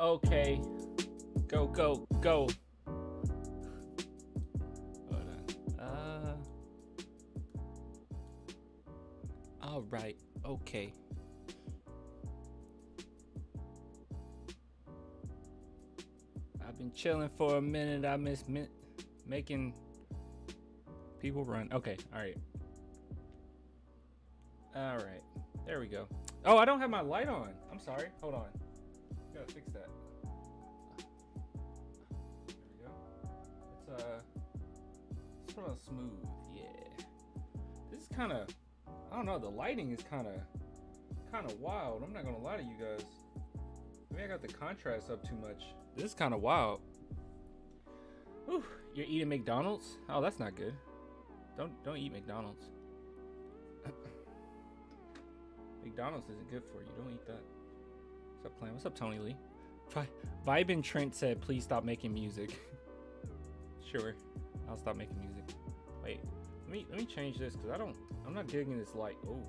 Okay. Go, go, go. Hold on. All right. Okay. I've been chilling for a minute. I miss making people run. Okay. All right. All right. There we go. Oh, I don't have my light on. I'm sorry. Hold on. Gotta fix that. There we go. It's real smooth. Yeah. This is kind of, I don't know. The lighting is kind of wild. I'm not gonna lie to you guys. Maybe I got the contrast up too much. This is kind of wild. Whew. You're eating McDonald's? Oh, that's not good. Don't eat McDonald's. McDonald's isn't good for you. Don't eat that. What's up, Clan? What's up, Tony Lee? Vibin Trent said, please stop making music. Sure, I'll stop making music. Wait, let me change this because I'm not digging this light. Oh,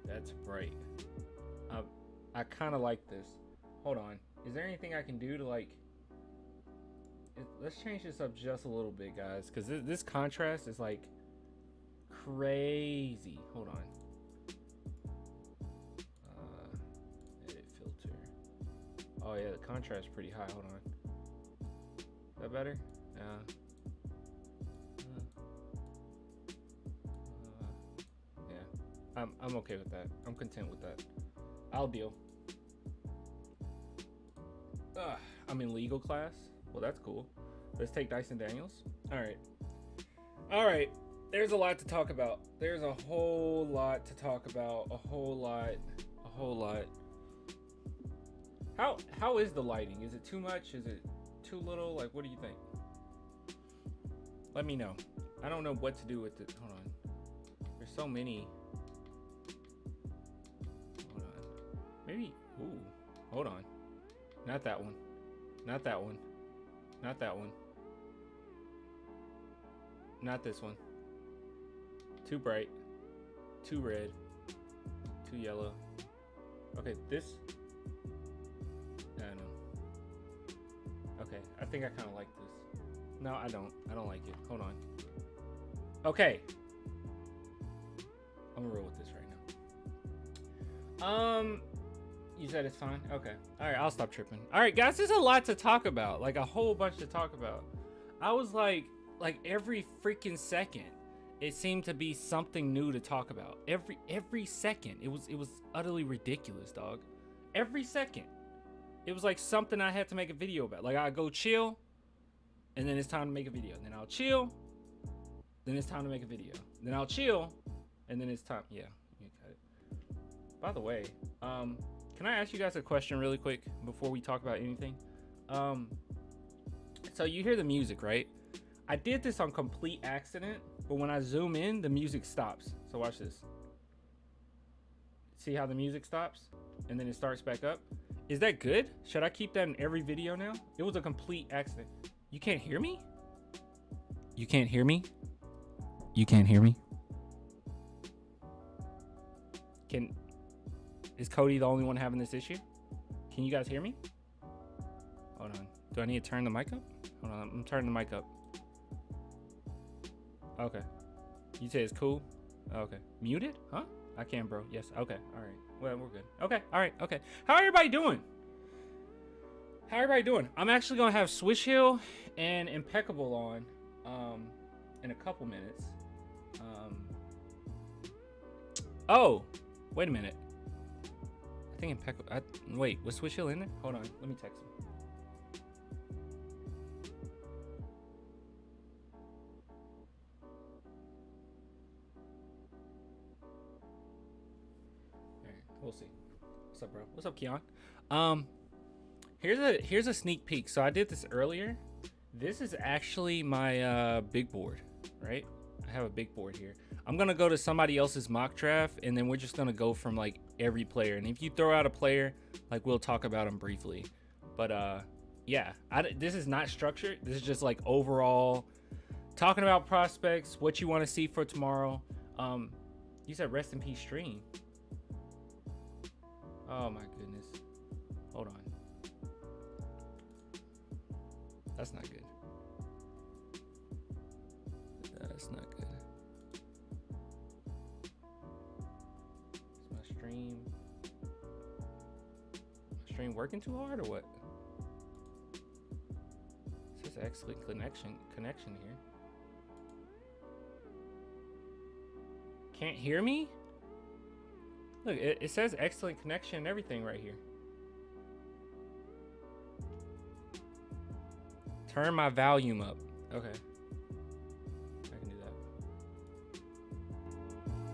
that's bright. I kind of like this. Hold on. Is there anything I can do to like? Let's change this up just a little bit, guys, because this contrast is like crazy. Hold on. Edit filter. Oh yeah, the contrast is pretty high. Hold on. Is that better? Yeah. I'm okay with that. I'm content with that. I'll deal. I'm in legal class. Well, that's cool. Let's take Dyson Daniels. All right. There's a lot to talk about. There's a whole lot to talk about. A whole lot. How is the lighting? Is it too much? Is it too little? Like, what do you think? Let me know. I don't know what to do with it. Hold on. There's so many. Hold on. Maybe. Ooh. Hold on. Not that one. Not that one. Not that one. Not this one. Too bright. Too red. Too yellow. Okay, this. I don't know. Okay, I think I kind of like this. No, I don't. I don't like it. Hold on. Okay. I'm gonna roll with this right now. You said it's fine? Okay. All right, I'll stop tripping. All right, guys, there's a lot to talk about. Like, a whole bunch to talk about. I was like every freaking second, it seemed to be something new to talk about. Every second. It was utterly ridiculous, dog. Every second. It was like something I had to make a video about. Like, I go chill, and then it's time to make a video. And then I'll chill, then it's time to make a video. Then I'll chill, and then it's time. Yeah, you got it. By the way, can I ask you guys a question really quick before we talk about anything? So you hear the music, right? I did this on complete accident, but when I zoom in, the music stops. So watch this. See how the music stops? And then it starts back up? Is that good? Should I keep that in every video now? It was a complete accident. You can't hear me? You can't hear me? You can't hear me? Is Cody the only one having this issue? Can you guys hear me? Hold on. Do I need to turn the mic up? Hold on. I'm turning the mic up. Okay. You say it's cool? Okay. Muted? Huh? I can, bro. Yes. Okay. All right. Well, we're good. Okay. All right. Okay. How everybody doing? How everybody doing? I'm actually going to have Swish Hill and Impeccable on in a couple minutes. Oh, wait a minute. I think Impeccable. Wait, was Swish Hill in there? Hold on. Let me text him. We'll see. What's up, bro? What's up, Keon? Here's a sneak peek. So I did this earlier. This is actually my big board, right? I have a big board here. I'm gonna go to somebody else's mock draft, and then we're just gonna go from like every player. And if you throw out a player, like we'll talk about them briefly. But yeah, this is not structured. This is just like overall talking about prospects, what you want to see for tomorrow. You said rest in peace stream. Oh my goodness. Hold on. That's not good. That's not good. Is my stream working too hard or what? It says excellent connection here. Can't hear me? Look, it says excellent connection and everything right here. Turn my volume up. Okay. I can do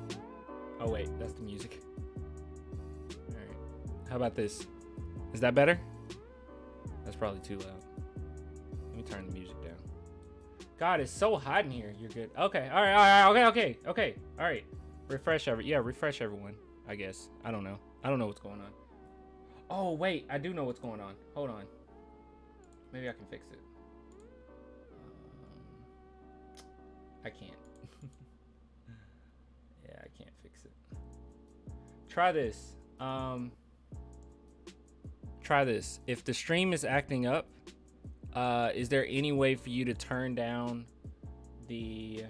that. Oh, wait. That's the music. All right. How about this? Is that better? That's probably too loud. Let me turn the music down. God, it's so hot in here. You're good. Okay. All right. Okay. All right. Refresh everyone, I guess. I don't know what's going on. Oh, wait. I do know what's going on. Hold on. Maybe I can fix it. I can't. Yeah, I can't fix it. Try this. Try this. If the stream is acting up, is there any way for you to turn down the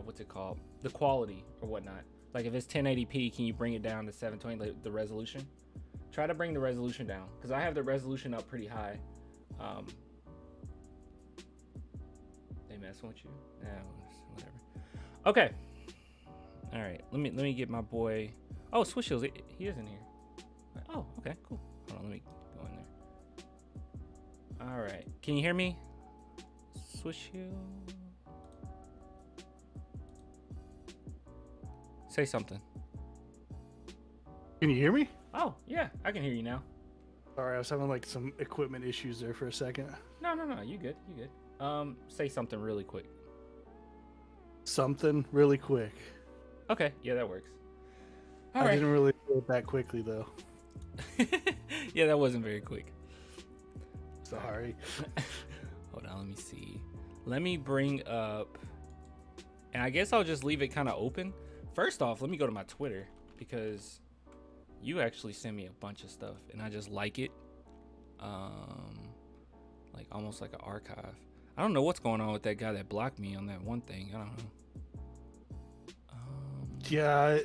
what's it called? The quality or whatnot. Like if it's 1080p, can you bring it down to 720, like the resolution? Try to bring the resolution down, because I have the resolution up pretty high. They messing with you? Yeah, whatever. Okay. All right. Let me get my boy. Oh, Swish Hills, he is in here. Oh, okay, cool. Hold on, let me go in there. All right. Can you hear me? Swish Hills. Say something. Can you hear me? Oh, yeah, I can hear you now. Sorry, I was having like some equipment issues there for a second. No, you good. Say something really quick. Something really quick. Okay, yeah, that works. All right. Didn't really do it that quickly though. Yeah, that wasn't very quick. Sorry. Hold on, let me see. Let me bring up, and I guess I'll just leave it kind of open. First off, let me go to my Twitter, because you actually send me a bunch of stuff and I just like it. Like almost like an archive. I don't know what's going on with that guy that blocked me on that one thing. I don't know. Yeah,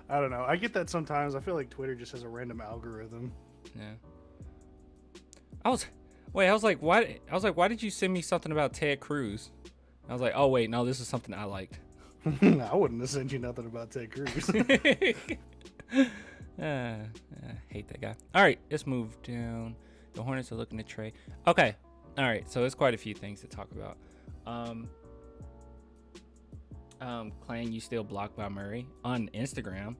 I don't know. I get that sometimes. I feel like Twitter just has a random algorithm. Yeah. I was like, why did you send me something about Ted Cruz? I was like, oh wait, no, this is something I liked. I wouldn't have sent you nothing about Ted Cruz. I hate that guy. All right, let's move down. The Hornets are looking to trade. Okay. All right, so there's quite a few things to talk about. Clan, you still blocked by Murray on Instagram.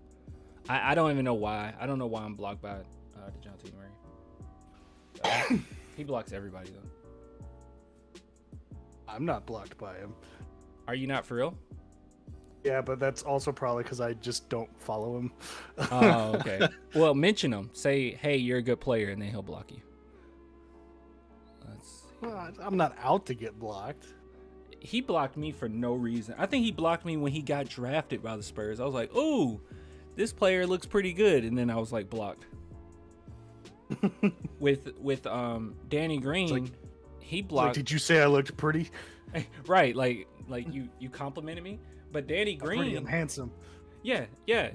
I don't even know why. I don't know why I'm blocked by Dejounte Murray. He blocks everybody though. I'm not blocked by him. Are you not for real? Yeah, but that's also probably because I just don't follow him. Oh, okay. Well, mention him. Say, hey, you're a good player, and then he'll block you. Well, I'm not out to get blocked. He blocked me for no reason. I think he blocked me when he got drafted by the Spurs. I was like, ooh, this player looks pretty good. And then I was like blocked. with Danny Green, like, he blocked. Like, did you say I looked pretty? Right, like you complimented me. But Danny Green, I'm handsome. Yeah,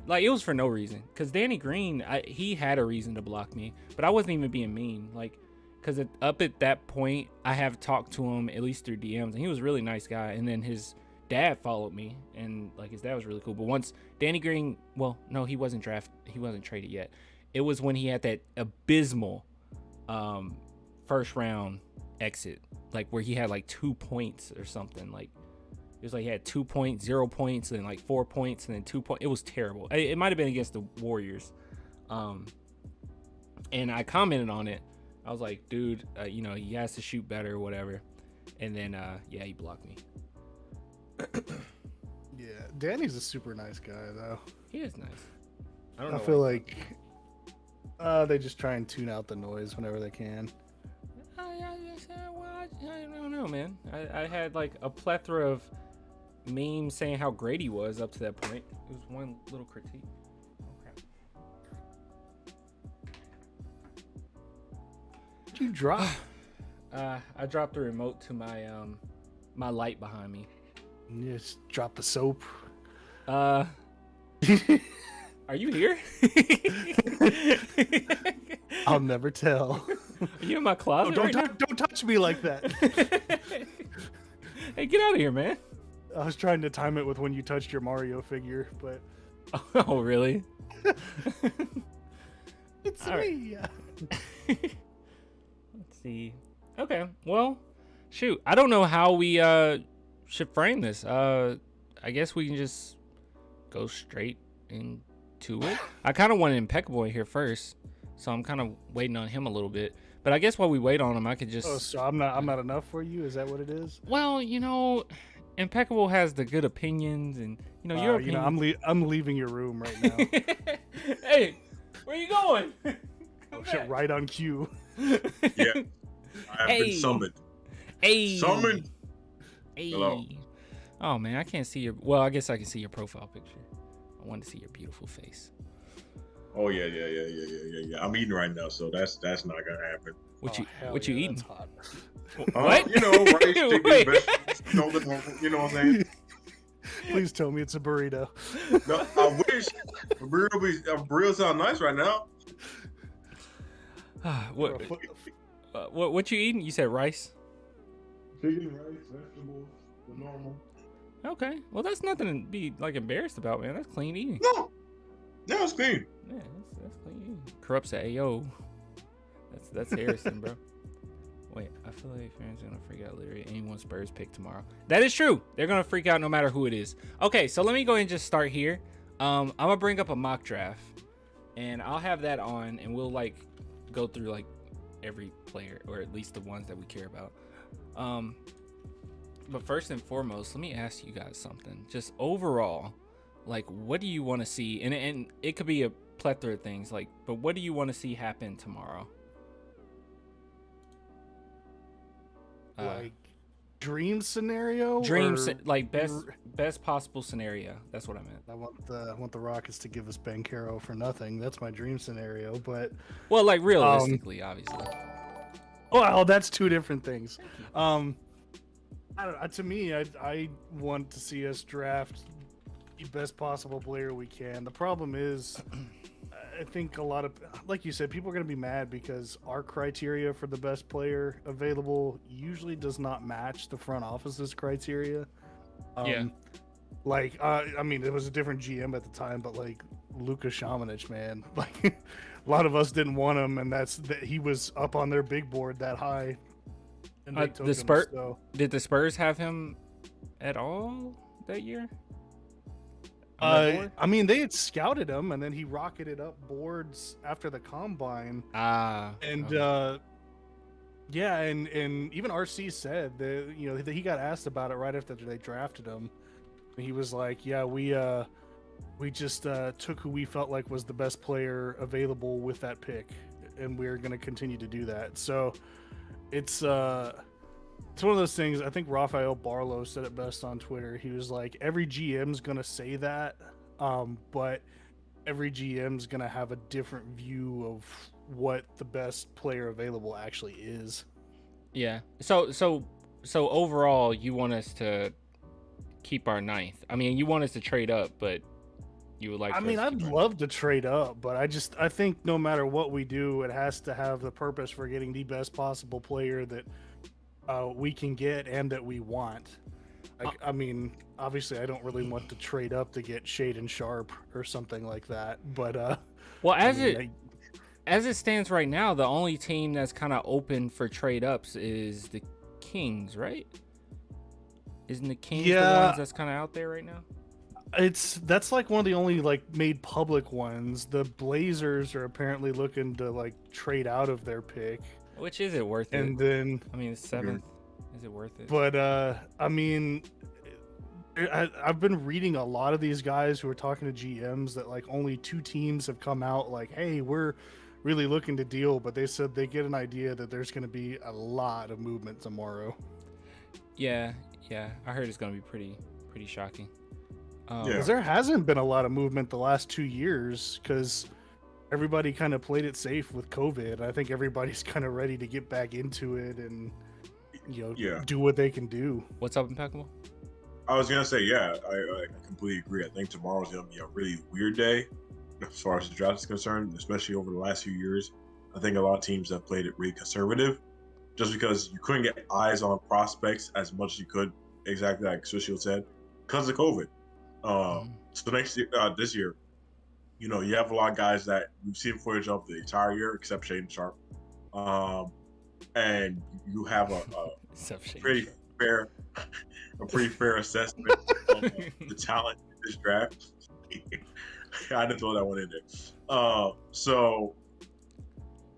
like it was for no reason. Cause Danny Green, he had a reason to block me, but I wasn't even being mean. Like, cause up at that point, I have talked to him at least through DMs, and he was a really nice guy. And then his dad followed me, and like his dad was really cool. But once Danny Green, well, no, he wasn't traded yet. It was when he had that abysmal first round exit, like where he had like 2 points or something. Like it was like he had 2 points, 0 points, and then like 4 points, and then 2 points. It was terrible. It might have been against the Warriors. And I commented on it. I was like, dude, he has to shoot better or whatever. And then, yeah, he blocked me. Yeah, Danny's a super nice guy, though. He is nice. I feel like they just try and tune out the noise whenever they can. I don't know, man. I had like a plethora of memes saying how great he was up to that point. It was one little critique. Okay. You drop. I dropped the remote to my my light behind me. You just drop the soap. Are you here? I'll never tell. Are you in my closet? Don't touch me like that. Hey, get out of here, man. I was trying to time it with when you touched your Mario figure, but oh really? it's all me. Let's see. Okay, well, shoot. I don't know how we should frame this. I guess we can just go straight into it. I kind of want Impeccable in here first, so I'm kind of waiting on him a little bit. But I guess while we wait on him, I could just. Oh, so I'm not enough for you? Is that what it is? Well, Impeccable has the good opinions, and your opinion. I'm leaving your room right now. Hey, where you going? Oh shit! Right on cue. Yeah, I have been summoned. Hey, summoned. Hey. Hello. Oh man, I can't see your. Well, I guess I can see your profile picture. I wanted to see your beautiful face. Oh yeah. I'm eating right now, so that's not gonna happen. What you eating? That's hot. What? Rice, chicken, vegetables, you know what I'm saying? Please tell me it's a burrito. No, I wish a burrito sound nice right now. What you eating? You said rice. Chicken, rice, vegetables, the normal. Okay, well that's nothing to be like embarrassed about, man. That's clean eating. No, it's clean. Yeah, that's clean eating. Corrupts the AO. That's Harrison, bro. Wait, I feel like fans are gonna freak out literally anyone Spurs pick tomorrow. That is true. They're gonna freak out no matter who it is. Okay, so let me go ahead and just start here. I'm gonna bring up a mock draft, and I'll have that on, and we'll like go through like every player, or at least the ones that we care about. But first and foremost, let me ask you guys something. Just overall, like, what do you want to see? And it could be a plethora of things, like, but what do you want to see happen tomorrow? Like dream scenario? Like best possible scenario. That's what I meant. I want the Rockets to give us Banchero for nothing. That's my dream scenario, but well, like realistically, obviously. Well, that's two different things. I don't know, to me, I want to see us draft the best possible player we can. The problem is, I think a lot of, like you said, people are going to be mad because our criteria for the best player available usually does not match the front office's criteria. Yeah. Like, I mean, it was a different GM at the time, but like Luka Šamanić, man, like a lot of us didn't want him, and he was up on their big board that high. And they took him, so. Did the Spurs have him at all that year? I mean, they had scouted him, and then he rocketed up boards after the combine. And even RC said that that he got asked about it right after they drafted him. He was like, "Yeah, we just took who we felt like was the best player available with that pick, and we're going to continue to do that." So it's one of those things. I think Rafael Barlow said it best on Twitter. He was like, every GM's going to say that, but every GM's going to have a different view of what the best player available actually is. Yeah. So overall, you want us to keep our ninth. I mean, you want us to trade up, but you would like. I mean, I'd love to trade up, but I think no matter what we do, it has to have the purpose for getting the best possible player that we can get and that we want. I mean, obviously, I don't really want to trade up to get Shaden Sharp or something like that. But well, as it stands right now, the only team that's kind of open for trade ups is the Kings, right? Isn't the Kings the ones that's kind of out there right now? That's like one of the only like made public ones. The Blazers are apparently looking to like trade out of their pick. Which is it worth it? And then I mean, 7th. Is it worth it? But I mean, I've been reading a lot of these guys who are talking to GMs that like only 2 teams have come out like, hey, we're really looking to deal, but they said they get an idea that there's going to be a lot of movement tomorrow. Yeah, I heard it's going to be pretty shocking. Because there hasn't been a lot of movement the last 2 years, because everybody kind of played it safe with COVID. I think everybody's kind of ready to get back into it and do what they can do. What's up, Impeccable? I was gonna say, yeah, I completely agree. I think tomorrow's gonna be a really weird day as far as the draft is concerned, especially over the last few years. I think a lot of teams have played it really conservative, just because you couldn't get eyes on prospects as much as you could, exactly like Sushil said, because of COVID. So next year, this year, you have a lot of guys that we've seen footage of the entire year, except Shaden Sharp, and you have a pretty fair. A pretty fair assessment of the talent in this draft. I had to throw that one in there. So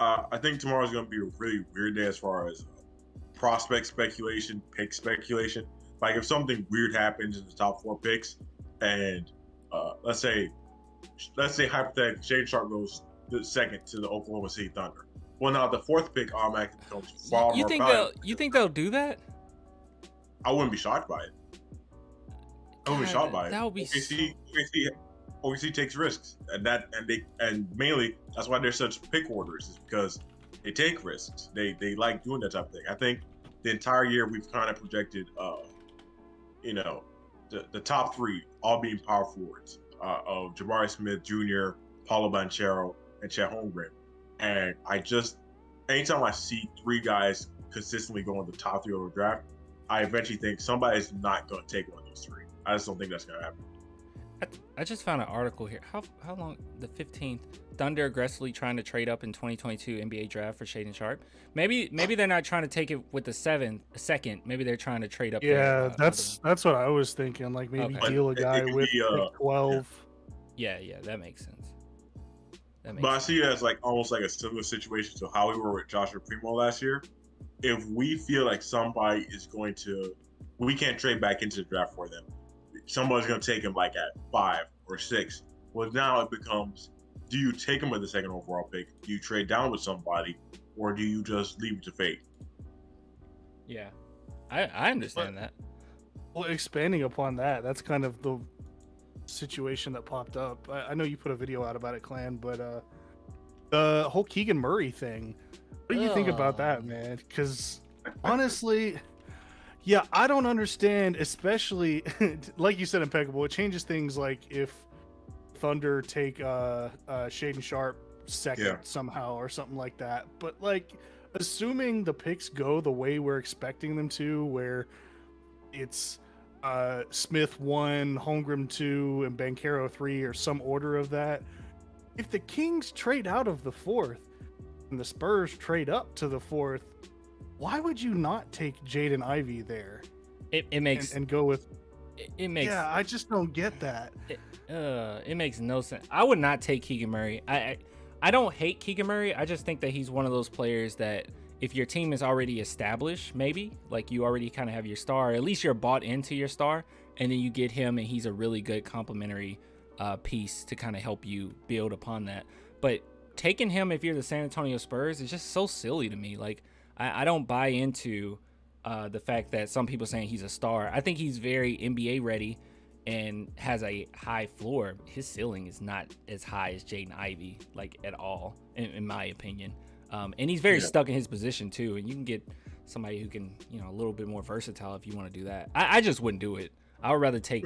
I think tomorrow's going to be a really weird day as far as prospect speculation, pick speculation. Like if something weird happens in the top 4 picks, and let's say hypothetically, Shaden Sharp goes the second to the Oklahoma City Thunder. Well, now the 4th pick automatically becomes far more valuable. You think they'll do that? I wouldn't be shocked by it. I wouldn't be shocked by it. That would be. OKC takes risks, and mainly that's why they're such pick orders, is because they take risks. They like doing that type of thing. I think the entire year we've kind of projected, the top 3 all being power forwards of Jabari Smith Jr., Paulo Banchero, and Chet Holmgren. And anytime I see 3 guys consistently go in the top 3 of the draft, I eventually think somebody's not going to take one of those 3. I just don't think that's going to happen. I just found an article here. How long? The 15th. Thunder aggressively trying to trade up in 2022 NBA draft for Shaden Sharp. Maybe they're not trying to take it with the second. Maybe they're trying to trade up. Yeah, that's what I was thinking. Like maybe deal a guy with pick 12. Yeah, that makes sense. But I see it as almost like a similar situation to how we were with Joshua Primo last year. If we feel like somebody is we can't trade back into the draft for them. Somebody's going to take him at 5 or 6. Well, now it becomes, do you take him with the 2nd overall pick? Do you trade down with somebody, or do you just leave it to fate? Yeah, I understand that. Well, expanding upon that, that's kind of the situation that popped up. I know you put a video out about it, Clan, but the whole Keegan Murray thing. What do you think about that, man? Because honestly, yeah, I don't understand, especially like you said, Impeccable. It changes things like if Thunder take Shaden Sharp second somehow or something like that. But assuming the picks go the way we're expecting them to, where it's Smith 1, Holmgren 2, and Banchero 3, or some order of that. If the Kings trade out of the 4th and the Spurs trade up to the 4th, why would you not take Jaden Ivey there? It makes and go with. It makes. Yeah, I just don't get that. It makes no sense. I would not take Keegan Murray. I don't hate Keegan Murray. I just think that he's one of those players that if your team is already established, maybe you already kind of have your star, at least you're bought into your star, and then you get him and he's a really good complementary piece to kind of help you build upon that. But taking him if you're the San Antonio Spurs is just so silly to me. I don't buy into the fact that some people saying he's a star. I think he's very NBA ready and has a high floor. His ceiling is not as high as Jaden Ivey, at all, in my opinion. And he's very stuck in his position too. And you can get somebody who can, a little bit more versatile if you want to do that. I just wouldn't do it. I would rather take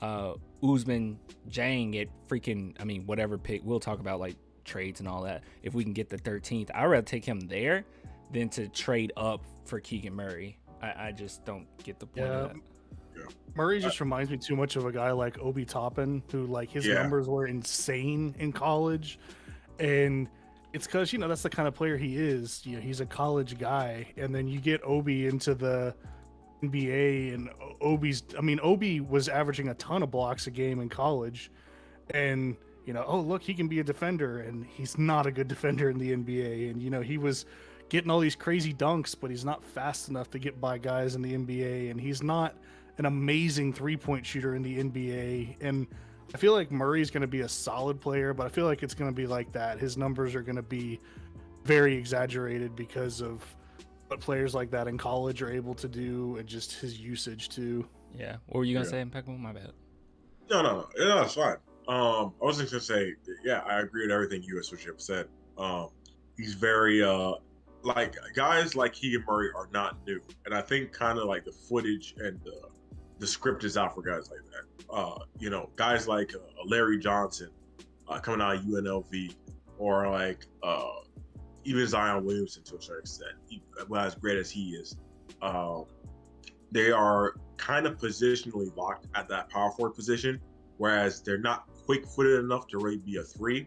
Ousmane Dieng at whatever pick. We'll talk about trades and all that. If we can get the 13th, I'd rather take him there than to trade up for Keegan Murray. I just don't get the point of that. Yeah. Murray just reminds me too much of a guy like Obi Toppin, who his numbers were insane in college, and it's because that's the kind of player he is. He's a college guy, and then you get Obi into the NBA, and Obi was averaging a ton of blocks a game in college, and oh look, he can be a defender, and he's not a good defender in the NBA, and he was getting all these crazy dunks, but he's not fast enough to get by guys in the NBA, and he's not an amazing 3-point shooter in the NBA. And I feel like Murray's going to be a solid player, but I feel like it's going to be like that. His numbers are going to be very exaggerated because of what players like that in college are able to do, and just his usage too. Yeah. What were you going to say, Impeccable? My bad. No, it's fine. I was just gonna say, yeah, I agree with everything you have said. He's very like guys like Keegan Murray are not new, and I think kind of like the footage and the script is out for guys like that. Guys like Larry Johnson coming out of UNLV, or like even Zion Williamson to a certain extent, well, as great as he is, they are kind of positionally locked at that power forward position, whereas they're not quick-footed enough to really be a 3,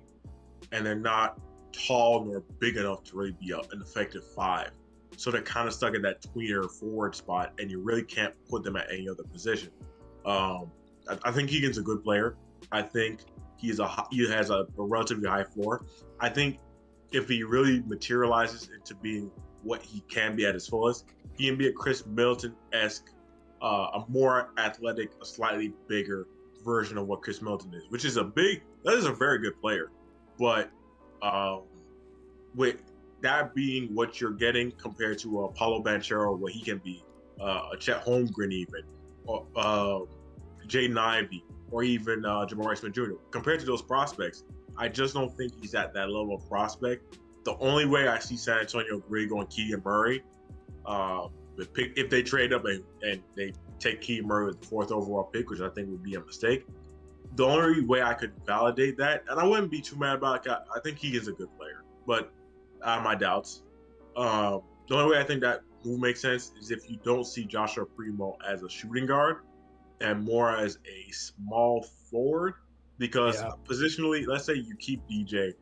and they're not tall nor big enough to really be an effective 5. So they're kind of stuck in that tweener forward spot, and you really can't put them at any other position. I think Keegan's a good player. I think he has a relatively high floor. I think if he really materializes into being what he can be at his fullest, he can be a Chris Middleton-esque, a more athletic, a slightly bigger version of what Chris Middleton is, which is a very good player. But with that being what you're getting compared to Paulo Banchero, what he can be, a Chet Holmgren even, or Jaden Ivey, or even Jabari Smith Jr., compared to those prospects, I just don't think he's at that level of prospect. The only way I see San Antonio agree going Keegan Murray, if they trade up and they take Keegan Murray with the 4th overall pick, which I think would be a mistake. The only way I could validate that, and I wouldn't be too mad about it, I think Keegan's a good player, but I have my doubts. The only way I think that will make sense is if you don't see Joshua Primo as a shooting guard and more as a small forward, because positionally, let's say you keep DJ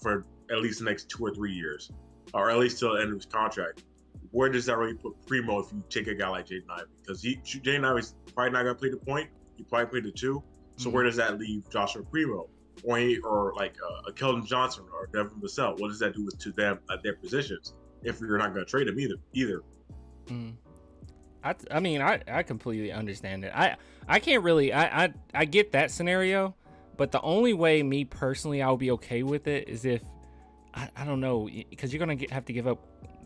for at least the next 2 or 3 years, or at least till the end of his contract. Where does that really put Primo if you take a guy like Jaden Ivey? Because Jaden Ivey's probably not going to play the point. He probably played the 2. So where does that leave Joshua Primo, or like a Keldon Johnson or Devin Vassell? What does that do to them at their positions if you're not going to trade them either? I mean, I completely understand it. I can't really I get that scenario, but the only way me personally I'll be okay with it is if I don't know, because you're gonna have to give up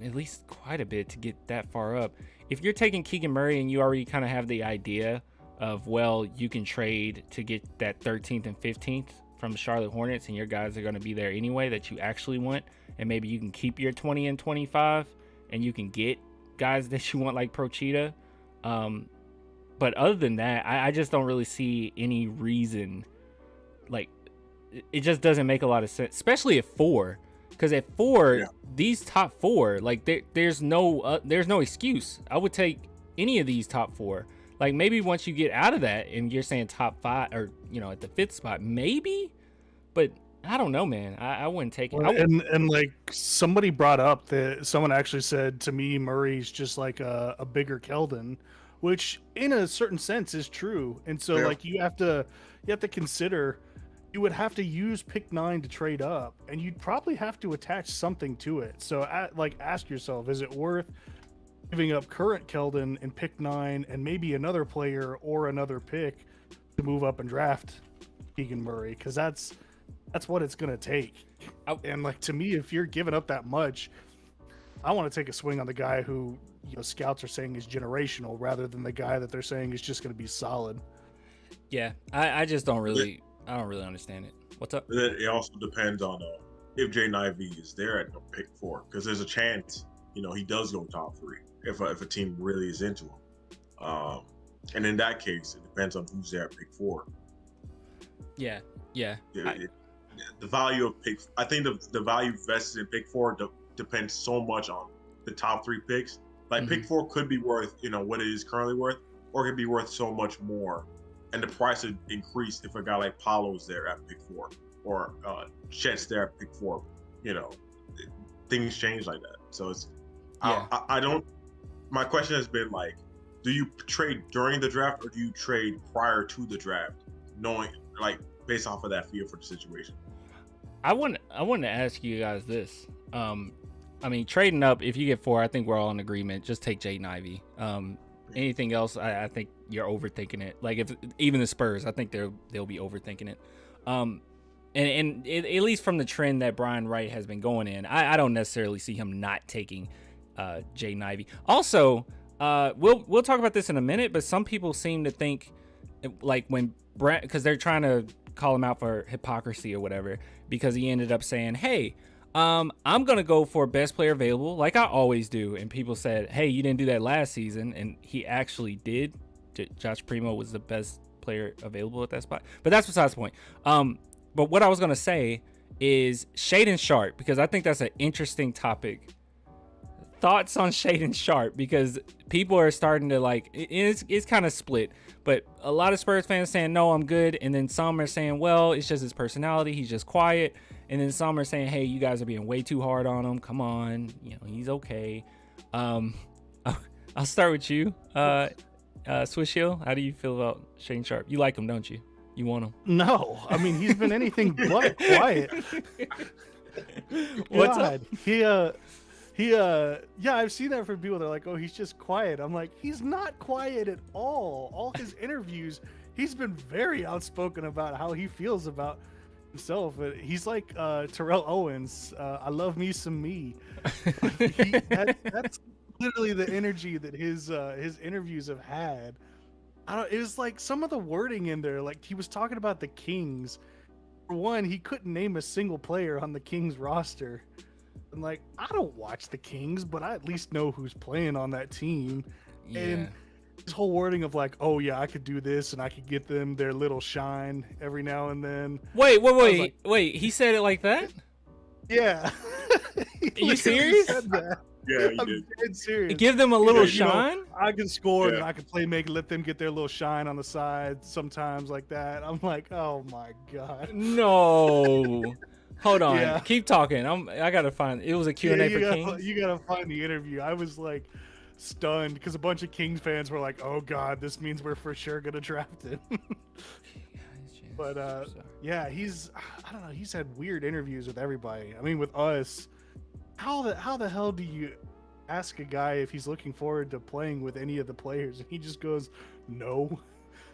at least quite a bit to get that far up. If you're taking Keegan Murray and you already kind of have the idea of, well, you can trade to get that 13th and 15th from the Charlotte Hornets, and your guys are going to be there anyway that you actually want, and maybe you can keep your 20 and 25 and you can get guys that you want like Procida. But other than that, I just don't really see any reason. Like, it just doesn't make a lot of sense, especially at 4. Because at 4, these top 4, like there's no excuse. I would take any of these top 4. Like, maybe once you get out of that and you're saying top 5 or, at the 5th spot, maybe. But I don't know, man. I wouldn't take it. And like somebody brought up that someone actually said to me, Murray's just like a bigger Keldon, which in a certain sense is true. And so like you have to consider, you would have to use pick 9 to trade up, and you'd probably have to attach something to it. So ask yourself, is it worth giving up current Keldon and pick 9 and maybe another player or another pick to move up and draft Keegan Murray? Because that's what it's going to take. And like, to me, if you're giving up that much, I want to take a swing on the guy who scouts are saying is generational rather than the guy that they're saying is just going to be solid. Yeah, I just don't really understand it. What's up? It also depends on if Jaden Ivey is there at pick 4, because there's a chance he does go top 3 if a team really is into him. And in that case, it depends on who's there at pick 4. Yeah. The value of I think the value vested in pick 4 depends so much on the top 3 picks. Like, pick 4 could be worth what it is currently worth, or it could be worth so much more, and the price would increase if a guy like Paulo's there at pick 4, or Chet's there at pick 4. Things change like that. So it's I don't. My question has been, like, do you trade during the draft or do you trade prior to the draft, knowing, like, based off of that feel for the situation? I want to ask you guys this. I mean, trading up, if you get 4, I think we're all in agreement. Just take Jaden Ivey. Anything else, I think you're overthinking it. Like, if even the Spurs, I think they'll be overthinking it. And at least from the trend that Brian Wright has been going in, I don't necessarily see him not taking Jaden Ivey. Also, we'll talk about this in a minute, but some people seem to think, like, when Brad, because they're trying to call him out for hypocrisy or whatever, because he ended up saying, hey, I'm going to go for best player available like I always do. And people said, hey, you didn't do that last season. And he actually did. Josh Primo was the best player available at that spot. But that's besides the point. But what I was going to say is Shaden Sharp, because I think that's an interesting topic. Thoughts on Shaden Sharp, because people are starting to like, it's kind of split, but a lot of Spurs fans saying, no, I'm good. And then some are saying, well, it's just his personality. He's just quiet. And then some are saying, hey, you guys are being way too hard on him. Come on. You know, he's okay. I'll start with you. Swish Hill, how do you feel about Shaden Sharp? You like him, don't you? You want him? No. I mean, he's been anything but quiet. What's up? Yeah, I've seen that from people. They're like, oh, he's just quiet. I'm like, he's not quiet at all. All his interviews, he's been very outspoken about how he feels about himself. He's like Terrell Owens. I love me some me. That's literally the energy that his interviews have had. It was like some of the wording in there, like he was talking about the Kings. For one, he couldn't name a single player on the Kings roster. And like, I don't watch the Kings, but I at least know who's playing on that team. Yeah. And his whole wording of like, oh yeah, I could do this and I could get them their little shine every now and then. Wait. He said it like that? Yeah. Are you serious? Yeah, he I'm did. dead serious. Give them a little You know, shine? I can score and Yeah. I can play make, let them get their little shine on the side sometimes like that. I'm like, oh my God. No. Hold on. Yeah. Keep talking. I gotta find. It was a Q&A for Kings. You gotta find the interview. I was like stunned because a bunch of Kings fans were like, oh God, this means we're for sure gonna draft him. But yeah, I don't know, he's had weird interviews with everybody. I mean, with us, how the hell do you ask a guy if he's looking forward to playing with any of the players? And he just goes, no.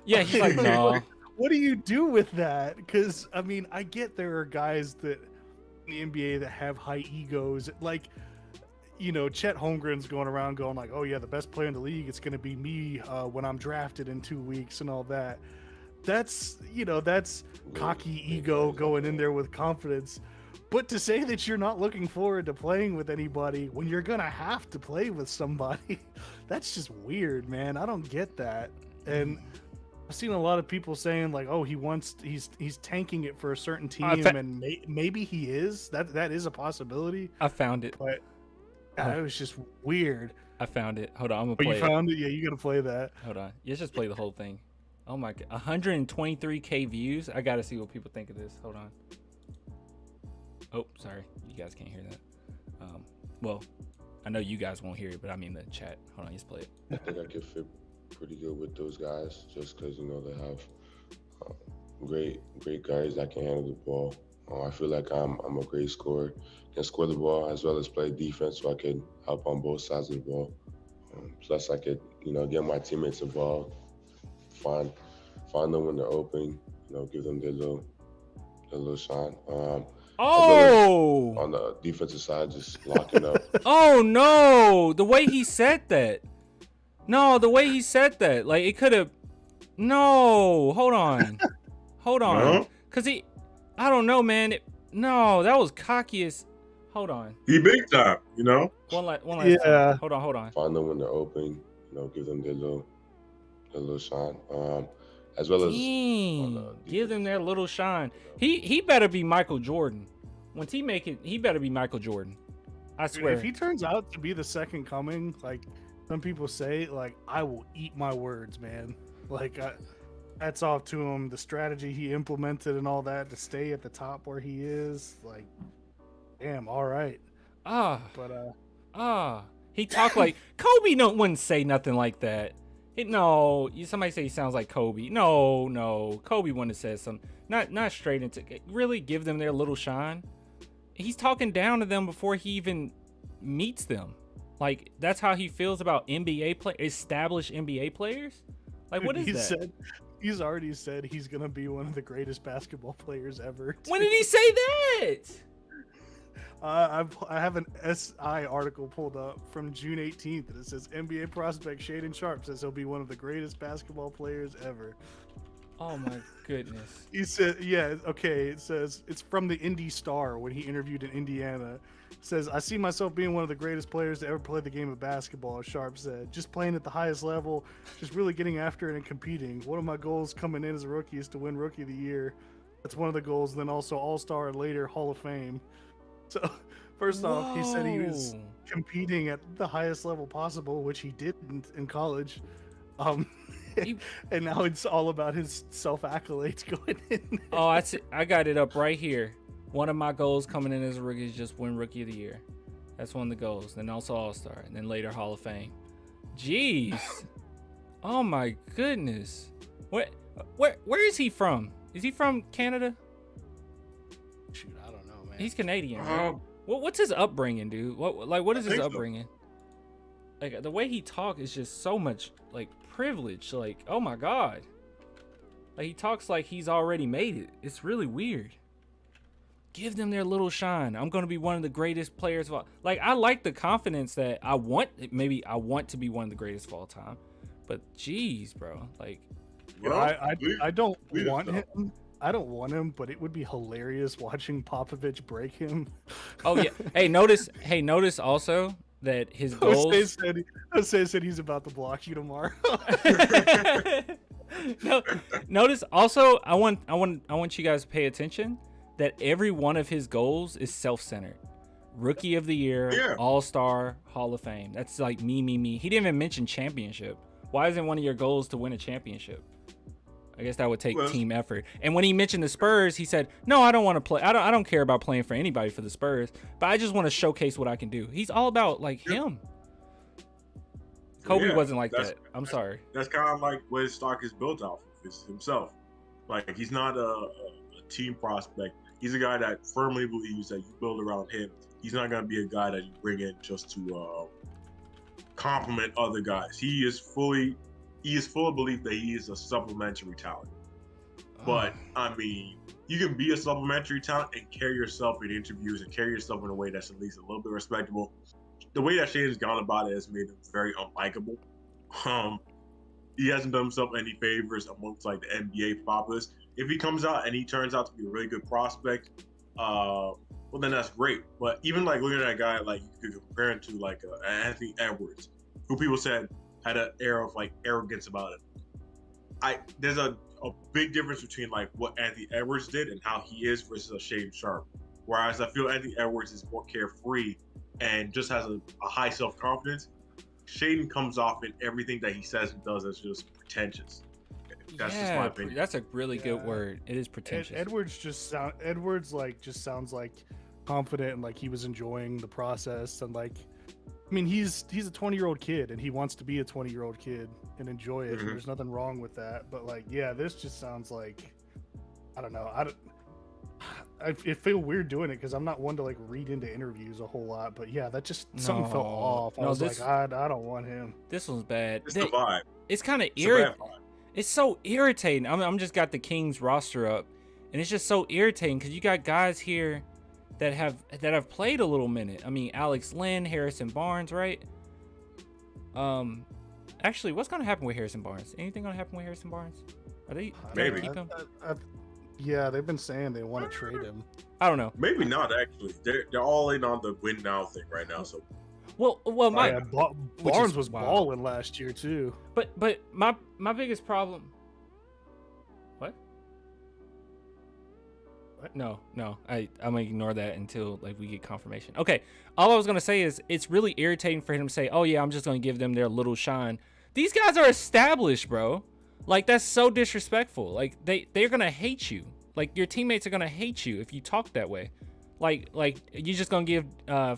Yeah, he's like, no. What do you do with that? Because I mean, I get there are guys that in the NBA that have high egos, like, you know, Chet Holmgren's going around going like, oh yeah, the best player in the league, it's going to be me when I'm drafted in 2 weeks and all that. That's, you know, that's cocky ego going in there with confidence. But to say that you're not looking forward to playing with anybody when you're going to have to play with somebody, that's just weird, man. I don't get that. And I've seen a lot of people saying like, oh, he's tanking it for a certain team, and maybe he is. That is a possibility. I found it. But it was just weird. I found it. Hold on, I'm gonna But play you found it? Yeah, you gotta play that. Hold on. Let's just play the whole thing. Oh my God, 123K views. I gotta see what people think of this. Hold on. Oh, sorry, you guys can't hear that. Well, I know you guys won't hear it, but I mean the chat. Hold on, let's play it. I think I could fit pretty good with those guys, just because, you know, they have great guys that can handle the ball. I feel like I'm a great scorer, can score the ball as well as play defense, so I could help on both sides of the ball. Plus, I could, you know, get my teammates involved, find them when they're open, you know, give them their little shine. Oh! On the defensive side, just locking up. Oh no! The way he said that. No, the way he said that. Like, it could have. No, hold on. Hold on. No? Cause I don't know, man. No, that was cocky as. Hold on. He big time, you know. One last Yeah. time. Hold on. Find them when they're open, you know, give them their little shine. As well as Dang, give them their little shine. He better be Michael Jordan. Once he make it, he better be Michael Jordan. I Dude, swear. if he turns out to be the second coming, like some people say, like, I will eat my words, man. Like, that's off to him. The strategy he implemented and all that to stay at the top where he is, like, damn, all right. He talked like Kobe. Wouldn't say nothing like that. Somebody say he sounds like Kobe. No, Kobe wouldn't have said something. Not straight into. Really give them their little shine. He's talking down to them before he even meets them. Like, that's how he feels about established NBA players. Like, what is that? He's already said he's gonna be one of the greatest basketball players ever. When did he say that? I have an SI article pulled up from June 18th that says NBA prospect Shaden Sharp says he'll be one of the greatest basketball players ever. Oh my goodness. He said, yeah, okay. It says it's from the Indy Star when he interviewed in Indiana. It says, I see myself being one of the greatest players to ever play the game of basketball, Sharp said. Just playing at the highest level, just really getting after it and competing. One of my goals coming in as a rookie is to win Rookie of the Year. That's one of the goals, and then also All-Star and later Hall of Fame. So, first off, he said he was competing at the highest level possible, which he didn't in college. And now it's all about his self-accolades going in. Oh, I got it up right here. One of my goals coming in as a rookie is just win Rookie of the Year. That's one of the goals. Then also All-Star, and then later Hall of Fame. Jeez. Oh my goodness. Where is he from? Is he from Canada? Shoot, I don't know, man. He's Canadian. Right? What's his upbringing, dude? What is his upbringing? So. Like the way he talks is just so much like privilege. Like, oh my god. Like he talks like he's already made it. It's really weird. Give them their little shine. I'm gonna be one of the greatest players of all. Like I like the confidence that I want to be one of the greatest of all time. But geez, bro. Like I don't want him. I don't want him, but it would be hilarious watching Popovich break him. Oh yeah. Hey, notice also that his goals. Jose said he's about to block you tomorrow. No, notice also I want you guys to pay attention that every one of his goals is self-centered. Rookie of the Year, All-Star, Hall of Fame. That's like me. He didn't even mention championship. Why isn't one of your goals to win a championship? I guess that would take team effort. And when he mentioned the Spurs, he said, "No, I don't want to play. I don't care about playing for anybody for the Spurs, but I just want to showcase what I can do." He's all about like him. Kobe wasn't like that. I'm sorry. That's kind of like what his stock is built off of himself. Like he's not a team prospect. He's a guy that firmly believes that you build around him. He's not going to be a guy that you bring in just to complement other guys. He is full of belief that he is a supplementary talent. But I mean, you can be a supplementary talent and carry yourself in interviews and carry yourself in a way that's at least a little bit respectable. The way that Shaden's gone about it has made him very unlikable. He hasn't done himself any favors amongst like the NBA populace. If he comes out and he turns out to be a really good prospect, well then that's great. But even like looking at that guy, like you could compare him to like Anthony Edwards, who people said had an air of like arrogance about it. There's a big difference between like what Anthony Edwards did and how he is versus a Shaden Sharp. Whereas I feel Anthony Edwards is more carefree and just has a high self-confidence. Shaden comes off in everything that he says and does as just pretentious. That's just my opinion. That's a really good word. It is pretentious. Edwards just sounds like confident and like he was enjoying the process and like, I mean, he's a 20-year-old kid and he wants to be a 20-year-old kid and enjoy it. Mm-hmm. There's nothing wrong with that. But like, yeah, this just sounds like, I don't know. I feel weird doing it because I'm not one to like read into interviews a whole lot. But yeah, that just something felt off. I was like, I don't want him. This one's bad. It's the vibe. It's kind of irritating. It's so irritating. I'm just got the Kings roster up, and it's just so irritating because you got guys here that have played a little minute. I mean, Alex Len, Harrison Barnes, right? Actually, what's gonna happen with Harrison Barnes? Anything gonna happen with Harrison Barnes? Are they maybe keep him? Yeah, they've been saying they want to trade him. I don't know. Maybe not actually. They're all in on the win now thing right now. So. Well, Barnes was balling last year too. But my biggest problem. What? No, I'm gonna ignore that until like we get confirmation. Okay, all I was gonna say is it's really irritating for him to say, "Oh yeah, I'm just gonna give them their little shine." These guys are established, bro. Like that's so disrespectful. Like they're gonna hate you. Like your teammates are gonna hate you if you talk that way. Like you just gonna give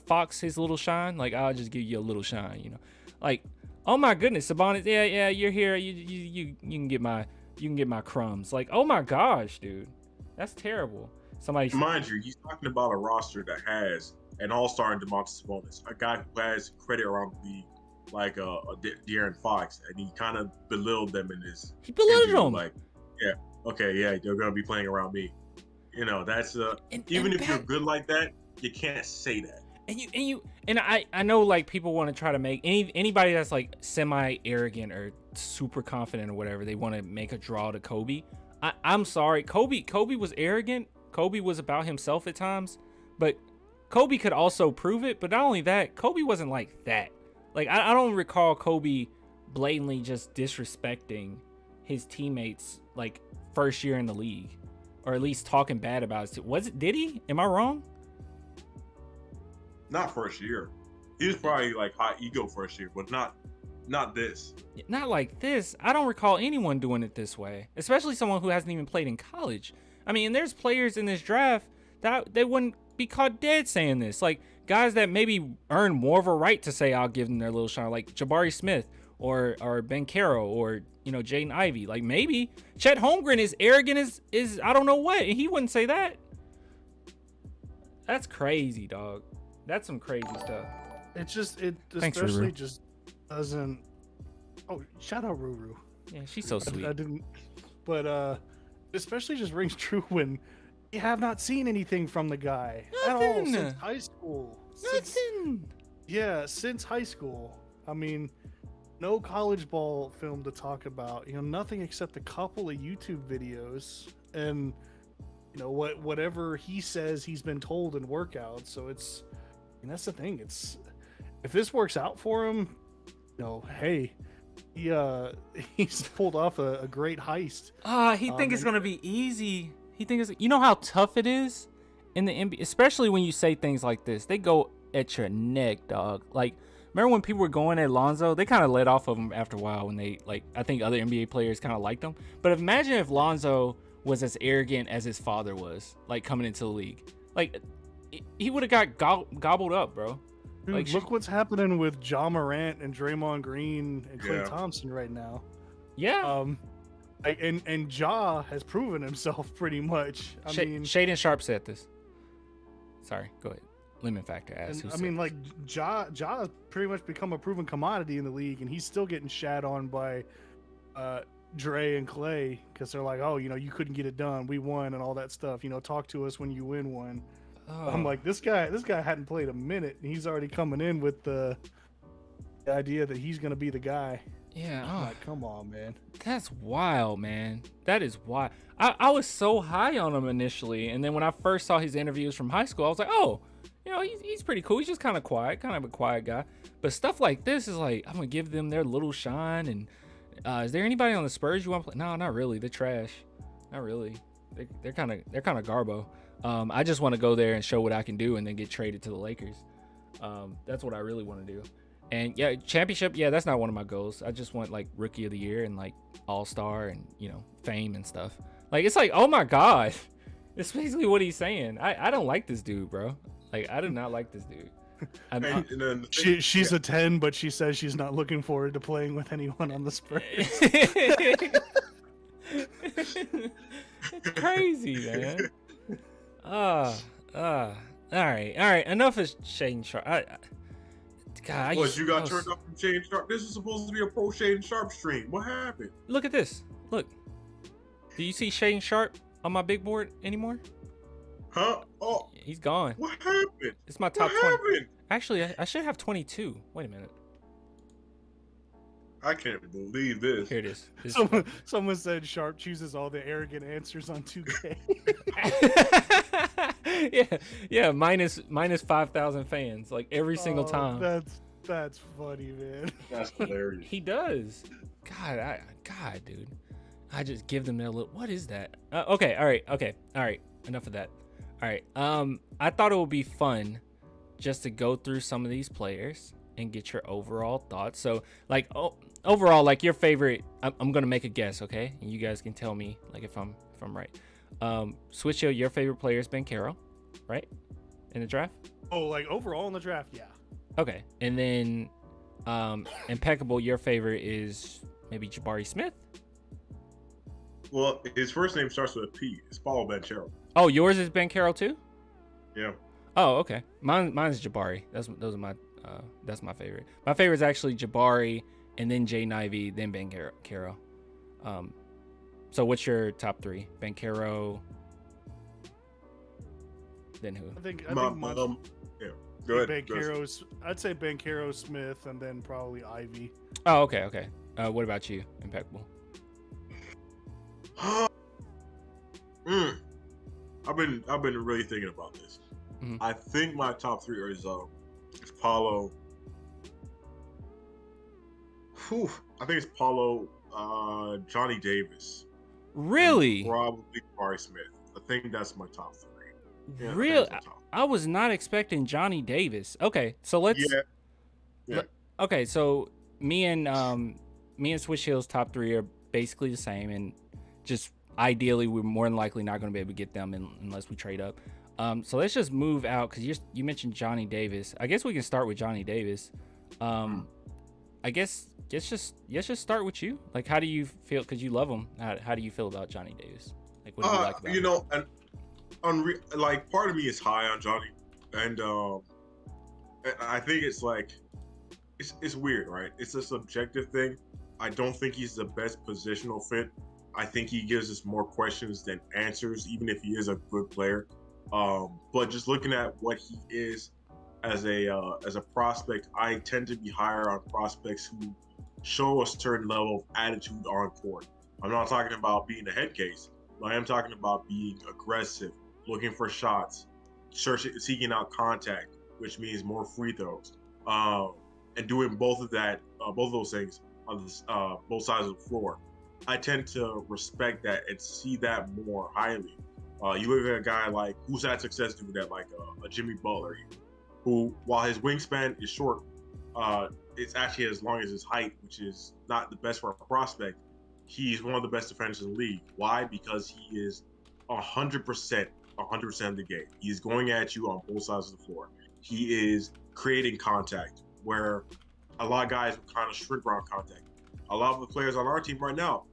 Fox his little shine? Like I'll just give you a little shine, you know? Like, oh my goodness, Sabonis, yeah, you're here. You can get my crumbs. Like, oh my gosh, dude, that's terrible. Mind you, he's talking about a roster that has an all-star in Domantas Sabonis, a guy who has credit around the league, like De'Aaron Fox, and he kind of belittled them in his. He belittled them. Like, yeah, okay, yeah, they're gonna be playing around me. You know, that's even if you're good like that, you can't say that. And I know like people want to try to make anybody that's like semi arrogant or super confident or whatever, they want to make a draw to Kobe. I'm sorry. Kobe was arrogant. Kobe was about himself at times, but Kobe could also prove it. But not only that, Kobe wasn't like that. Like, I don't recall Kobe blatantly just disrespecting his teammates like first year in the league, or at least talking bad about it. Did he? Am I wrong? Not first year. He was probably like high ego first year, but not this. Not like this. I don't recall anyone doing it this way, especially someone who hasn't even played in college. I mean, there's players in this draft that they wouldn't be caught dead saying this. Like, guys that maybe earn more of a right to say I'll give them their little shine, like Jabari Smith or Ben Caro or, you know, Jaden Ivey. Like, maybe Chet Holmgren is arrogant as I don't know what, and he wouldn't say that. That's crazy, dog. That's some crazy stuff. It Thanks, especially Ruru. just doesn't. Oh, shout out Ruru. Yeah, she's so sweet. I didn't, but especially just rings true when you have not seen anything from the guy at all Nothing. since high school. Since high school. I mean, no college ball film to talk about. You know, nothing except a couple of YouTube videos, and you know whatever he says he's been told in workouts. So it's, and that's the thing. It's, if this works out for him, you know, hey. He's pulled off a great heist. He think it's gonna be easy. He thinks you know how tough it is in the NBA, especially when you say things like this. They go at your neck, dog. Like, remember when people were going at Lonzo? They kind of let off of him after a while when they, like, I think other NBA players kind of liked him. But imagine if Lonzo was as arrogant as his father was, like, coming into the league. Like, he would have got gobbled up, bro. Dude, Like, look what's happening with Ja Morant and Draymond Green and Klay Thompson right now. Yeah. And Ja has proven himself pretty much. I mean, Shaden Sharp said this. Sorry, go ahead. Lemon Factor asked. I mean, like, Ja has pretty much become a proven commodity in the league, and he's still getting shat on by Dre and Klay because they're like, oh, you know, you couldn't get it done. We won and all that stuff. You know, talk to us when you win one. Oh. I'm like, this guy hadn't played a minute, and he's already coming in with the idea that he's gonna be the guy. Yeah. I'm like, come on, man. That's wild, man. That is wild. I was so high on him initially, and then when I first saw his interviews from high school, I was like, oh, you know, he's pretty cool. He's just kind of quiet, kind of a quiet guy. But stuff like this is like, I'm gonna give them their little shine. And is there anybody on the Spurs you want to play? No, not really. They're trash. Not really. They're kind of garbo. I just want to go there and show what I can do and then get traded to the Lakers. That's what I really want to do. And yeah, championship, yeah, that's not one of my goals. I just want like rookie of the year and like all-star and, you know, fame and stuff. Like, it's like, oh my God. It's basically what he's saying. I don't like this dude, bro. Like, I do not like this dude. She's a 10, but she says she's not looking forward to playing with anyone on the Spurs. It's crazy, man. All right. Enough of Shaden Sharp. You got turned off from Shaden Sharp? This is supposed to be a pro Shaden Sharp stream. What happened? Look at this. Look. Do you see Shaden Sharp on my big board anymore? Huh? Oh, he's gone. What happened? It's my top 20. Happened? Actually, I should have 22. Wait a minute. I can't believe this. Here it is. Someone said Sharp chooses all the arrogant answers on 2K. yeah. Minus 5,000 fans like every single time. That's funny, man. That's hilarious. He does. God, dude. I just give them their little. What is that? Okay. All right. Enough of that. All right. I thought it would be fun just to go through some of these players and get your overall thoughts. So, like, overall, like, your favorite. I'm gonna make a guess, okay? And you guys can tell me, like, if I'm right. Switcho, your favorite player is Ben Caro, right? In the draft. Oh, like overall in the draft, yeah. Okay, and then, Impeccable, your favorite is maybe Jabari Smith. Well, his first name starts with a P. It's Paulo Banchero. Oh, yours is Ben Caro too? Yeah. Oh, okay. Mine's Jabari. That's my favorite. My favorite is actually Jabari, and then Jaden Ivey, then Ben Caro. So what's your top three? Ben Caro, then who? I think yeah. Go ahead. I'd say Ben Caro, Smith, and then probably Ivy. Oh, okay. What about you, Impeccable? I've been really thinking about this. Mm-hmm. I think my top three is Paulo. I think it's Paulo, Johnny Davis, Really? and probably Jabari Smith. I think that's my top three. Yeah, Really? I was not expecting Johnny Davis. Okay, so let's. Yeah. Okay, so me and Swish Hill's top three are basically the same, and just ideally we're more than likely not going to be able to get them unless we trade up. So let's just move out because you mentioned Johnny Davis. I guess we can start with Johnny Davis. I guess let's just start with you. Like, how do you feel? Because you love him. How do you feel about Johnny Davis? Like, what do you like about him? And like part of me is high on Johnny, and I think it's like it's weird, right? It's a subjective thing. I don't think he's the best positional fit. I think he gives us more questions than answers, even if he is a good player. But just looking at what he is as a prospect, I tend to be higher on prospects who show a certain level of attitude on court. I'm not talking about being a head case, but I am talking about being aggressive, looking for shots, seeking out contact, which means more free throws, and doing both of those things on both sides of the floor. I tend to respect that and see that more highly. You look at a guy like who's had success doing that, like a Jimmy Butler, who, while his wingspan is short, it's actually as long as his height, which is not the best for a prospect. He's one of the best defenders in the league. Why? Because he is 100% of the game. He's going at you on both sides of the floor. He is creating contact where a lot of guys will kind of shrink around contact. A lot of the players on our team right now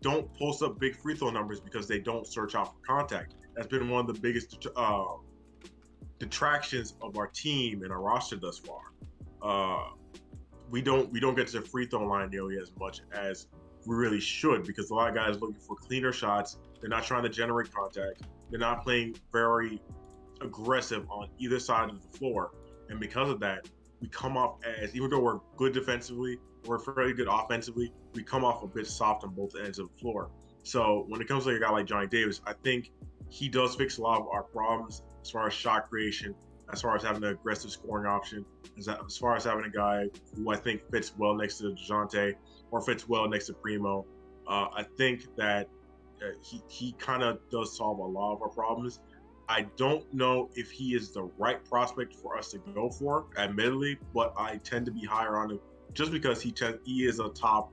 don't post up big free throw numbers because they don't search out for contact. That's been one of the biggest detractions of our team and our roster thus far. We don't get to the free throw line nearly as much as we really should, because a lot of guys are looking for cleaner shots. They're not trying to generate contact. They're not playing very aggressive on either side of the floor. And because of that, we come off as, even though we're good defensively, we're fairly good offensively, we come off a bit soft on both ends of the floor. So when it comes to a guy like Johnny Davis, I think he does fix a lot of our problems as far as shot creation, as far as having an aggressive scoring option, as far as having a guy who I think fits well next to Dejounte or fits well next to Primo. I think that he kind of does solve a lot of our problems. I don't know if he is the right prospect for us to go for, admittedly, but I tend to be higher on him just because he is a top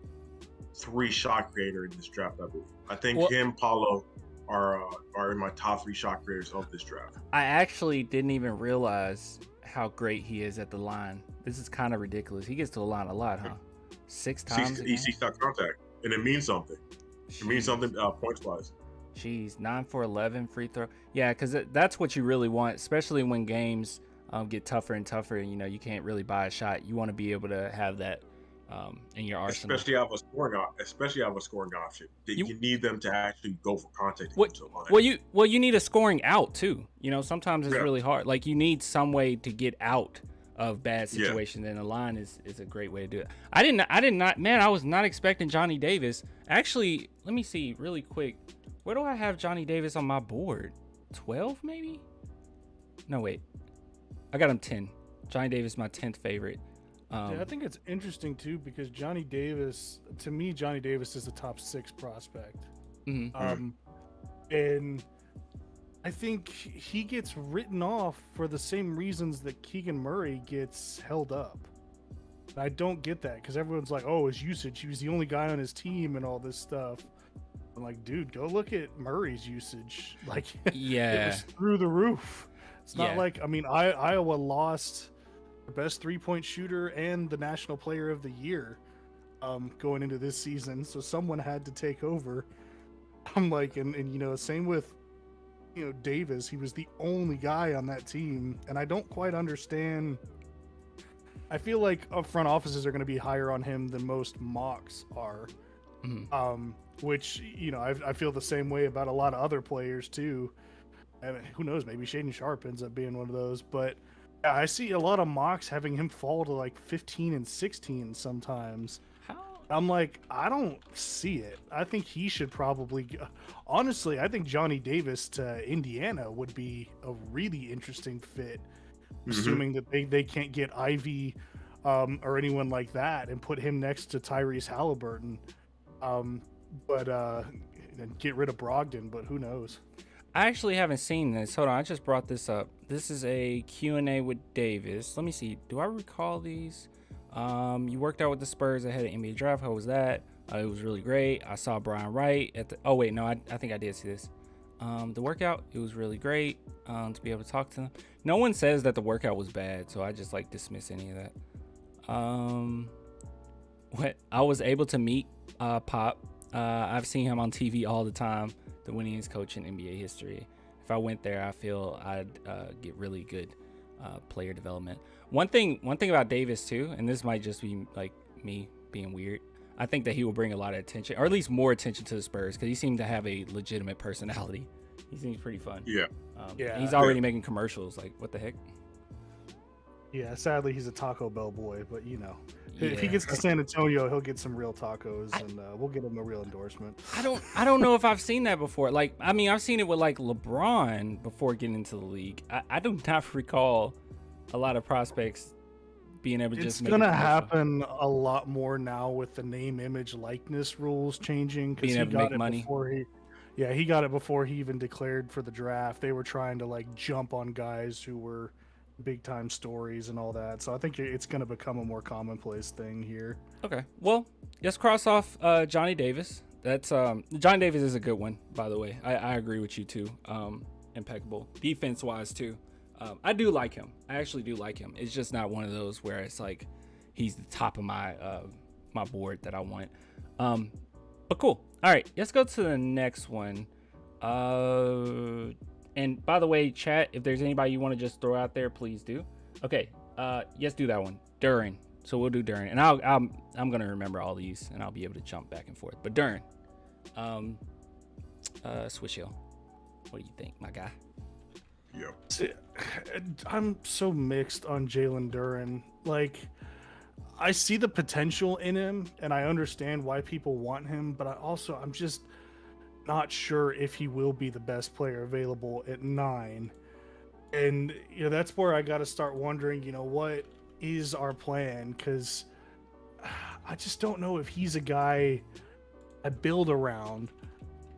3 shot creator in this draft, I believe. I think him, Paulo, are in my top 3 shot creators of this draft. I actually didn't even realize how great he is at the line. This is kind of ridiculous. He gets to the line a lot, huh? 6 times. He seeks out contact, and it means something. It means something points-wise. Jeez, 9 for 11 free throw. Yeah, because that's what you really want, especially when games get tougher and tougher. And, you can't really buy a shot. You want to be able to have that in your arsenal. Especially have a scoring option. You need them to actually go for contact. Well, you need a scoring out too. Sometimes it's really hard. Like, you need some way to get out of bad situations, and the line is a great way to do it. I did not. Man, I was not expecting Johnny Davis. Actually, let me see really quick. Where do I have Johnny Davis on my board? 12 maybe? No, wait. I got him 10. Johnny Davis, my 10th favorite. I think it's interesting too, because Johnny Davis is a top 6 prospect. Mm-hmm. And I think he gets written off for the same reasons that Keegan Murray gets held up. And I don't get that, because everyone's like, oh, his usage, he was the only guy on his team and all this stuff. I'm like, dude, go look at Murray's usage. Like, it was through the roof. It's not like, Iowa lost the best 3-point shooter and the National Player of the Year going into this season, so someone had to take over. I'm like, and same with Davis. He was the only guy on that team, and I don't quite understand. I feel like front offices are going to be higher on him than most mocks are. Mm-hmm. Which I feel the same way about a lot of other players too. Who knows? Maybe Shaden Sharp ends up being one of those, but I see a lot of mocks having him fall to like 15 and 16 sometimes. I'm like, I don't see it. I think he should probably. Honestly, I think Johnny Davis to Indiana would be a really interesting fit, assuming that they can't get Ivy or anyone like that and put him next to Tyrese Halliburton. But and get rid of Brogdon, but who knows? I actually haven't seen this. Hold on, I just brought this up. This is a Q&A with Davis. Let me see. Do I recall these? You worked out with the Spurs ahead of NBA draft. How was that? It was really great. I saw Brian Wright at the. Oh wait, no, I think I did see this. The workout, it was really great. To be able to talk to them. No one says that the workout was bad, so I just like dismiss any of that. What I was able to meet Pop. I've seen him on TV all the time. The winningest coach in NBA history. If I went there, I feel I'd get really good player development. One thing about Davis too, and this might just be like me being weird. I think that he will bring a lot of attention, or at least more attention to the Spurs, because he seemed to have a legitimate personality. He seems pretty fun. Yeah. Yeah. He's already making commercials. Like, what the heck? Yeah. Sadly, he's a Taco Bell boy, but you know, Yeah. if he gets to San Antonio, he'll get some real tacos, and we'll get him a real endorsement. I don't know if I've seen that before. Like, I mean, I've seen it with like LeBron before getting into the league. I do not recall a lot of prospects being able to It's just make gonna happen a lot more now with the name, image, likeness rules changing, because Being he able to got make it money. before he got it before he even declared for the draft. They were trying to like jump on guys who were big time stories and all that. So I think it's gonna become a more commonplace thing here. Okay. Well, let's cross off Johnny Davis. That's Johnny Davis is a good one, by the way. I agree with you too. Impeccable defense wise too. I do like him. I actually do like him. It's just not one of those where it's like he's the top of my my board that I want. But cool. All right, let's go to the next one. And by the way, chat, if there's anybody you want to just throw out there, please do. Okay. Let's do that one. Duren. So we'll do Duren, and I'm gonna remember all these, and I'll be able to jump back and forth. But Duren, Swish Hill, what do you think, my guy? Yeah. I'm so mixed on Jalen Duren. Like, I see the potential in him, and I understand why people want him, but I'm just not sure if he will be the best player available at 9. And that's where I got to start wondering, what is our plan? Because I just don't know if he's a guy I build around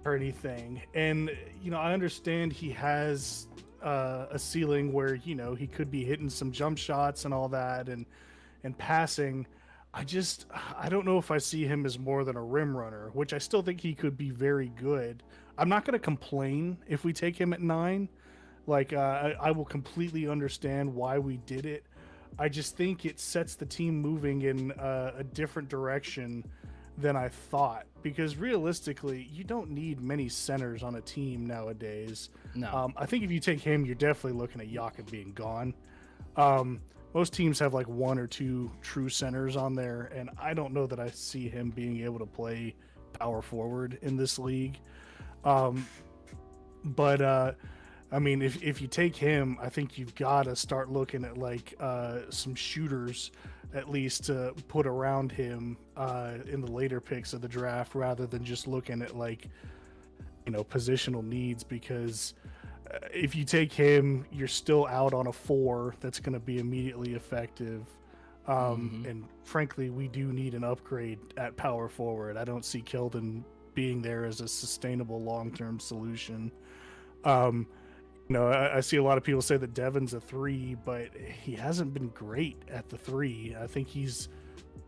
or anything. And I understand he has a ceiling where he could be hitting some jump shots and all that, and passing. I don't know if I see him as more than a rim runner, which I still think he could be very good. I'm not going to complain if we take him at 9. Like, I will completely understand why we did it. I just think it sets the team moving in a different direction than I thought, because realistically, you don't need many centers on a team nowadays. No. I think if you take him, you're definitely looking at Yaka being gone. Most teams have like 1 or 2 true centers on there, and I don't know that I see him being able to play power forward in this league. But I mean, if you take him, I think you've got to start looking at like some shooters at least to put around him in the later picks of the draft, rather than just looking at like positional needs, because if you take him, you're still out on a 4 that's going to be immediately effective. And frankly, we do need an upgrade at power forward. I don't see Keldon being there as a sustainable long-term solution. I see a lot of people say that Devin's a 3, but he hasn't been great at the 3. I think he's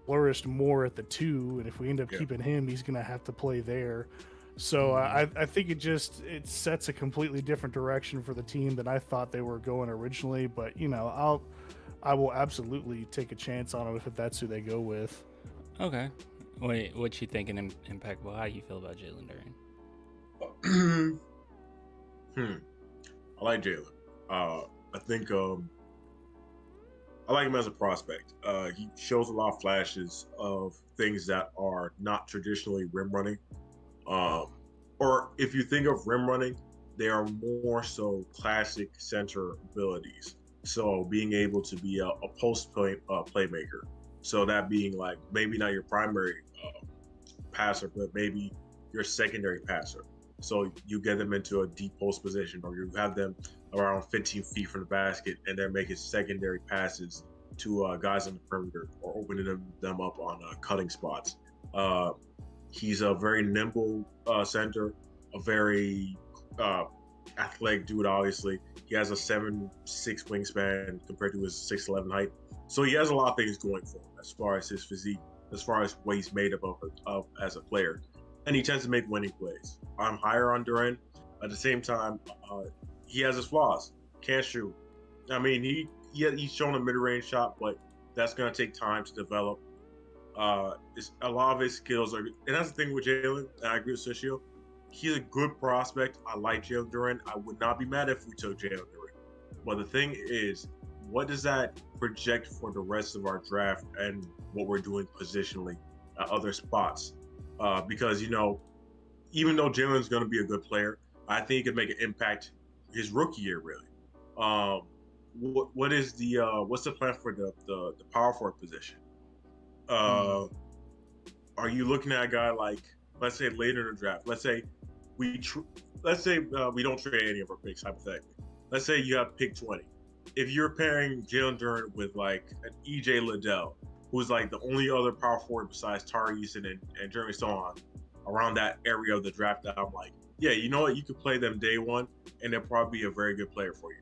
flourished more at the 2, and if we end up keeping him, he's going to have to play there. So I think it sets a completely different direction for the team than I thought they were going originally. But I will absolutely take a chance on them if that's who they go with. Okay. Wait, what you thinking, Impeccable? How you feel about Jalen Duren? I like Jalen. I think I like him as a prospect. He shows a lot of flashes of things that are not traditionally rim running. Or if you think of rim running, they are more so classic center abilities. So being able to be a post play, playmaker, So that being like maybe not your primary passer, but maybe your secondary passer. So you get them into a deep post position, or you have them around 15 feet from the basket, and they're making secondary passes to guys on the perimeter or opening them up on cutting spots. He's a very nimble center, a very athletic dude. Obviously, he has a 7'6" wingspan compared to his 6'11" height. So he has a lot of things going for him as far as his physique, as far as what he's made of as a player. And he tends to make winning plays. I'm higher on Duren. At the same time, he has his flaws. Can't shoot. I mean, he's shown a mid-range shot, but that's going to take time to develop. A lot of his skills are, and that's the thing with Jalen, and I agree with Sushio. He's a good prospect. I like Jalen Duren. I would not be mad if we took Jalen Duren. But the thing is, what does that project for the rest of our draft and what we're doing positionally at other spots? Because, you know, even though Jalen's going to be a good player, I think he could make an impact his rookie year, really. What's the plan for the power forward position? Are you looking at a guy like, let's say later in the draft, let's say we don't trade any of our picks, hypothetically. Let's say you have pick 20. If you're pairing Jalen Duren with like an EJ Liddell, who's like the only other power forward besides Tari Eason and Jeremy Sohan around that area of the draft, that I'm like, yeah, you know what, you could play them day one, and they'll probably be a very good player for you.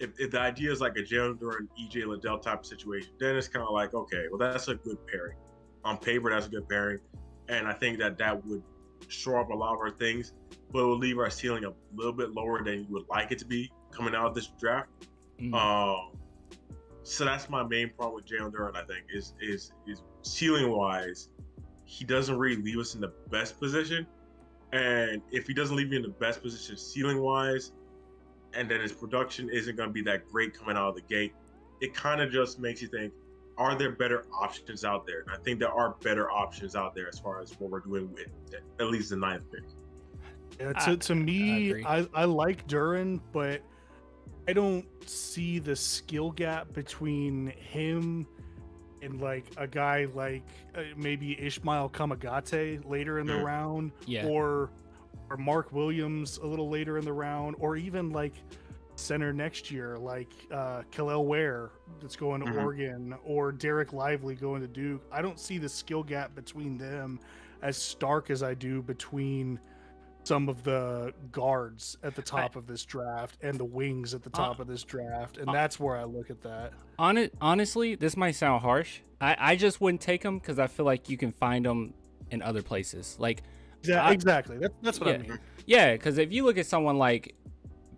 If the idea is like a Jalen Duren, EJ Liddell type of situation, then it's kind of like, okay, well, that's a good pairing. On paper, that's a good pairing. And I think that would shore up a lot of our things, but it will leave our ceiling a little bit lower than you would like it to be coming out of this draft. So that's my main problem with Jalen Duren, I think, is ceiling-wise, he doesn't really leave us in the best position. And if he doesn't leave you in the best position ceiling-wise, and then his production isn't going to be that great coming out of the gate, it kind of just makes you think, are there better options out there? And I think there are better options out there as far as what we're doing with at least the 9th pick. Yeah, to me, I like Duren, but I don't see the skill gap between him and like a guy like maybe Ishmael Kamagate later in the round, or Mark Williams a little later in the round, or even like center next year like Kel'el Ware that's going to Oregon, or Derek Lively going to Duke. I don't see the skill gap between them as stark as I do between some of the guards at the top of this draft and the wings at the top of this draft, and that's where I look at that. Honestly, this might sound harsh. I just wouldn't take them because I feel like you can find them in other places. Like, exactly. That's what I mean. Yeah, because if you look at someone like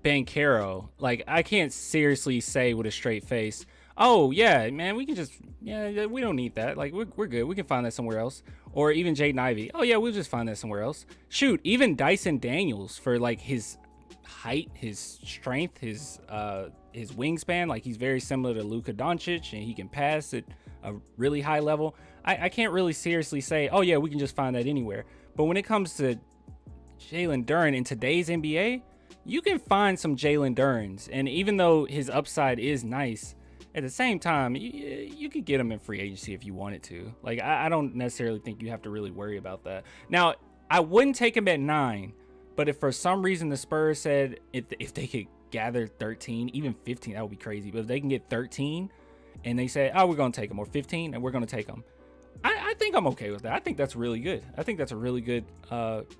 Banchero, like, I can't seriously say with a straight face, oh yeah, man, we don't need that. Like, we're good. We can find that somewhere else. Or even Jaden Ivey. Oh yeah, we'll just find that somewhere else. Shoot, even Dyson Daniels, for like his height, his strength, his wingspan, like he's very similar to Luka Doncic, and he can pass at a really high level. I can't really seriously say, oh yeah, we can just find that anywhere. But when it comes to Jalen Duren in today's NBA, you can find some Jalen Durens, and even though his upside is nice, at the same time, you could get him in free agency if you wanted to. Like, I don't necessarily think you have to really worry about that. Now, I wouldn't take him at 9, but if for some reason the Spurs said if they could gather 13, even 15, that would be crazy. But if they can get 13 and they say, oh, we're going to take him, or 15, and we're going to take him, I think I'm okay with that. I think that's really good. I think that's a really good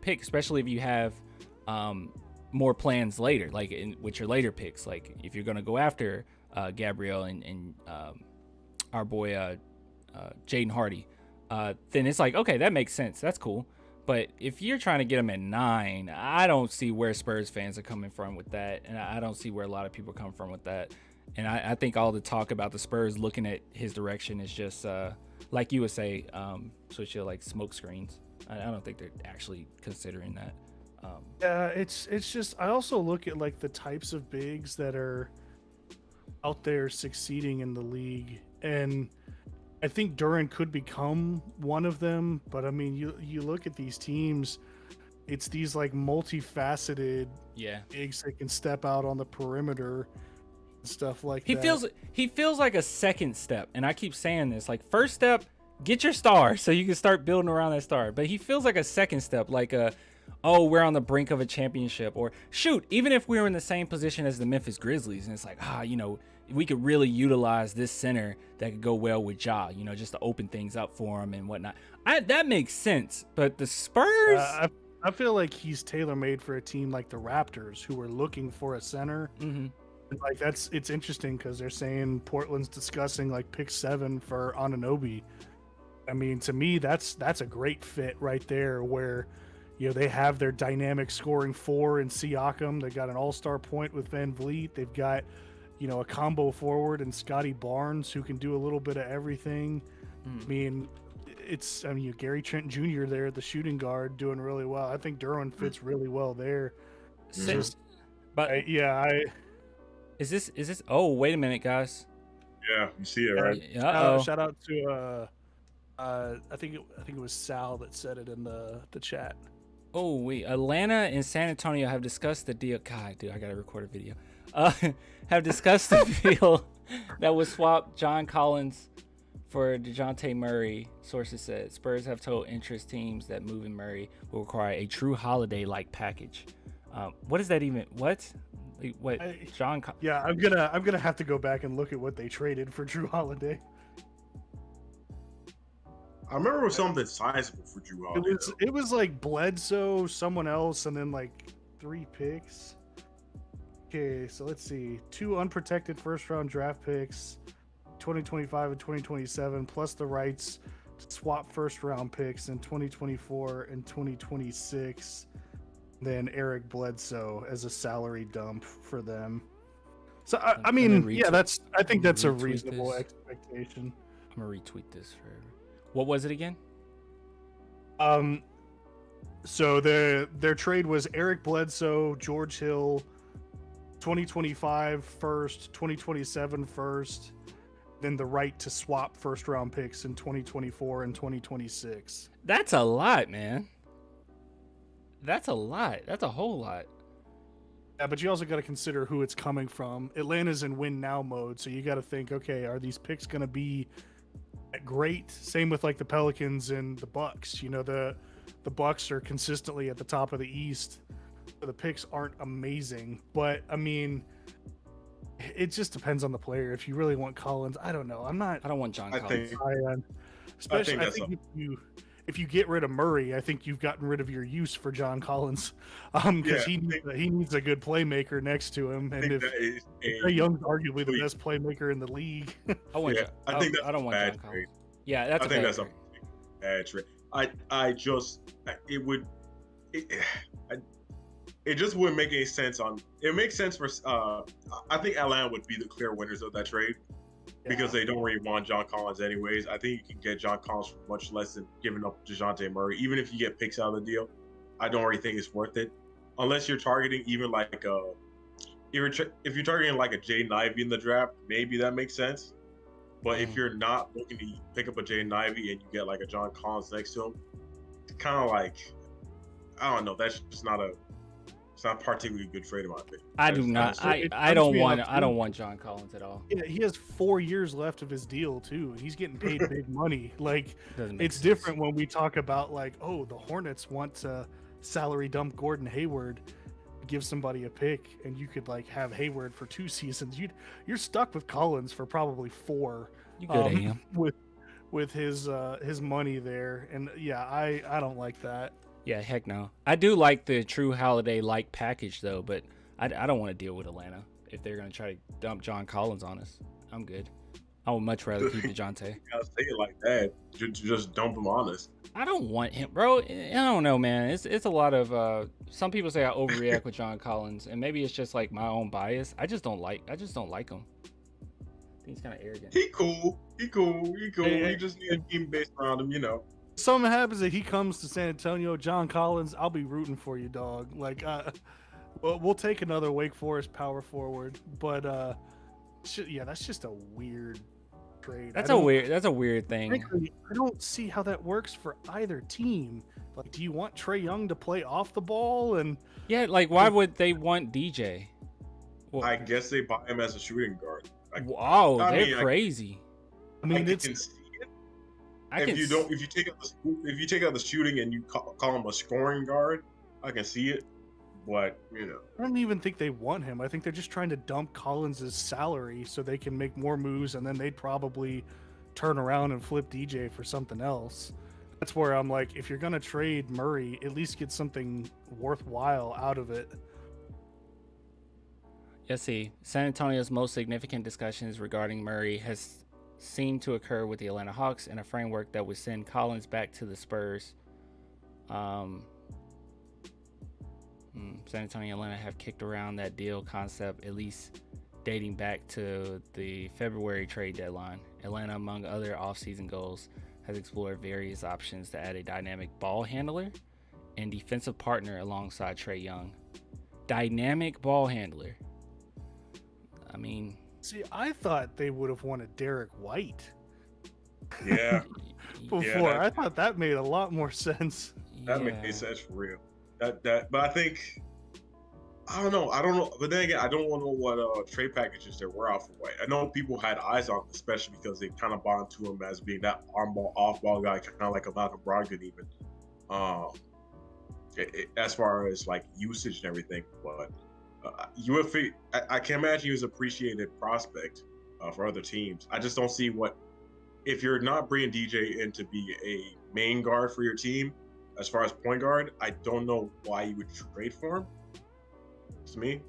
pick, especially if you have more plans later, like with your later picks. Like, if you're going to go after Gabriel and our boy Jaden Hardy, then it's like, okay, that makes sense. That's cool. But if you're trying to get him at 9, I don't see where Spurs fans are coming from with that, and I don't see where a lot of people come from with that. And I think all the talk about the Spurs looking at his direction is just like you would say, like smoke screens. I don't think they're actually considering that. Yeah, it's just, I also look at like the types of bigs that are out there succeeding in the league, and I think Duren could become one of them. But I mean, you look at these teams, it's these like multifaceted bigs that can step out on the perimeter. stuff like he that. He feels like a second step, and I keep saying this. Like, first step, get your star so you can start building around that star. But he feels like a second step, like oh, we're on the brink of a championship, or shoot, even if we were in the same position as the Memphis Grizzlies, and it's like, we could really utilize this center that could go well with Ja, just to open things up for him and whatnot. That makes sense. But the Spurs, I feel like he's tailor-made for a team like the Raptors, who are looking for a center. mm-hmm. Like it's interesting because they're saying Portland's discussing like pick 7 for Anunoby. I mean, to me, that's a great fit right there. Where they have their dynamic scoring 4 in Siakam. They got an all-star point with Van Vliet. They've got a combo forward and Scotty Barnes who can do a little bit of everything. I mean, Gary Trent Jr. there, the shooting guard, doing really well. I think Duren fits really well there. Is this? Oh, wait a minute, guys. Yeah, you see it, right? Shout out to I think it was Sal that said it in the chat. Oh, wait. Atlanta and San Antonio have discussed the deal. God, dude, I gotta record a video. Have discussed the deal that would swap John Collins for Dejounte Murray. Sources said Spurs have told interest teams that moving Murray will require a true holiday-like package. What is that even? What? What? John? I'm gonna have to go back and look at what they traded for Drew Holiday. I remember it was something sizable for Drew Holiday. It was like Bledsoe, someone else, and then like 3 picks. Okay, so let's see. 2 unprotected first-round draft picks, 2025 and 2027, plus the rights to swap first-round picks in 2024 and 2026. Then Eric Bledsoe as a salary dump for them. So I think that's a reasonable expectation. I'm gonna retweet this for. What was it again? So their trade was Eric Bledsoe, George Hill, 2025 first, 2027 first, then the right to swap first round picks in 2024 and 2026. That's a lot, man. That's a lot. That's a whole lot. Yeah, but you also got to consider who it's coming from. Atlanta's in win now mode, so you got to think, okay, are these picks going to be great? Same with like the Pelicans and the Bucks. The Bucks are consistently at the top of the East. The picks aren't amazing, but I mean, it just depends on the player. If you really want Collins, I don't know. I don't want John Collins. I think if you get rid of Murray, I think you've gotten rid of your use for John Collins, because he needs a good playmaker next to him. And if Trae Young's arguably the best playmaker in the league, I don't want John Collins. Yeah, I think that's a bad trade. It just wouldn't make any sense. It makes sense for. I think Atlanta would be the clear winners of that trade. Because they don't really want John Collins anyways. I think you can get John Collins for much less than giving up Dejounte Murray. Even if you get picks out of the deal, I don't really think it's worth it. Unless you're targeting even like if you're targeting like a Jaden Ivey in the draft, maybe that makes sense. But if you're not looking to pick up a Jaden Ivey and you get like a John Collins next to him, it's kind of like, I don't know. That's just not a particularly good trade in my opinion. I don't want John Collins at all. Yeah, he has 4 years left of his deal too, and he's getting paid big money. Like, it's sense. Different when we talk about like, oh, the Hornets want to salary dump Gordon Hayward, give somebody a pick, and you could like have Hayward for 2 seasons. You're stuck with Collins for probably 4. You good, AM. with his money there, and yeah, I don't like that. Yeah, heck no. I do like the true holiday-like package, though, but I don't want to deal with Atlanta if they're going to try to dump John Collins on us. I'm good. I would much rather keep DeJounte. You gotta say it like that. Just dump him on us. I don't want him, bro. I don't know, man. It's a lot of some people say I overreact with John Collins, and maybe it's just like my own bias. I just don't like him. I think he's kind of arrogant. He cool. Hey, he just need a team based around him, Something happens that he comes to San Antonio, John Collins, I'll be rooting for you, dog. Like, we'll take another Wake Forest power forward, but that's just a weird trade. That's a weird thing. Frankly, I don't see how that works for either team. Like, do you want Trae Young to play off the ball? And yeah, like why would they want DJ? Well, I guess they buy him as a shooting guard. Wow, they're crazy. I mean, I it's can see it. If you take out the shooting and you call him a scoring guard, I can see it. But I don't even think they want him. I think they're just trying to dump Collins' salary so they can make more moves, and then they'd probably turn around and flip DJ for something else. That's where I'm like, if you're gonna trade Murray, at least get something worthwhile out of it. Let's see. San Antonio's most significant discussions regarding Murray has seemed to occur with the Atlanta Hawks in a framework that would send Collins back to the Spurs. San Antonio and Atlanta have kicked around that deal concept, at least dating back to the February trade deadline. Atlanta, among other offseason goals, has explored various options to add a dynamic ball handler and defensive partner alongside Trae Young. Dynamic ball handler. I mean, see, I thought they would have wanted Derek White. Yeah. Before, I thought that made a lot more sense. That makes sense for real. But I think I don't know. But then again, I don't know what trade packages there were out for White. I know people had eyes on him, especially because they kind of bond to him as being that on-ball, off-ball guy, kind of like a Malcolm Brogdon even. As far as like usage and everything, but I can imagine he was an appreciated prospect for other teams. I just don't see if you're not bringing DJ in to be a main guard for your team, as far as point guard, I don't know why you would trade for him. To me,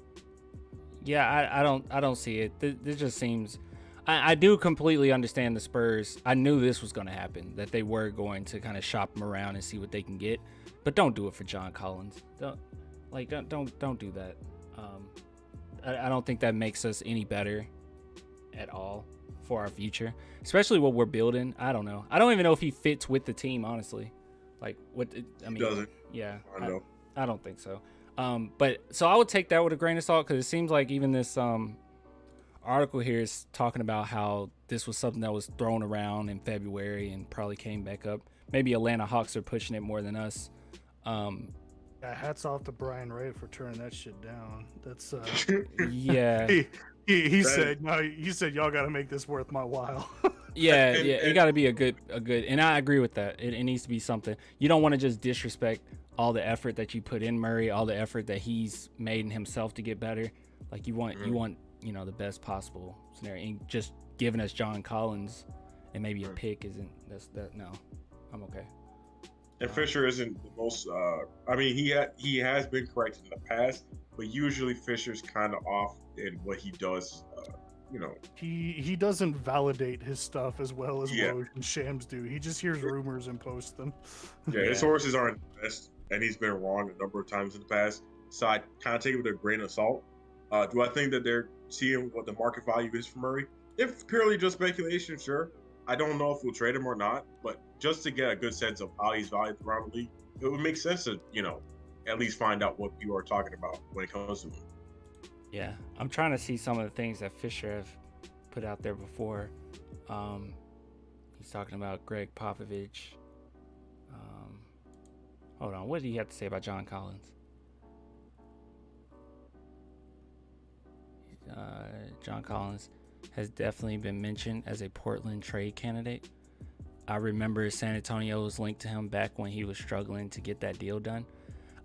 yeah, I don't see it. This just seems. I do completely understand the Spurs. I knew this was going to happen, that they were going to kind of shop him around and see what they can get, but don't do it for John Collins. Don't do that. I don't think that makes us any better at all for our future, especially what we're building. I don't know. I don't even know if he fits with the team, honestly. Like what? I mean, doesn't. Yeah, I know. I don't think so. But so I would take that with a grain of salt, because it seems like even this article here is talking about how this was something that was thrown around in February and probably came back up. Maybe Atlanta Hawks are pushing it more than us. Yeah, hats off to Brian Ray for turning that shit down. That's yeah. He said no. He said y'all got to make this worth my while. Yeah, it got to be a good, and I agree with that. It needs to be something. You don't want to just disrespect all the effort that you put in Murray, all the effort that he's made in himself to get better. Like you want the best possible scenario. And just giving us John Collins and maybe a pick isn't that. No, I'm okay. And Fisher isn't the most. I mean, he has been correct in the past, but usually Fisher's kind of off in what he does. He doesn't validate his stuff as well as Woj and Shams do. He just hears rumors and posts them. Yeah, his sources aren't the best, and he's been wrong a number of times in the past. So I kind of take it with a grain of salt. Do I think that they're seeing what the market value is for Murray? If purely just speculation, sure. I don't know if we'll trade him or not, but just to get a good sense of how he's valued around the league, it would make sense to, at least find out what you are talking about when it comes to him. Yeah, I'm trying to see some of the things that Fisher have put out there before. He's talking about Greg Popovich. Hold on, what did he have to say about John Collins? John Collins has definitely been mentioned as a Portland trade candidate. I remember San Antonio was linked to him back when he was struggling to get that deal done.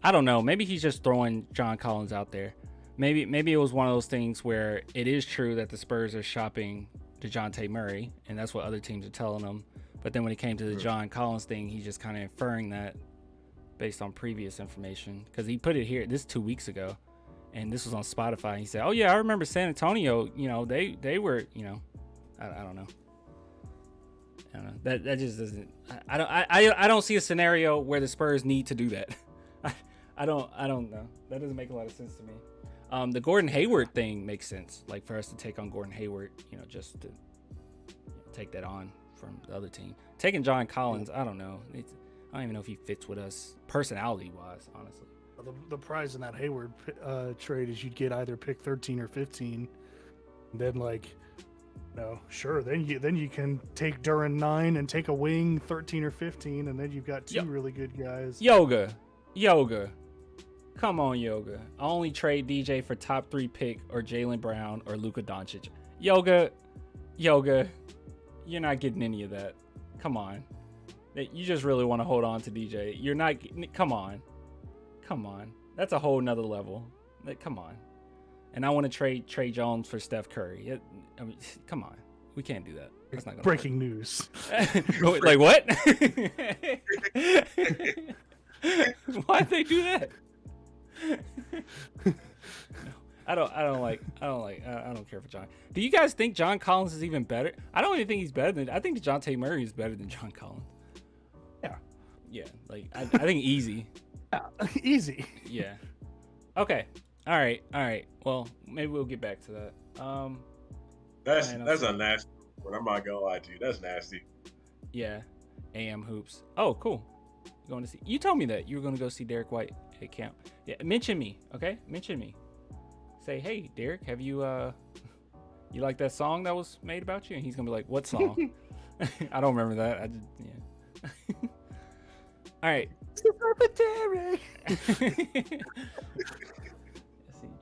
I don't know. Maybe he's just throwing John Collins out there. Maybe it was one of those things where it is true that the Spurs are shopping Dejounte Murray, and that's what other teams are telling them. But then when it came to the John Collins thing, he's just kind of inferring that based on previous information. Because he put it here, this 2 weeks ago, and this was on Spotify. He said, "Oh yeah, I remember San Antonio. They were, I don't know. I don't know. That just doesn't. I don't see a scenario where the Spurs need to do that. I don't know. That doesn't make a lot of sense to me. The Gordon Hayward thing makes sense. Like for us to take on Gordon Hayward, just to take that on from the other team. Taking John Collins, I don't know. I don't even know if he fits with us personality-wise, honestly. The prize in that Hayward trade is you'd get either pick 13 or 15. And then sure. Then you can take Duren 9 and take a wing 13 or 15, and then you've got two really good guys. Yoga. Come on, Yoga. I only trade DJ for top 3 pick or Jalen Brown or Luka Doncic. Yoga, you're not getting any of that. Come on. You just really want to hold on to DJ. You're not. Come on. That's a whole nother level. Come on. And I want to trade Trey Jones for Steph Curry. I mean, come on. We can't do that. That's not gonna Breaking news. Like what? Why'd they do that? No, I don't care for John. Do you guys think John Collins is even better? I don't even think he's better than. I think Dejounte Murray is better than John Collins. Yeah. Like I think easy. Easy. Yeah. Okay. All right. Well, maybe we'll get back to that. That's a nasty word. I'm not gonna lie to you. That's nasty. Yeah. AM Hoops. Oh, cool. You going to see? You told me that you were going to go see Derek White at camp. Yeah. Mention me. Okay. Mention me. Say, hey, Derek, have you you like that song that was made about you? And he's gonna be like, what song? I don't remember that. I just All right. Derek. Let's see,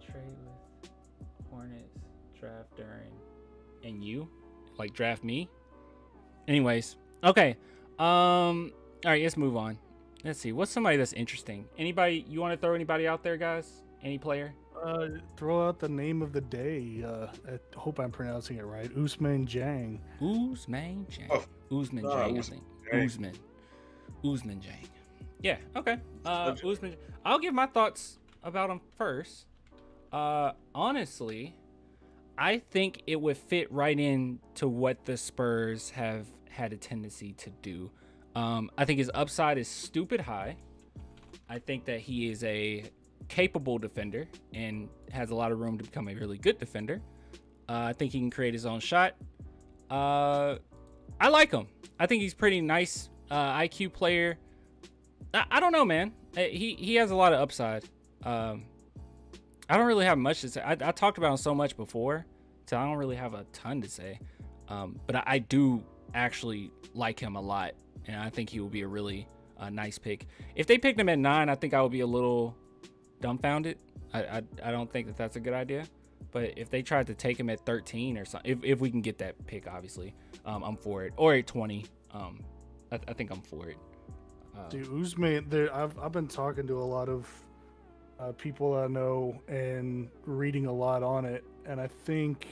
trade with Hornets, draft Duren, and you, like draft me. Anyways, okay. All right, let's move on. Let's see, what's somebody that's interesting? Anybody you want to throw anybody out there, guys? Any player? Throw out the name of the day. I hope I'm pronouncing it right. Ousmane Dieng. Ousmane Dieng. Oh, Ousmane Dieng, I think. Ousmane Dieng. Yeah, okay. Ousmane. I'll give my thoughts about him first. Honestly, I think it would fit right into what the Spurs have had a tendency to do. I think his upside is stupid high. I think that he is a capable defender and has a lot of room to become a really good defender. I think he can create his own shot. I like him. I think he's pretty nice IQ player. I don't know, man. He has a lot of upside. I don't really have much to say. I talked about him so much before, so I don't really have a ton to say. But I do actually like him a lot, and I think he will be a really nice pick. If they picked him at 9, I think I would be a little dumbfounded. I don't think that that's a good idea. But if they tried to take him at 13 or something, if we can get that pick, obviously, I'm for it. Or at 20, I think I'm for it. Dude, Ousmane, I've been talking to a lot of people I know and reading a lot on it, and I think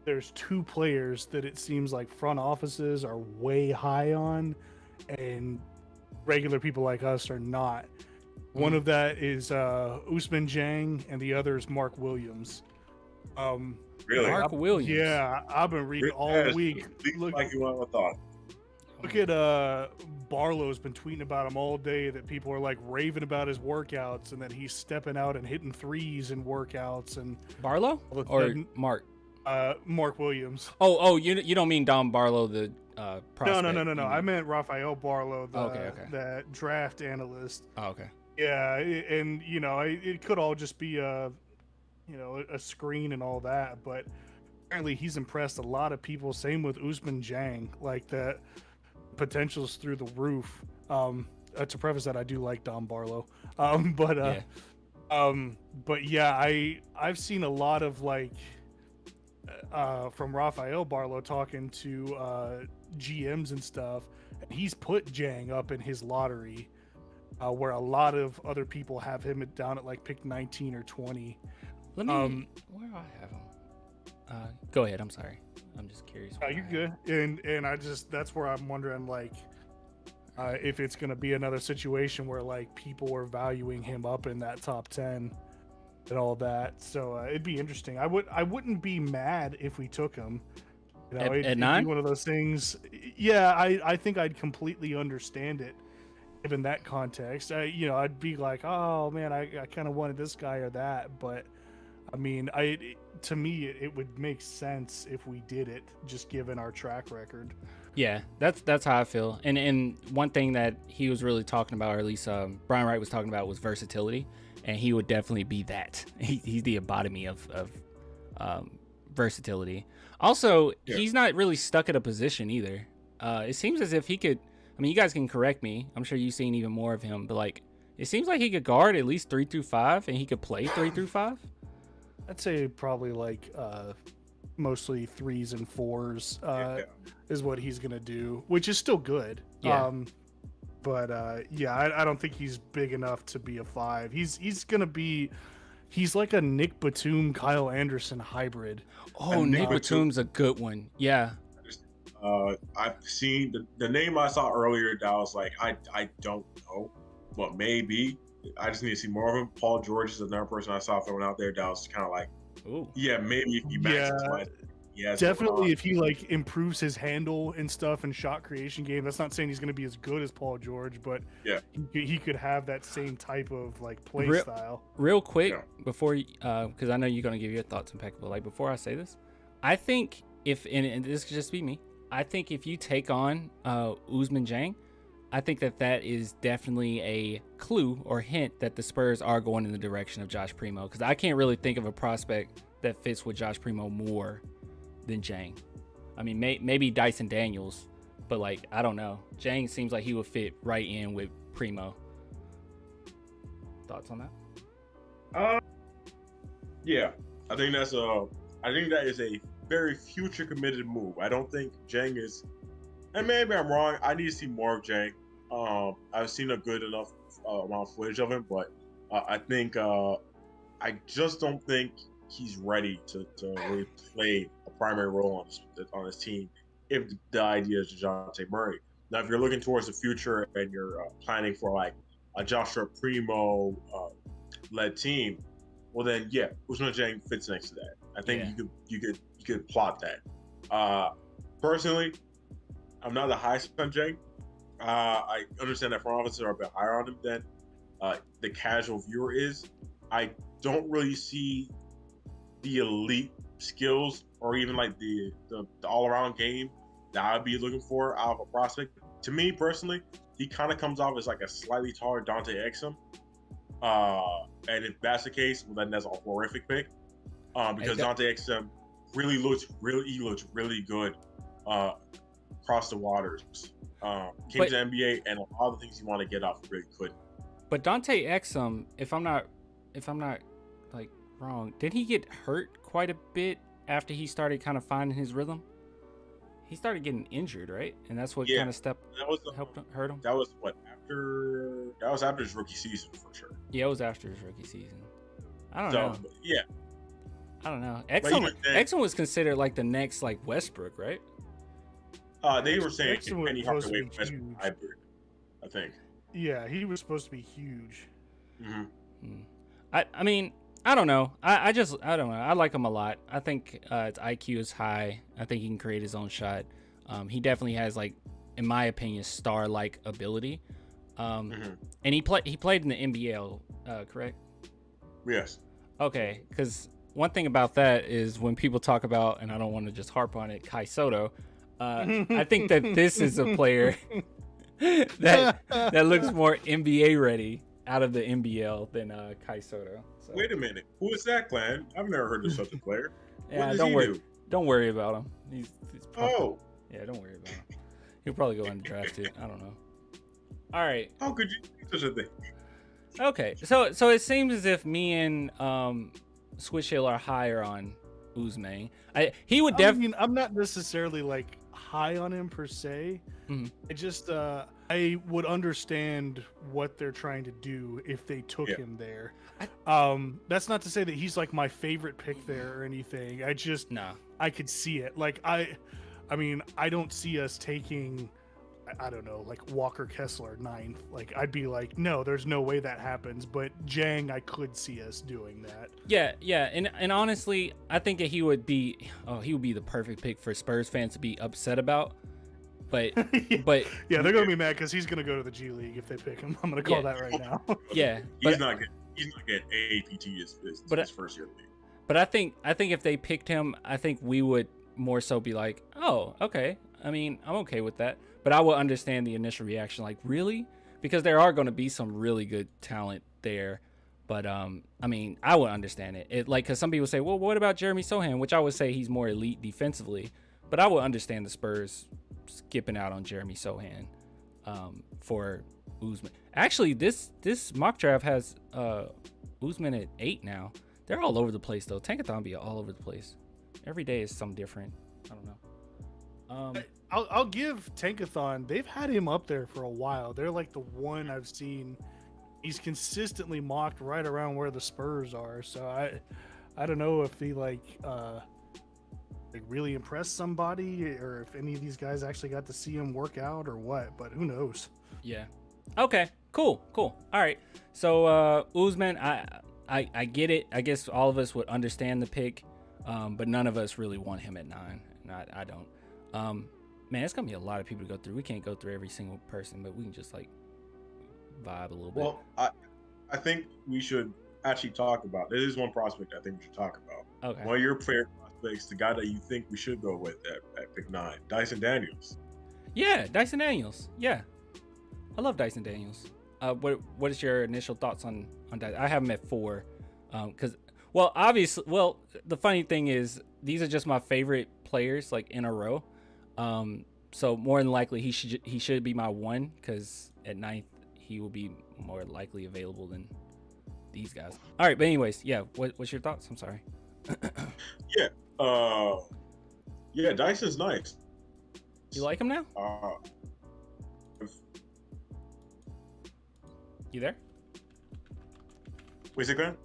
there's 2 players that it seems like front offices are way high on, and regular people like us are not. One of that is Ousmane Dieng, and the other is Mark Williams. Really? Mark Williams. Yeah, I've been reading all week. Look like you want to thought. Look at Barlow's been tweeting about him all day, that people are like raving about his workouts and that he's stepping out and hitting threes in workouts. And Barlow or Mark? Mark Williams. Oh, you don't mean Dom Barlow, the prospect? No. I meant Rafael Barlow, okay. that draft analyst. Oh, okay. Yeah, and it could all just be a screen and all that, but apparently he's impressed a lot of people. Same with Ousmane Dieng, like that potential's through the roof. To preface that, I do like Dom Barlow, but yeah, I've seen a lot of like from Rafael Barlow talking to GMs and stuff, and he's put Dieng up in his lottery. Where a lot of other people have him down at like pick 19 or 20. Let me. Where do I have him? Go ahead. I'm sorry. I'm just curious. You're good. And I just, that's where I'm wondering, like, if it's going to be another situation where like people are valuing him up in that top 10 and all that. So it'd be interesting. I wouldn't be mad if we took him. You know, at 9? Be one of those things. Yeah, I think I'd completely understand it. In that context, I'd be like, oh man, I kind of wanted this guy or that, but I mean, to me, it would make sense if we did it, just given our track record. Yeah, that's how I feel. And one thing that he was really talking about, or at least Brian Wright was talking about, was versatility, and he would definitely be that. He's the epitome of versatility. Also, He's not really stuck at a position either. It seems as if he could. I mean, you guys can correct me. I'm sure you've seen even more of him, but like It seems like he could guard at least 3 through 5, and he could play 3 through 5. I'd say probably like mostly 3s and 4s is what he's gonna do, which is still good. Yeah. I don't think he's big enough to be a 5. He's like a Nick Batum, Kyle Anderson hybrid. Oh, Nick Batum's a good one. Yeah. I've seen the name I saw earlier that I was like, I don't know, but maybe. I just need to see more of him. Paul George is another person I saw throwing out there that was kind of like, ooh. Yeah, maybe if he matches definitely if he like improves his handle and stuff and shot creation game. That's not saying he's going to be as good as Paul George, but yeah, he could have that same type of like play style. Real quick before, because I know you're going to give your thoughts impeccable. Like before I say this, I think and this could just be me, I think if you take on Ousmane Dieng, I think that is definitely a clue or hint that the Spurs are going in the direction of Josh Primo, because I can't really think of a prospect that fits with Josh Primo more than Dieng. I mean, maybe Dyson Daniels, but like, I don't know. Dieng seems like he would fit right in with Primo. Thoughts on that? Yeah, I think that is a very future committed move. I don't think Dieng is, and maybe I'm wrong. I need to see more of Dieng. I've seen a good enough amount of footage of him, but I think I just don't think he's ready to really play a primary role on his team if the idea is Dejounte Murray. Now, if you're looking towards the future and you're planning for like a Joshua Primo led team, well then yeah, Ousmane Dieng fits next to that. I think you could plot that. Personally, I'm not the highest on Dieng. I understand that front officers are a bit higher on him than the casual viewer is. I don't really see the elite skills or even like the all-around game that I'd be looking for out of a prospect. To me personally, he kind of comes off as like a slightly taller Dante Exum. And if that's the case, well then that's a horrific pick. Because Dante Exum really looks really good across the waters. Came to the NBA, and all the things you want to get off really couldn't. But Dante Exum, if I'm not like wrong, did he get hurt quite a bit after he started kind of finding his rhythm? He started getting injured, right? And that's what kind of helped hurt him. That was after his rookie season for sure. Yeah, it was after his rookie season. I don't know. Yeah. I don't know. Exum was considered like the next like Westbrook, right? They were saying Penny Hardaway Westbrook hybrid, I think. Yeah, he was supposed to be huge. Mm-hmm. I mean, I don't know. I don't know. I like him a lot. I think his IQ is high. I think he can create his own shot. He definitely has, like, in my opinion, star-like ability. And he played in the NBL, correct? Yes. Okay, because one thing about that is when people talk about, and I don't want to just harp on it, Kai Soto, I think that this is a player that looks more NBA ready out of the NBL than Kai Soto. So. Wait a minute, who is that, Glenn? I've never heard of such a player. Yeah, what does he do? Don't worry about him. He's probably, yeah, don't worry about him. He'll probably go in the draft too. I don't know. All right. How could you do such a thing? Okay, so it seems as if me and Switch Hill are higher on Ousmane. He would definitely. I'm not necessarily like high on him per se. I just I would understand what they're trying to do if they took him there. That's not to say that he's like my favorite pick there or anything. I could see it. Like I mean, I don't see us taking, I don't know, like Walker Kessler 9th. Like I'd be like, no, there's no way that happens. But Dieng, I could see us doing that. Yeah, and honestly, I think that he would be the perfect pick for Spurs fans to be upset about. But yeah, they're gonna be mad because he's gonna go to the G League if they pick him. I'm gonna call that right now. Yeah, he's not getting AAPT his first year league. But I think if they picked him, I think we would more so be like, oh, okay. I mean, I'm okay with that. But I will understand the initial reaction, like, really? Because there are going to be some really good talent there. But, I mean, I would understand it. Because some people say, well, what about Jeremy Sohan? Which I would say he's more elite defensively. But I would understand the Spurs skipping out on Jeremy Sohan. for Ousmane. Actually, this mock draft has Ousmane at 8 now. They're all over the place though. Tankathon be all over the place. Every day is something different. I don't know. I'll give Tankathon. They've had him up there for a while. They're like the one I've seen. He's consistently mocked right around where the Spurs are. So I don't know if he like really impressed somebody, or if any of these guys actually got to see him work out or what. But who knows? Yeah. Okay. Cool. All right. So Ousmane, I get it. I guess all of us would understand the pick, but none of us really want him at 9. And I don't. Man, it's gonna be a lot of people to go through. We can't go through every single person, but we can just like vibe a little bit. Well, I think we should actually talk about. There is one prospect I think we should talk about. Okay. One of your player prospects, the guy that you think we should go with at pick 9, Dyson Daniels. Yeah, Dyson Daniels. Yeah, I love Dyson Daniels. What is your initial thoughts on Dyson? I have him at 4, because obviously, the funny thing is these are just my favorite players like in a row. So more than likely he should be my 1, because at 9th he will be more likely available than these guys. All right, but anyways, yeah. What's your thoughts? I'm sorry. Yeah, Dyson's nice. You like him now? You there? Wait a second.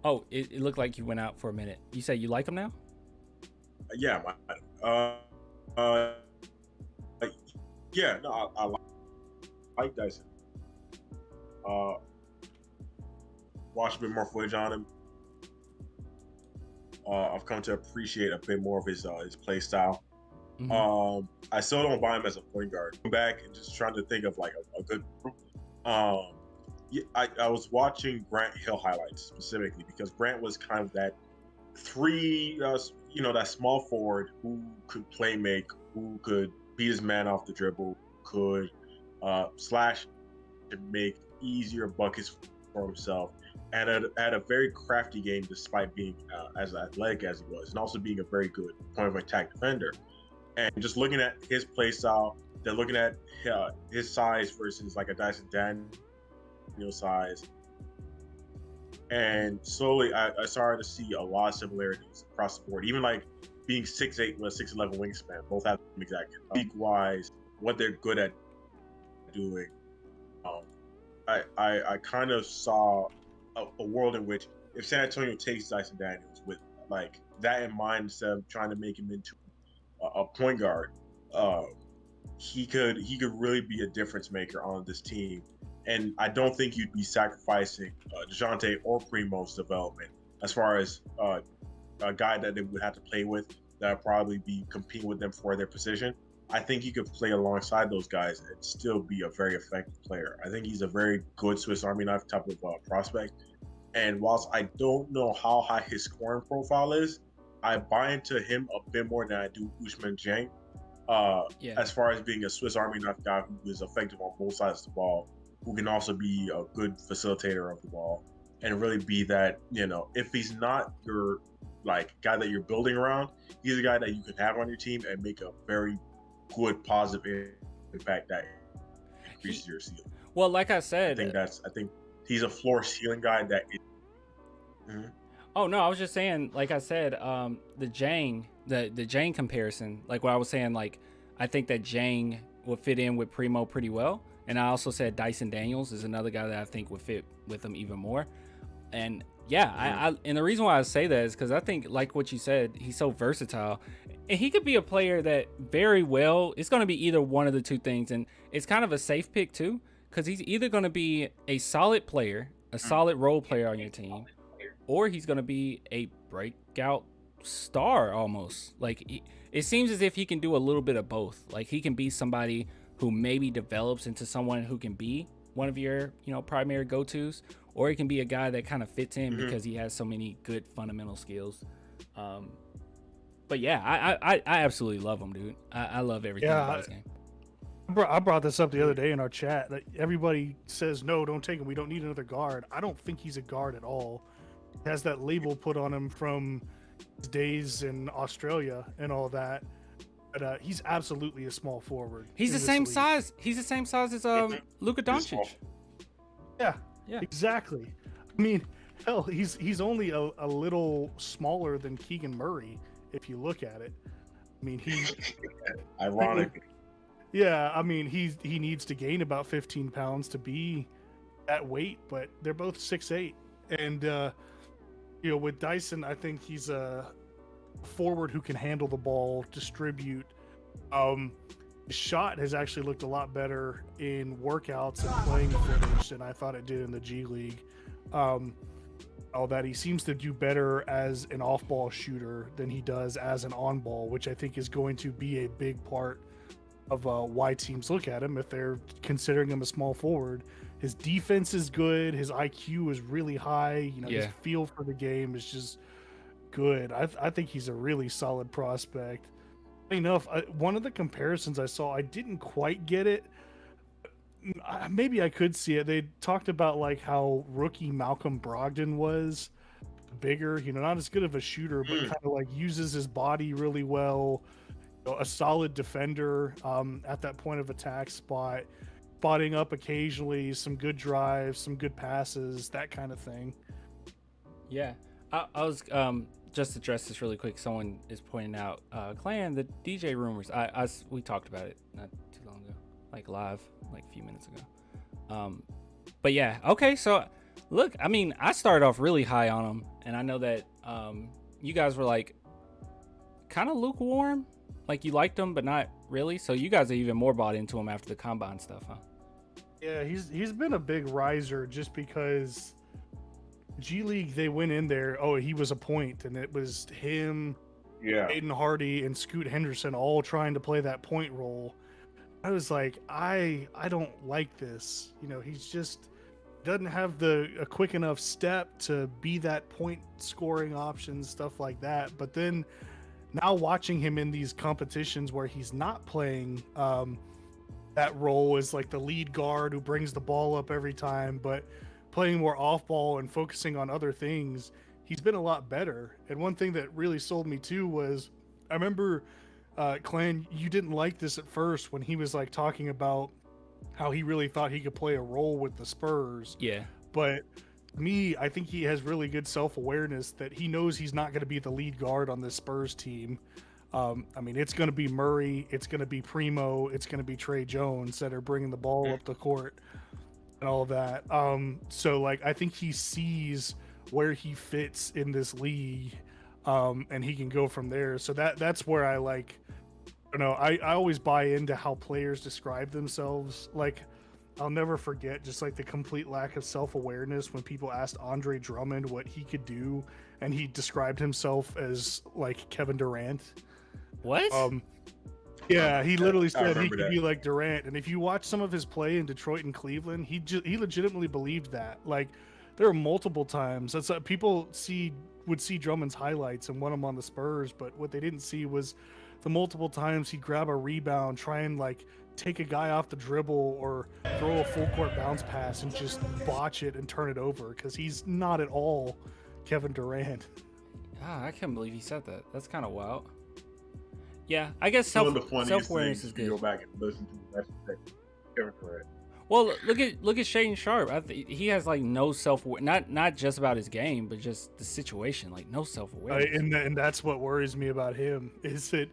Oh, it looked like you went out for a minute. You say you like him now? Yeah, yeah, no, I like Dyson. Watch a bit more footage on him. I've come to appreciate a bit more of his play style. Mm-hmm. I still don't buy him as a point guard. I'm back and just trying to think of like a good. I was watching Grant Hill highlights specifically because Grant was kind of that 3, that small forward who could play make, who could beat his man off the dribble, could slash and make easier buckets for himself, and had a very crafty game despite being as athletic as he was, and also being a very good point of attack defender. And just looking at his play style, then looking at his size versus like a Dyson Daniels size, and slowly I started to see a lot of similarities across the board. Even like being 6'8" with a 6'11" wingspan, both have the exact peak-wise, what they're good at doing. I kind of saw a world in which if San Antonio takes Dyson Daniels with like that in mind, instead of trying to make him into a point guard, he could really be a difference maker on this team. And I don't think you'd be sacrificing Dejounte or Primo's development as far as a guy that they would have to play with that would probably be competing with them for their position. I think he could play alongside those guys and still be a very effective player. I think he's a very good Swiss Army knife type of prospect. And whilst I don't know how high his scoring profile is, I buy into him a bit more than I do Ousmane Dieng. As far as being a Swiss Army knife guy who is effective on both sides of the ball, who can also be a good facilitator of the ball, and really be that, if he's not your like guy that you're building around, he's a guy that you can have on your team and make a very good positive impact that increases your ceiling. Well, like I said, I think he's a floor ceiling guy that is. Mm-hmm. Oh no, I was just saying, like I said, the Dieng comparison, like what I was saying, like I think that Dieng would fit in with Primo pretty well. And I also said Dyson Daniels is another guy that I think would fit with him even more. And yeah, and the reason why I say that is because I think, like what you said, he's so versatile. And he could be a player that very well, it's going to be either one of the two things. And it's kind of a safe pick too, because he's either going to be a solid player, a solid role player on your team, or he's going to be a breakout star almost. Like it seems as if he can do a little bit of both. Like he can be somebody who maybe develops into someone who can be one of your, primary go-tos, or he can be a guy that kind of fits in because he has so many good fundamental skills. But yeah, I absolutely love him, dude. I love everything about his game. I brought this up the other day in our chat. That everybody says, no, don't take him. We don't need another guard. I don't think he's a guard at all. He has that label put on him from his days in Australia and all that. But he's absolutely a small forward. He's the same size. He's the same size as Luka Doncic. Yeah, exactly. I mean, hell, he's only a little smaller than Keegan Murray if you look at it. I mean, ironic. Yeah, I mean, he needs to gain about 15 pounds to be that weight, but they're both 6'8". And with Dyson, I think he's a forward who can handle the ball, distribute. His shot has actually looked a lot better in workouts and playing footage than I thought it did in the G League. All that he seems to do better as an off-ball shooter than he does as an on-ball, which I think is going to be a big part of why teams look at him if they're considering him a small forward. His defense is good. His IQ is really high. His feel for the game is just good. I think he's a really solid prospect. Enough. One of the comparisons I saw, I didn't quite get it. Maybe I could see it. They talked about like how rookie Malcolm Brogdon was bigger, not as good of a shooter, but kind of like uses his body really well. A solid defender at that point of attack spot, spotting up occasionally, some good drives, some good passes, that kind of thing. Yeah, I was just address this really quick. Someone is pointing out, Clan, the DJ rumors. We talked about it not too long ago, like live, like a few minutes ago. But yeah, okay. So look, I mean, I started off really high on him, and I know that you guys were like kind of lukewarm. Like you liked him, but not really. So you guys are even more bought into him after the combine stuff, huh? Yeah, he's been a big riser just because G League, they went in there. Oh, he was a point, and it was him, Jaden Hardy, and Scoot Henderson all trying to play that point role. I was like, I don't like this. He's just doesn't have a quick enough step to be that point scoring option, stuff like that. But then now watching him in these competitions where he's not playing that role as like the lead guard who brings the ball up every time, but playing more off ball and focusing on other things, he's been a lot better. And one thing that really sold me too was, I remember Clan, you didn't like this at first when he was like talking about how he really thought he could play a role with the Spurs. Yeah. But I think he has really good self-awareness that he knows he's not going to be the lead guard on this Spurs team. I mean, it's going to be Murray, it's going to be Primo, it's going to be Trey Jones that are bringing the ball up the court and all of that. So like, I think he sees where he fits in this league, and he can go from there. So that's where I like, I always buy into how players describe themselves. Like, I'll never forget just like the complete lack of self-awareness when people asked Andre Drummond what he could do, and he described himself as like Kevin Durant. What? Yeah, he literally said he could be like Durant. And if you watch some of his play in Detroit and Cleveland, he legitimately believed that. Like, there are multiple times that's people would see Drummond's highlights and want him on the Spurs, but what they didn't see was the multiple times he'd grab a rebound, try and like take a guy off the dribble or throw a full court bounce pass and just botch it and turn it over, because he's not at all Kevin Durant. I can't believe he said that. That's kind of wild. Yeah, I guess self-awareness is good. Go back and listen to the Kevin Durant. Well, look at Shaden Sharp. He has like no self-awareness, not just about his game, but just the situation. Like no self-awareness. And that's what worries me about him is that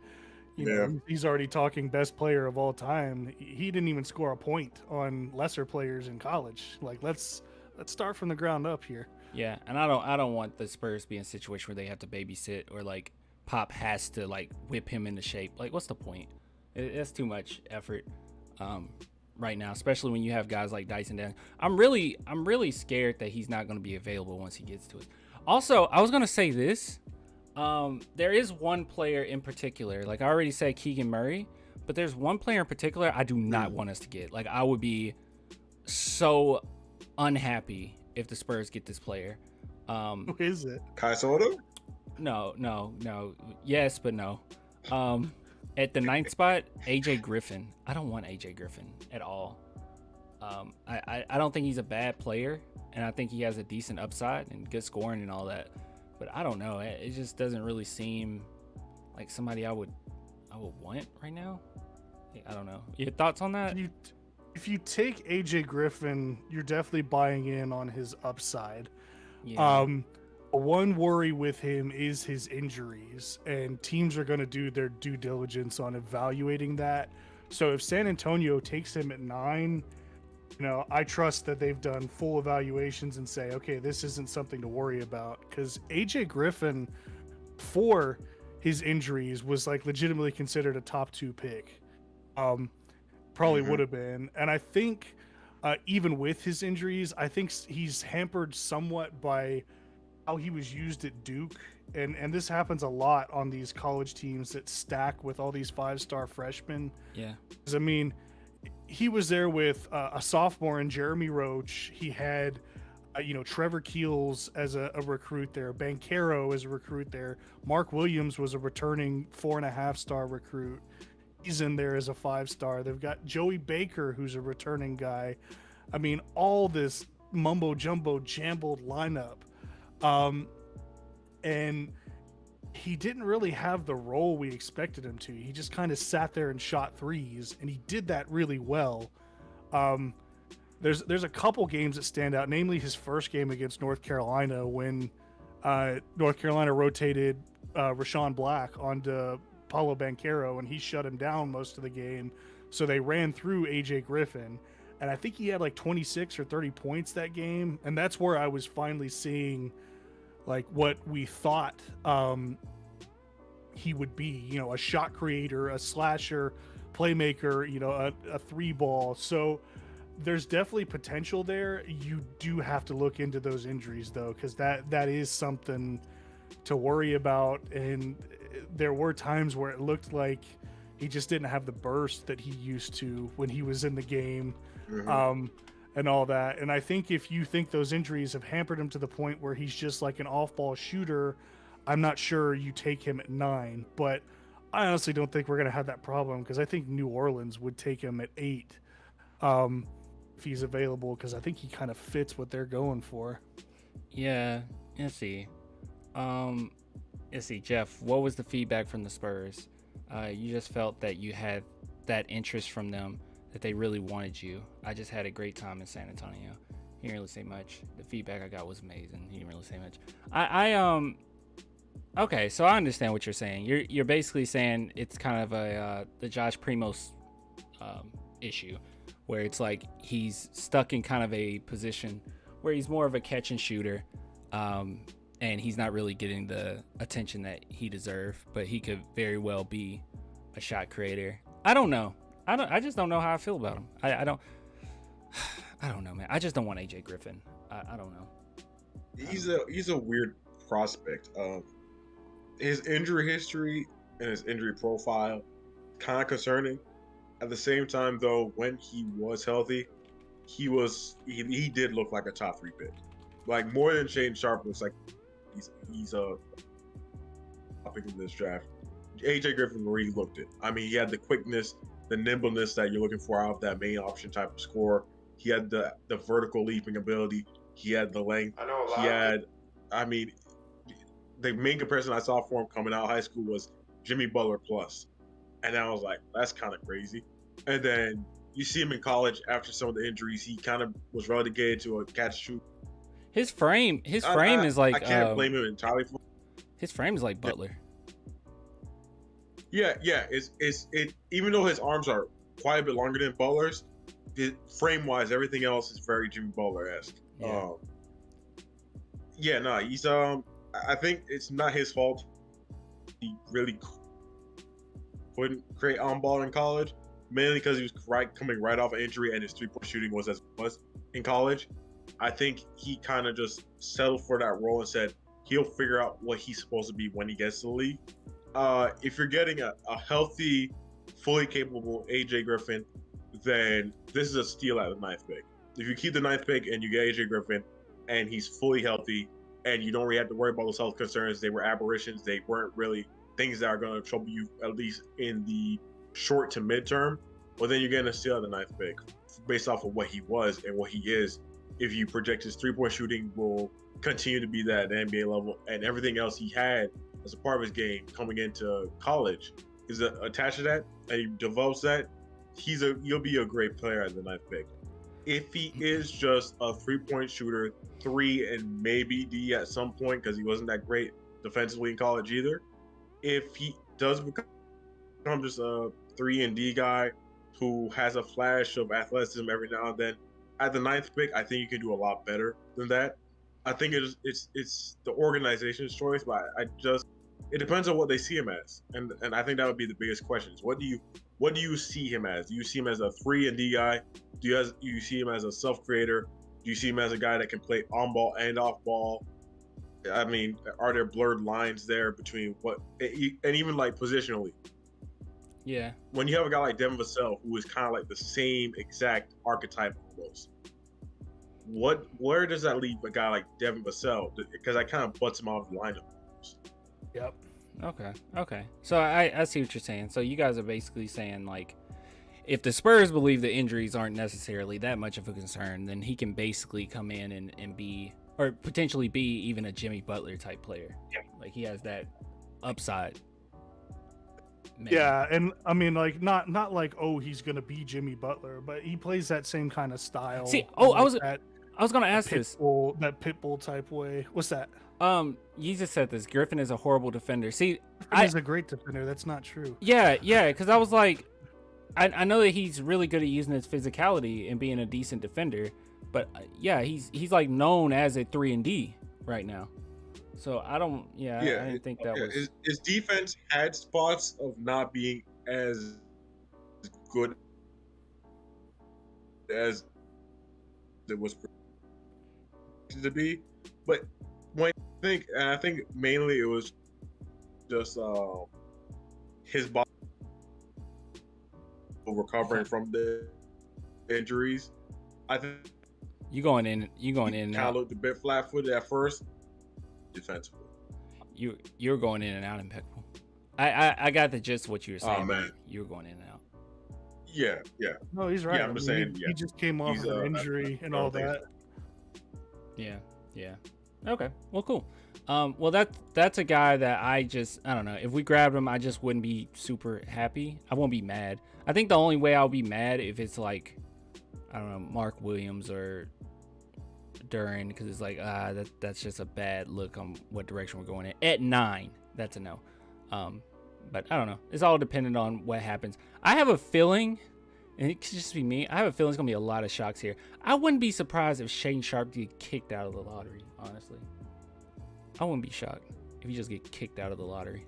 he's already talking best player of all time. He didn't even score a point on lesser players in college. Like let's start from the ground up here. Yeah, and I don't want the Spurs to be in a situation where they have to babysit or like Pop has to like whip him into shape. Like, what's the point? It's too much effort right now, especially when you have guys like Dyson Daniels. I'm really scared that he's not going to be available once he gets to it. Also, I was going to say this. There is one player in particular. Like I already said, Keegan Murray, but there's one player in particular I do not want us to get. Like I would be so unhappy if the Spurs get this player. Who is it? Kai Soto? No. Yes, but no. At the 9th spot, AJ Griffin. I don't want AJ Griffin at all. I don't think he's a bad player, and I think he has a decent upside and good scoring and all that. But I don't know. It just doesn't really seem like somebody I would I would want right now. I don't know. Your thoughts on that? If you take AJ Griffin, you're definitely buying in on his upside. Yeah. One worry with him is his injuries, and teams are going to do their due diligence on evaluating that. So if San Antonio takes him at 9, I trust that they've done full evaluations and say, okay, this isn't something to worry about, because AJ Griffin, before his injuries, was like legitimately considered a top 2 pick. Probably would have been. And I think even with his injuries, I think he's hampered somewhat by how he was used at Duke. And this happens a lot on these college teams that stack with all these 5-star freshmen. Yeah. I mean, he was there with a sophomore in Jeremy Roach. He had, Trevor Keels as a recruit there. Banchero as a recruit there. Mark Williams was a returning 4.5-star recruit. He's in there as a 5-star. They've got Joey Baker, who's a returning guy. I mean, all this mumbo jumbo jambled lineup. And he didn't really have the role we expected him to. He just kind of sat there and shot threes, and he did that really well. There's a couple games that stand out, namely his first game against North Carolina when North Carolina rotated Rashawn Black onto Paulo Banchero, and he shut him down most of the game. So they ran through AJ Griffin, and I think he had like 26 or 30 points that game. And that's where I was finally seeing like what we thought he would be, a shot creator, a slasher, playmaker, a 3-ball. So there's definitely potential there. You do have to look into those injuries though, because that is something to worry about. And there were times where it looked like he just didn't have the burst that he used to when he was in the game. And all that. And I think if you think those injuries have hampered him to the point where he's just like an off-ball shooter, I'm not sure you take him at 9. But I honestly don't think we're going to have that problem, because I think New Orleans would take him at 8 if he's available, because I think he kind of fits what they're going for. Yeah. Let's see. Jeff, what was the feedback from the Spurs? You just felt that you had that interest from them, that they really wanted you. I just had a great time in San Antonio. He didn't really say much. The feedback I got was amazing. He didn't really say much. Okay, so I understand what you're saying. You're basically saying it's kind of the Josh Primo issue, where it's like he's stuck in kind of a position where he's more of a catch and shooter, and he's not really getting the attention that he deserved, but he could very well be a shot creator. I don't know. I just don't know how I feel about him. I don't know, man. I just don't want AJ Griffin. I don't know. He's a weird prospect. His injury history and his injury profile, kind of concerning. At the same time, though, when he was healthy, he did look like a top 3 pick. Like more than Shaden Sharp looks like he's a pick in this draft. AJ Griffin really looked it. I mean, he had the quickness, the nimbleness that you're looking for out of that main option type of scorer. He had the vertical leaping ability. He had the length. The main comparison I saw for him coming out of high school was Jimmy Butler plus. And I was like, that's kind of crazy. And then you see him in college after some of the injuries, he kind of was relegated to a catch shoot. His frame is like, I can't blame him entirely for his frame is like Butler. Yeah. It even though his arms are quite a bit longer than Butler's, frame wise, everything else is very Jimmy Butler-esque. He's I think it's not his fault. He really couldn't create on ball in college, mainly because he was coming right off an injury and his 3-point shooting was as it was in college. I think he kind of just settled for that role and said he'll figure out what he's supposed to be when he gets to the league. If you're getting a healthy, fully capable AJ Griffin, then this is a steal at the 9th pick. If you keep the 9th pick and you get AJ Griffin and he's fully healthy and you don't really have to worry about those health concerns, they were aberrations, they weren't really things that are going to trouble you, at least in the short to midterm, well, then you're getting a steal at the 9th pick based off of what he was and what he is. If you project his 3-point shooting will continue to be that at the NBA level, and everything else he had as a part of his game coming into college is attached to that and he develops that, you'll be a great player at the 9th pick. If he is just a 3-point shooter, 3 and maybe D at some point because he wasn't that great defensively in college either. If he does become just a 3 and D guy who has a flash of athleticism every now and then, at the 9th pick, I think you can do a lot better than that. I think it's the organization's choice, but it depends on what they see him as, and I think that would be the biggest question: is what do you see him as? Do you see him as a 3 and D guy? Do you see him as a self creator? Do you see him as a guy that can play on ball and off ball? I mean, are there blurred lines there between and even like positionally? Yeah. When you have a guy like Devin Vassell, who is kind of like the same exact archetype almost, where does that leave a guy like Devin Vassell? Because I kind of butts him off the lineup. Yep. Okay. So I see what you're saying. So you guys are basically saying, like, if the Spurs believe the injuries aren't necessarily that much of a concern, then he can basically come in and be, or potentially be, even a Jimmy Butler type player. Yeah. Like, he has that upside. Maybe. Yeah, and I mean, like, not like, oh, he's gonna be Jimmy Butler, but he plays that same kind of style. See, like I was gonna ask this. That pitbull type way. What's that? You just said this. Griffin is a horrible defender. See, he's a great defender. That's not true. Yeah, because I was like, I know that he's really good at using his physicality and being a decent defender, but yeah, he's like known as a 3 and D right now. So I didn't think that was his defense had spots of not being as good as it was to be, but I think mainly it was just his body recovering from the injuries. I think you going in and out. Looked a bit flat-footed at first defensively. You're going in and out, impeccable. I got the gist of what you were saying. Oh man, you were going in and out. Yeah. No, he's right. Yeah, I'm just saying. He just came off of an injury and all that. Yeah. Okay. Well, cool. Well, that's a guy that I don't know. If we grabbed him, I just wouldn't be super happy. I won't be mad. I think the only way I'll be mad if it's like, I don't know, Mark Williams or Duren, because it's like, that's just a bad look on what direction we're going in. At 9, that's a no. But I don't know. It's all dependent on what happens. I have a feeling, and it could just be me, I have a feeling it's going to be a lot of shocks here. I wouldn't be surprised if Shaden Sharp get kicked out of the lottery, honestly. I wouldn't be shocked if he just get kicked out of the lottery.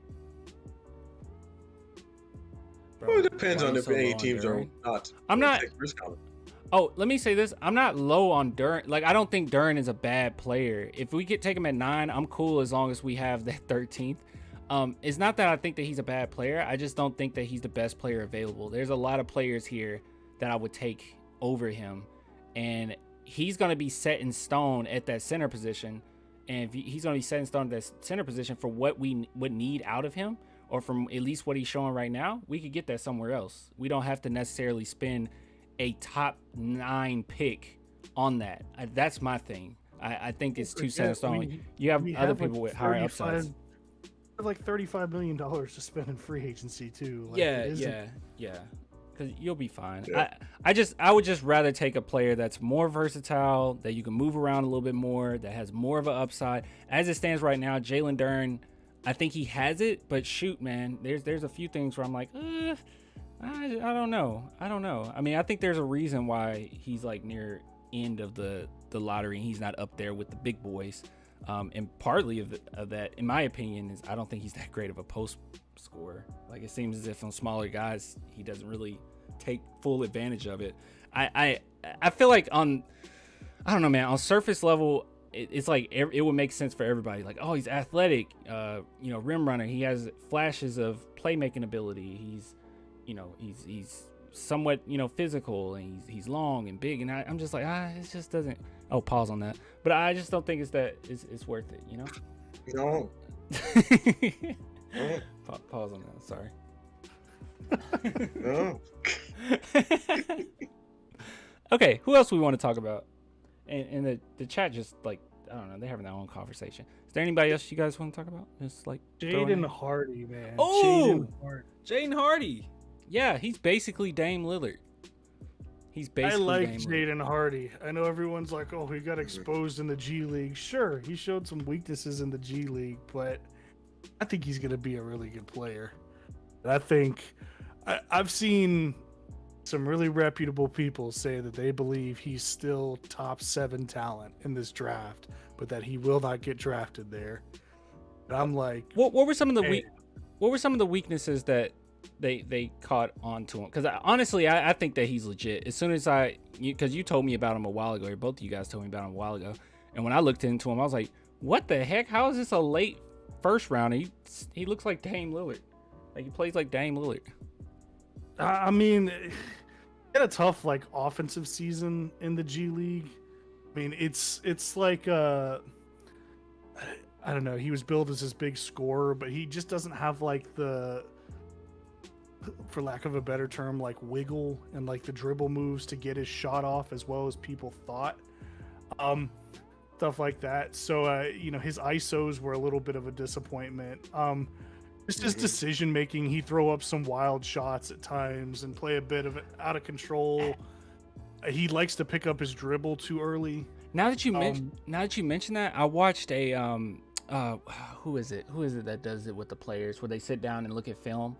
Bro, well, it depends on if any teams are not. I'm not. Oh, let me say this. I'm not low on Duren. Like, I don't think Duren is a bad player. If we could take him at 9, I'm cool as long as we have that 13th. It's not that I think that he's a bad player. I just don't think that he's the best player available. There's a lot of players here that I would take over him, and he's going to be set in stone at that center position. And if he's going to be set in stone at that center position for what we would need out of him, or from at least what he's showing right now, we could get that somewhere else. We don't have to necessarily spend a top 9 pick on that. That's my thing. I think it's too set in stone. You have other people with higher upsides. Like $35 million to spend in free agency too. Like, yeah. Because you'll be fine. Yeah. I would just rather take a player that's more versatile, that you can move around a little bit more, that has more of an upside. As it stands right now, Jalen Duren, I think he has it, but shoot, man, there's a few things where I'm like, I don't know. I mean, I think there's a reason why he's like near end of the lottery and he's not up there with the big boys. And partly of that, in my opinion, is I don't think he's that great of a post scorer. Like, it seems as if on smaller guys, he doesn't really take full advantage of it. I feel like I don't know, man, on surface level, it's like it would make sense for everybody. Like, oh, he's athletic, rim runner. He has flashes of playmaking ability. He's somewhat, physical, and he's long and big. And I'm just like, it just doesn't. Oh, pause on that. But I just don't think it's worth it, No. Pause on that. Sorry. No. Okay, who else we want to talk about? And the chat just, like, I don't know, they're having their own conversation. Is there anybody else you guys want to talk about? Just like Jaden Hardy, man. Oh, Jaden Hardy. Yeah, he's basically Dame Lillard. He's basically I like Dame Lillard. Jaden Hardy. I know everyone's like, oh, he got exposed in the G League. Sure, he showed some weaknesses in the G League, but I think he's going to be a really good player. And I think I've seen some really reputable people say that they believe he's still top 7 talent in this draft, but that he will not get drafted there. And I'm like, what were some of the weaknesses that they caught on to him? Because honestly, I think that he's legit. As soon as because you told me about him a while ago, or both of you guys told me about him a while ago, and when I looked into him, I was like, what the heck? How is this a late first round? He looks like Dame Lillard. Like, he plays like Dame Lillard. I mean, he had a tough like offensive season in the G League. I mean, it's like I don't know. He was billed as this big scorer, but he just doesn't have like the, for lack of a better term, like wiggle and like the dribble moves to get his shot off as well as people thought. Stuff like that. So his ISOs were a little bit of a disappointment. Just his decision making. He throw up some wild shots at times and play a bit of it out of control. He likes to pick up his dribble too early. Now that you mention that, I watched a who is it that does it with the players where they sit down and look at film?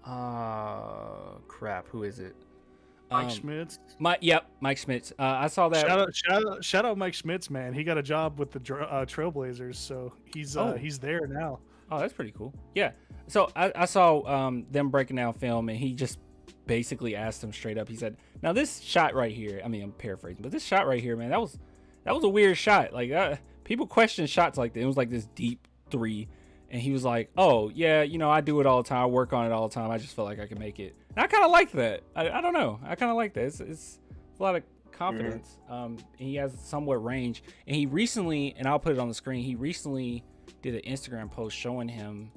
Crap, who is it? Mike Schmitz. Mike Schmitz. I saw that. Shout out Mike Schmitz, man. He got a job with the Trailblazers, so he's there now. Oh, that's pretty cool. Yeah. So I saw them breaking down film, and he just basically asked them straight up. He said, "Now this shot right here. I mean, I'm paraphrasing, but this shot right here, man, that was a weird shot. Like people question shots like that. It was like this deep 3, and he was like, "Oh yeah, I do it all the time. I work on it all the time. I just felt like I could make it." And I kind of like that. I don't know. I kind of like that. It's a lot of confidence. And he has somewhat range. And he recently, and I'll put it on the screen. He recently did an Instagram post showing him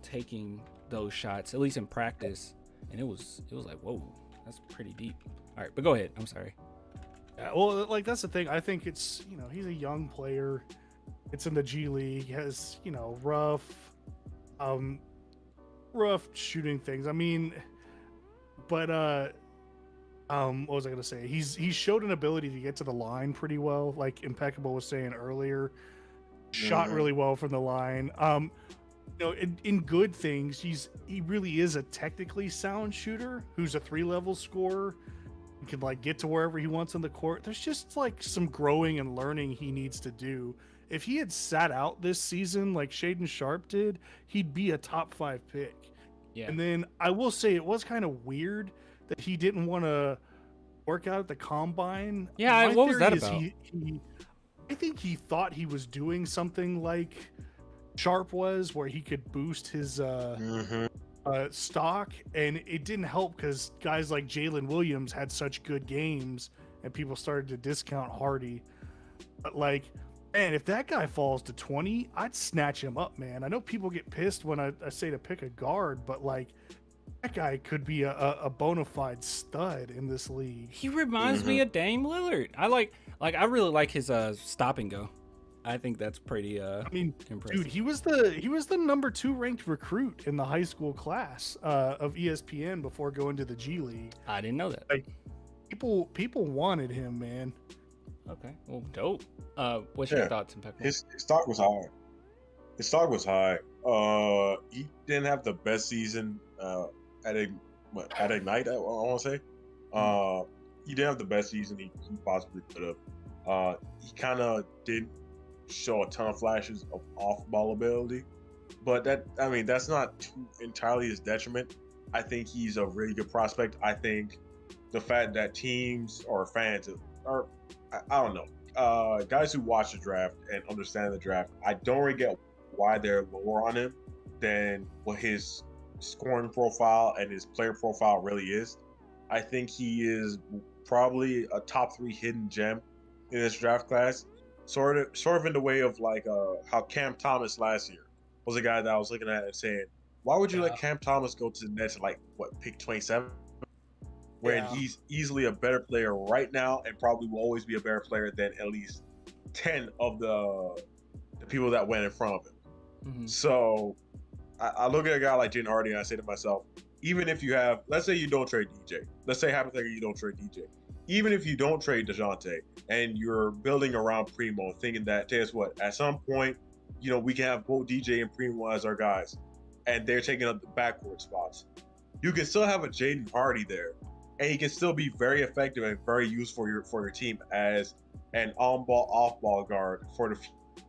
taking those shots, at least in practice, and it was like, whoa, that's pretty deep. All right, but go ahead. I'm sorry. Yeah, well, like that's the thing. I think it's he's a young player. It's in the G League. He has rough shooting things. I mean, but what was I gonna say? He's showed an ability to get to the line pretty well, like Impeccable was saying earlier. Shot really well from the line. In good things, he really is a technically sound shooter who's a 3-level scorer. He can like get to wherever he wants on the court. There's just like some growing and learning he needs to do. If he had sat out this season like Shaden Sharp did, he'd be a top 5 pick. Yeah. And then I will say it was kind of weird that he didn't want to work out at the combine. Yeah, what was that about? I think he thought he was doing something like Sharp was, where he could boost his stock, and it didn't help because guys like Jalen Williams had such good games, and people started to discount Hardy. But like, man, if that guy falls to 20, I'd snatch him up, man. I know people get pissed when I say to pick a guard, but like, that guy could be a bona fide stud in this league. He reminds me of Dame Lillard. I really like his stop and go. I think that's pretty impressive. Dude, he was the number 2 ranked recruit in the high school class of ESPN before going to the G League. I didn't know that. Like, people wanted him, man. Okay, well, dope. What's your thoughts, Impeccable? His stock was high. He didn't have the best season at Ignite, I want to say. He didn't have the best season he possibly could have. He kind of did show a ton of flashes of off-ball ability, but that's not entirely his detriment. I think he's a really good prospect. I think the fact that teams or fans or I don't know, guys who watch the draft and understand the draft, I don't really get why they're lower on him than what his scoring profile and his player profile really is. I think he is probably a top 3 hidden gem in this draft class. Sort of in the way of like how Cam Thomas last year was a guy that I was looking at and saying, why would you let Cam Thomas go to the Nets at like pick 27? When he's easily a better player right now and probably will always be a better player than at least 10 of the people that went in front of him. So I look at a guy like Jaden Hardy and I say to myself, even if you have, let's say you don't trade DJ, let's say hypothetically you don't trade DJ, even if you don't trade Dejounte and you're building around Primo, thinking that, tell us what, at some point, we can have both DJ and Primo as our guys, and they're taking up the backcourt spots. You can still have a Jaden Hardy there, and he can still be very effective and very useful for your team as an on-ball, off-ball guard for the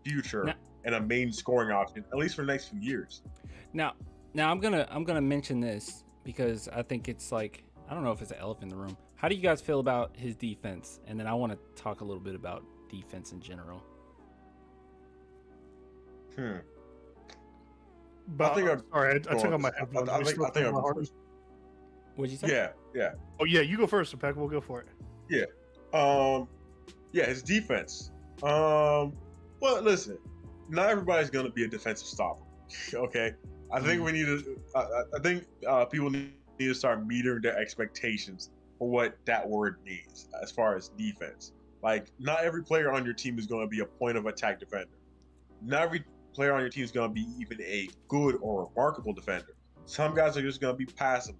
future and a main scoring option, at least for the next few years. Now I'm gonna mention this because I think it's like, I don't know if it's an elephant in the room. How do you guys feel about his defense? And then I want to talk a little bit about defense in general. But I think I took out my headphones. I think I'll go first. What'd you say? Yeah. Oh yeah, you go first, Peck. We'll go for it. Yeah. His defense. Well, listen, not everybody's gonna be a defensive stopper. Okay. I think we need to. I think people need to start metering their expectations for what that word means as far as defense. Like, not every player on your team is going to be a point of attack defender. Not every player on your team is going to be even a good or remarkable defender. Some guys are just going to be passable.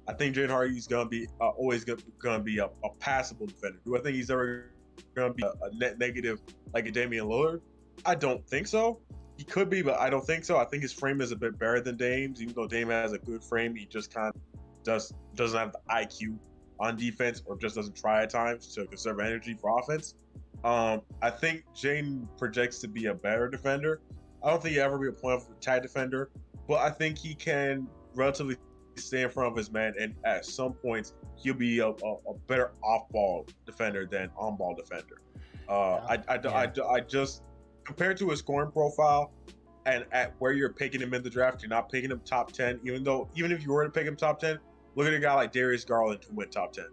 I think Jaden Hardy is going to be always going to be a passable defender. Do I think he's ever going to be a net negative like a Damian Lillard? I don't think so. He could be, but I don't think so. I think his frame is a bit better than Dame's. Even though Dame has a good frame, he just kind of doesn't have the IQ on defense, or just doesn't try at times to conserve energy for offense. I think Jaden projects to be a better defender. I don't think he'll ever be a point of attack defender, but I think he can relatively stay in front of his man, and at some points he'll be a better off-ball defender than on-ball defender. I just, compared to his scoring profile and at where you're picking him in the draft, you're not picking him top 10. Even if you were to pick him top 10, look at a guy like Darius Garland who went top 10.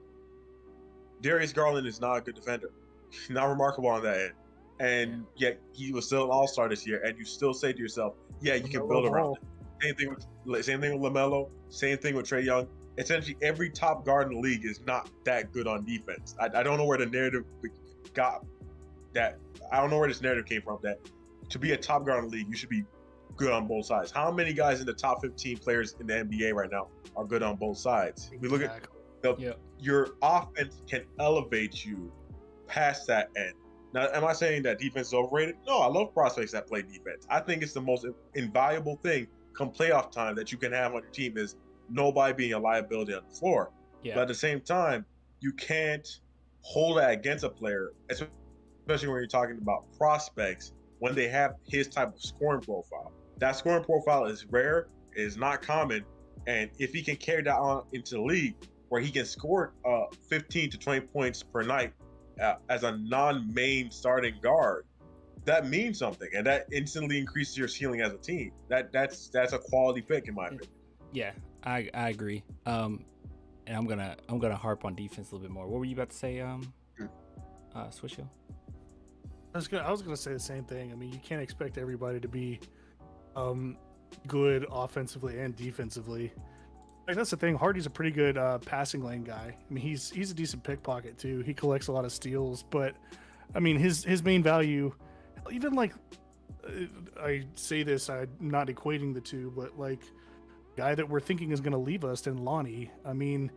Darius Garland is not a good defender. He's not remarkable on that end. And yet he was still an all-star this year, and you still say to yourself, yeah, you can build around it. Same thing with LaMelo, same thing with Trae Young. Essentially, every top guard in the league is not that good on defense. I don't know where the narrative got that. I don't know where this narrative came from, that to be a top guard in the league, you should be good on both sides. How many guys in the top 15 players in the NBA right now are good on both sides? We look at your offense can elevate you past that end. Now, am I saying that defense is overrated? No, I love prospects that play defense. I think it's the most invaluable thing come playoff time that you can have on your team is nobody being a liability on the floor. Yeah. But at the same time, you can't hold that against a player, especially when you're talking about prospects, when they have his type of scoring profile. That scoring profile is rare, it is not common, and if he can carry that on into the league where he can score 15 to 20 points per night as a non-main starting guard, that means something, and that instantly increases your ceiling as a team. That's a quality pick in my opinion. Yeah, I agree. And I'm gonna harp on defense a little bit more. What were you about to say, Swish Hill? I was gonna say the same thing. I mean, you can't expect everybody to be good offensively and defensively. Like, that's the thing. Hardy's a pretty good passing lane guy. I mean, he's a decent pickpocket too. He collects a lot of steals, but I mean, his main value, even like, I say this, I'm not equating the two, but like, guy that we're thinking is going to leave us in Lonnie. I mean,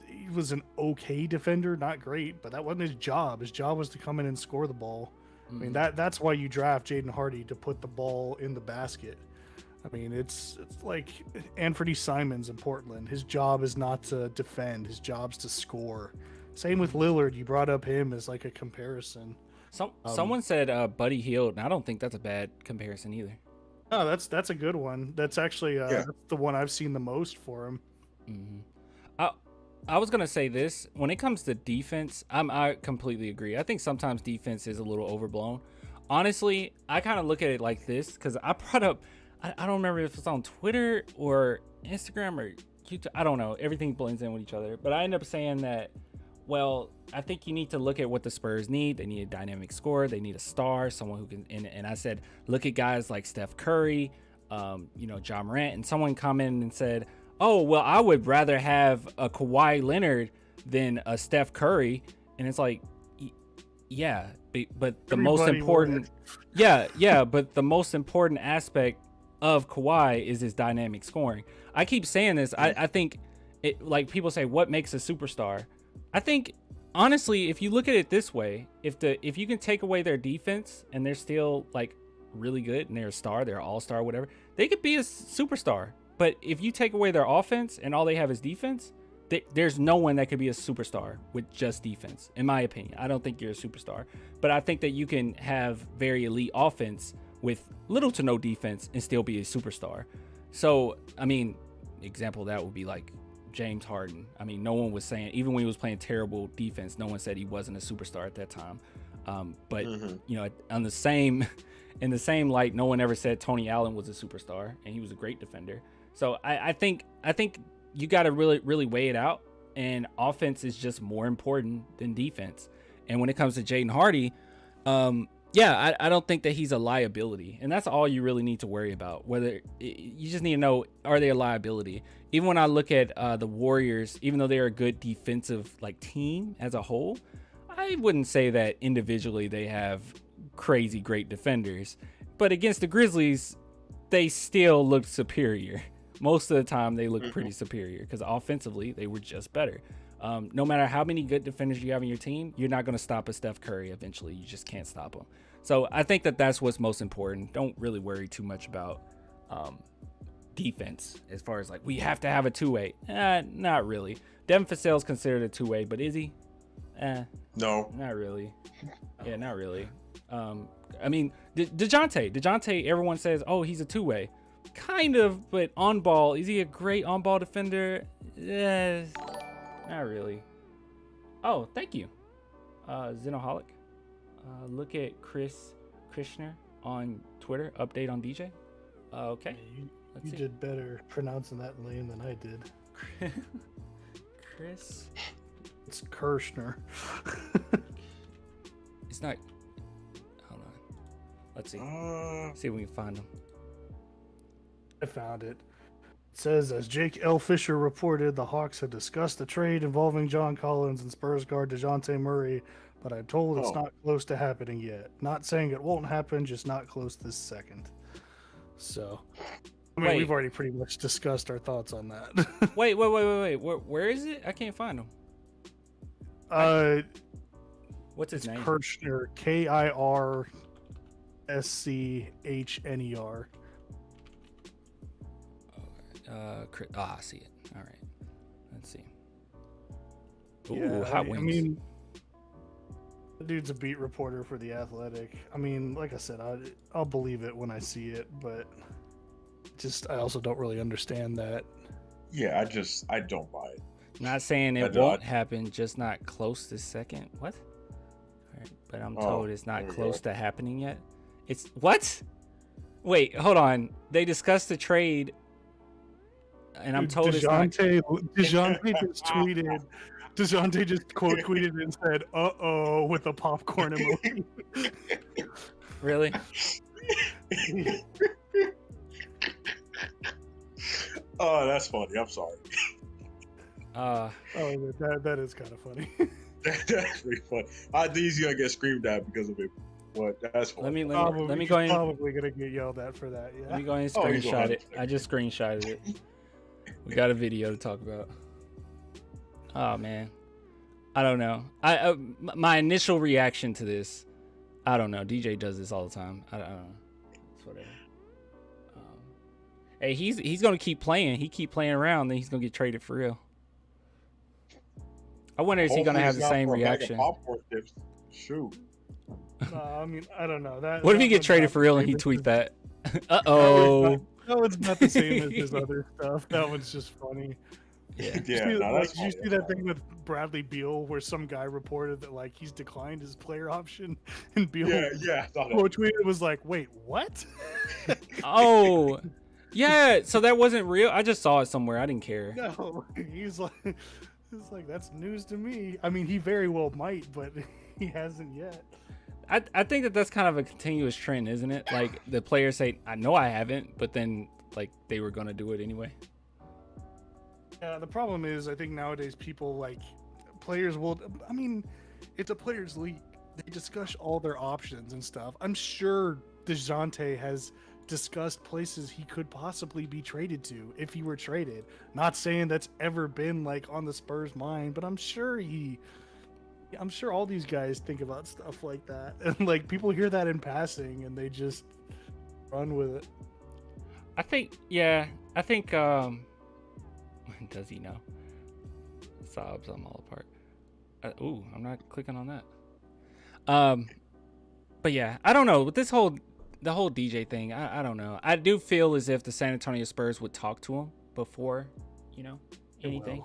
he was an okay defender, not great, but that wasn't his job. His job was to come in and score the ball. I mean, that's why you draft Jaden Hardy, to put the ball in the basket. I mean, it's like Anthony Simons in Portland. His job is not to defend. His job's to score. Same with Lillard. You brought up him as like a comparison. Someone said Buddy Hield, and I don't think that's a bad comparison either. No, that's a good one. That's actually that's the one I've seen the most for him. Mm-hmm. I was gonna say this, when it comes to defense, I completely agree. I think sometimes defense is a little overblown. Honestly, I kind of look at it like this, because I brought up, I don't remember if it's on Twitter or Instagram or YouTube. I don't know. Everything blends in with each other. But I end up saying that, well, I think you need to look at what the Spurs need. They need a dynamic scorer. They need a star, someone who can. And I said, look at guys like Steph Curry, Ja Morant. And someone commented and said, oh, well, I would rather have a Kawhi Leonard than a Steph Curry. And it's like, yeah, but the most important, but the most important aspect of Kawhi is his dynamic scoring. I keep saying this. I think it, like people say, what makes a superstar? I think honestly, if you look at it this way, if you can take away their defense and they're still like really good and they're a star, they're all-star, whatever, they could be a superstar. But if you take away their offense and all they have is defense, there's no one that could be a superstar with just defense, in my opinion. I don't think you're a superstar, but I think that you can have very elite offense with little to no defense and still be a superstar. So, I mean, example of that would be like James Harden. I mean, no one was saying, even when he was playing terrible defense, no one said he wasn't a superstar at that time. But you know, in the same light, no one ever said Tony Allen was a superstar and he was a great defender. So I think you got to really weigh it out, and offense is just more important than defense. And when it comes to Jaden Hardy, I don't think that he's a liability, and that's all you really need to worry about. Whether you just need to know, are they a liability? Even when I look at the Warriors, even though they're a good defensive like team as a whole, I wouldn't say that individually they have crazy great defenders. But against the Grizzlies, they still looked superior. Most of the time, they looked pretty superior because offensively, they were just better. No matter how many good defenders you have in your team, you're not going to stop a Steph Curry eventually. You just can't stop him. So I think that that's what's most important. Don't really worry too much about defense as far as like, we have to have a two-way. Not really. Devin Vassell's considered a two-way, but is he? No. Not really. Yeah, not really. I mean, Dejounte, everyone says, oh, he's a two-way. Kind of, but on ball, is he a great on ball defender? Not really. Oh, thank you, Xenoholic. Look at Chris Krishner on Twitter. Update on DJ. Okay. Yeah, you did better pronouncing that name than I did. Chris. It's Kirshner. It's not. Hold on. Let's see. See if we can find him. I found it. It says, as Jake L. Fisher reported, the Hawks had discussed the trade involving John Collins and Spurs guard Dejounte Murray, but I'm told it's not close to happening yet. Not saying it won't happen, just not close this second. So, I mean, we've already pretty much discussed our thoughts on that. Wait. Where is it? I can't find him. What's his name? Kirshner, Kirschner. I see it. All right. Let's see. Ooh, yeah, hot wings. I mean, the dude's a beat reporter for The Athletic. I mean, like I said, I'll believe it when I see it, but I also don't really understand that. Yeah, I don't buy it. Not saying it won't happen, just not close this second. What? All right, but I'm told it's not close to happening yet. It's what? Wait, hold on. They discussed the trade, and I'm told Dejounte just tweeted. Dejounte just quote tweeted and said, "Uh-oh," with a popcorn emoji. Really? Oh, that's funny. I'm sorry. That is kind of funny. That's pretty funny. I think he's gonna get screamed at because of it. But that's funny. Let me go in. Probably gonna get yelled at for that. Yeah. Let me go and screenshot it. I just screenshotted it. We got a video to talk about. Oh man, I don't know. My initial reaction to this, I don't know. DJ does this all the time. I don't know. It's whatever. Hey, he's gonna keep playing. He keep playing around, then he's gonna get traded for real. I wonder, is he gonna have the same reaction? Shoot. I mean, I don't know. What if he get traded for real and he tweet that? Uh-oh. That one's not the same as his other stuff. That one's just funny. Yeah. Did you see that thing with Bradley Beal where some guy reported that like he's declined his player option, and Beal tweeted was like, "Wait, what?" Oh, yeah. So that wasn't real. I just saw it somewhere. I didn't care. No, he's like, it's like that's news to me. I mean, he very well might, but he hasn't yet. I think that that's kind of a continuous trend, isn't it? Like the players say, "I know I haven't," but then like they were gonna do it anyway. Yeah, the problem is, I think nowadays players will. I mean, it's a players' league. They discuss all their options and stuff. I'm sure Dejounte has discussed places he could possibly be traded to if he were traded. Not saying that's ever been like on the Spurs' mind, but I'm sure all these guys think about stuff like that. And like people hear that in passing and they just run with it. I think does he know? Sobs, I'm all apart. I'm not clicking on that. But yeah, I don't know. With the whole DJ thing, I don't know. I do feel as if the San Antonio Spurs would talk to him before, anything.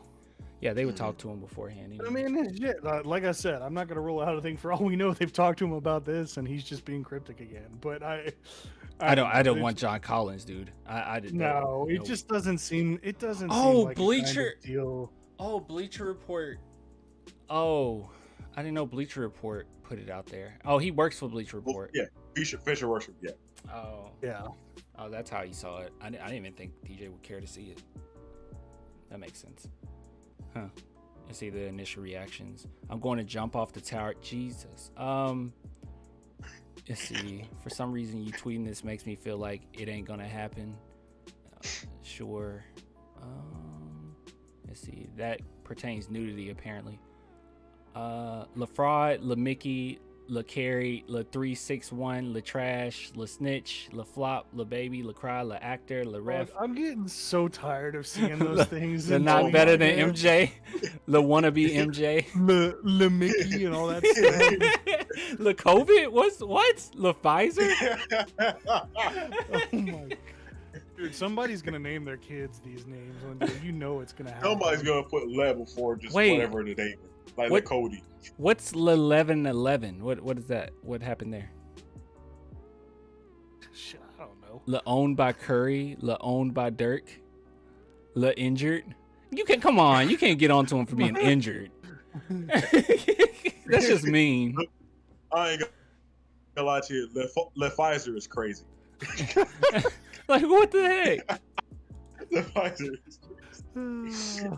Yeah, they would talk to him beforehand. I mean, shit. Like I said, I'm not gonna rule out a thing. For all we know, they've talked to him about this, and he's just being cryptic again. But I don't want John Collins, dude. It just doesn't seem. It doesn't. Oh, seem like Bleacher. A kind of deal. Oh, Bleacher Report. Oh, I didn't know Bleacher Report put it out there. Oh, he works for Bleacher Report. Yeah, Fisher works for. Yeah. Oh. Yeah. Oh, that's how you saw it. I didn't even think DJ would care to see it. That makes sense. Huh. Let's see the initial reactions. I'm going to jump off the tower. Jesus. Let's see. For some reason, you tweeting this makes me feel like it ain't gonna happen. Sure. Let's see. That pertains nudity apparently. LaFraud, LaMickey, LaCarry, La361, LaTrash, LaSnitch, LaFlop, LaBaby, LaCry, LaActor, LaRef. I'm getting so tired of seeing those things. They're not better than MJ. LaWannabe MJ. LaMickey and all that stuff. LaCovid? What? LaPfizer? Oh my God. Dude, somebody's gonna name their kids these names one day. You know it's gonna happen. Somebody's gonna put Le before just whatever the name is. Like Cody. What's 1111? What is that? What happened there? Shit, I don't know. La owned by Curry, La owned by Dirk, La injured. You can't come on. You can't get onto him for being injured. That's just mean. I ain't gonna lie to you. Le Pfizer is crazy. Like what the heck? Le Pfizer is crazy.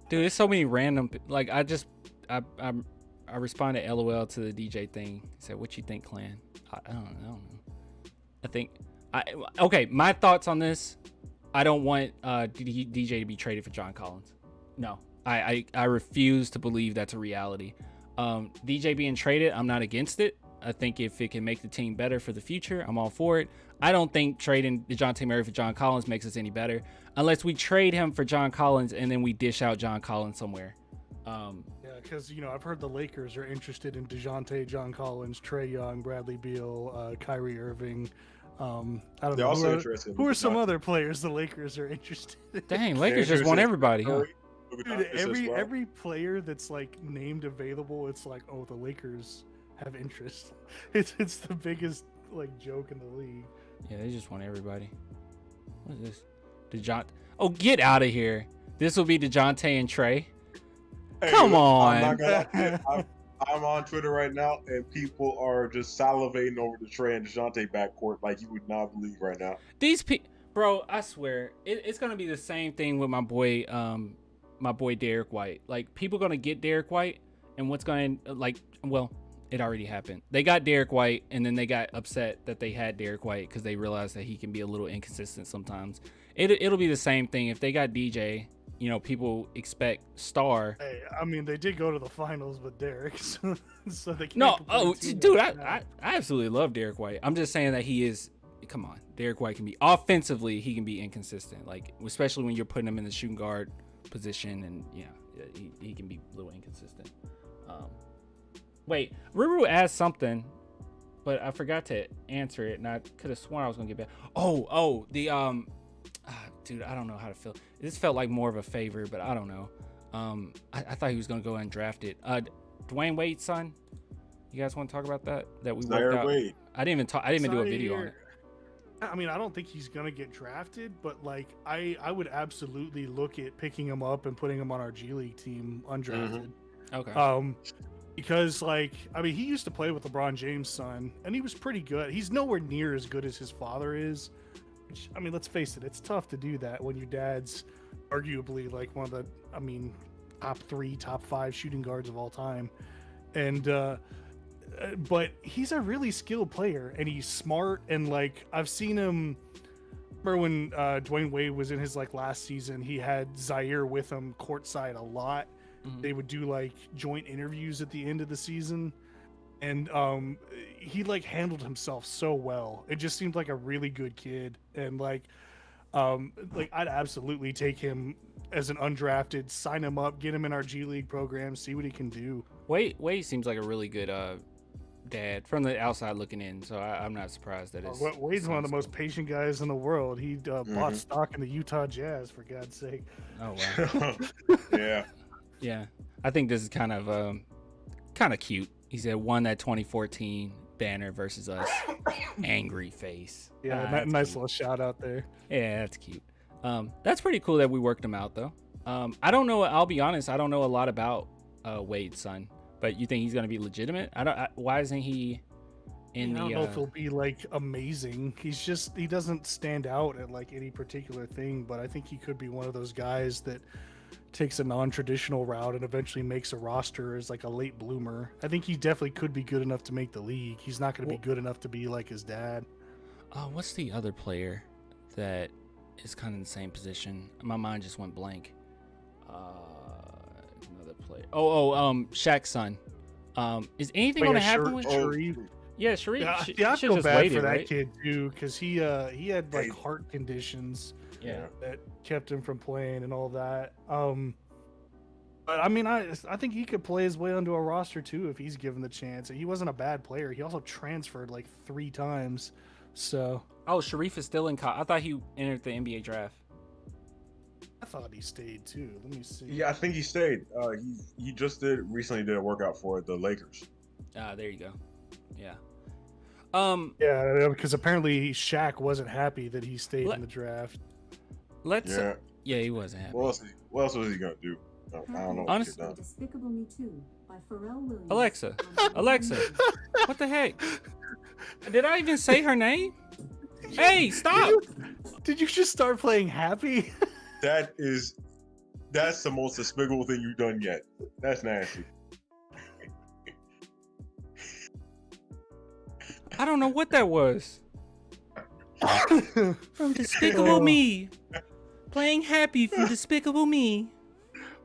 Dude, there's so many random. Like I responded LOL to the DJ thing. Said, "What you think, Clan?" I don't know. I think okay. My thoughts on this. I don't want DJ to be traded for John Collins. No, I refuse to believe that's a reality. DJ being traded, I'm not against it. I think if it can make the team better for the future, I'm all for it. I don't think trading Dejounte Murray for John Collins makes us any better unless we trade him for John Collins and then we dish out John Collins somewhere. Yeah, because, I've heard the Lakers are interested in Dejounte, John Collins, Trae Young, Bradley Beal, Kyrie Irving. I don't know. Also interested who are some other players the Lakers are interested in? Dang, Lakers just want everybody, huh? Dude, every player that's like named available, it's like, oh, the Lakers have interest. It's the biggest like joke in the league. Yeah, they just want everybody. What is this? Oh, get out of here. This will be Dejounte and Trae. Hey, come on. I'm on Twitter right now, and people are just salivating over the Trae and Dejounte backcourt like you would not believe right now. These people, bro, I swear, it's gonna be the same thing with my boy Derek White. Like, people gonna get Derek White, and what's going it already happened. They got Derek White, and then they got upset that they had Derek White because they realized that he can be a little inconsistent sometimes. It'll be the same thing if they got DJ. People expect star. Hey, I mean, they did go to the finals with Derek, so they can't. No, dude, I absolutely love Derek White. I'm just saying that he is. Come on, Derek White can be offensively. He can be inconsistent, like especially when you're putting him in the shooting guard position, and he can be a little inconsistent. Wait, Ruru asked something, but I forgot to answer it, and I could have sworn I was gonna get back. Dude, I don't know how to feel. This felt like more of a favor, but I don't know. I thought he was gonna go and draft it. Dwayne Wade's son. You guys want to talk about that? That we worked out. Wade. I didn't even do a video on it. I mean, I don't think he's gonna get drafted, but like I would absolutely look at picking him up and putting him on our G League team undrafted. Mm-hmm. Okay. Because he used to play with LeBron James' son, and he was pretty good. He's nowhere near as good as his father is. Which, I mean, let's face it, it's tough to do that when your dad's arguably like one of the, top 3, top 5 shooting guards of all time. And but he's a really skilled player, and he's smart. And like I've seen him. Remember when Dwayne Wade was in his like last season? He had Zaire with him courtside a lot. Mhm. They would do like joint interviews at the end of the season, and he like handled himself so well. It just seemed like a really good kid, and like I'd absolutely take him as an undrafted, sign him up, get him in our G League program, see what he can do. Wade seems like a really good dad from the outside looking in, so I'm not surprised that it's. Wade's one of the most patient guys in the world. He bought stock in the Utah Jazz, for God's sake. Oh wow. Yeah. Yeah, I think this is kind of cute. He said won that 2014 banner versus us. Angry face. Yeah, nice little shout out there. Yeah, that's cute. That's pretty cool that we worked him out though. I don't know. I'll be honest. I don't know a lot about Wade's son, but you think he's gonna be legitimate? Why isn't he in I don't know if he'll be like amazing. He doesn't stand out at like any particular thing, but I think he could be one of those guys that takes a non-traditional route and eventually makes a roster as like a late bloomer. I think he definitely could be good enough to make the league. He's not going to be good enough to be like his dad. What's the other player that is kind of in the same position? My mind just went blank. Another player. Shaq's son. Is anything going to happen with Sharif? Yeah, Sharif. Yeah, I feel bad for that right? kid too, because he had like heart conditions. Yeah, that kept him from playing and all that. But I mean, I think he could play his way onto a roster too if he's given the chance. He wasn't a bad player. He also transferred like 3 times. So. Oh, Sharif is still in college. I thought he entered the NBA draft. I thought he stayed too. Let me see. Yeah, I think he stayed. He just recently did a workout for the Lakers. There you go. Yeah. Yeah, because apparently Shaq wasn't happy that he stayed in the draft. Yeah, he wasn't happy. What else was he gonna do? I don't know. Honestly, Despicable Me 2 by Pharrell Williams. Alexa, what the heck? Did I even say her name? Hey, stop! Did you just start playing Happy? That's the most despicable thing you've done yet. That's nasty. I don't know what that was. From Despicable Me. Playing Happy from Despicable Me.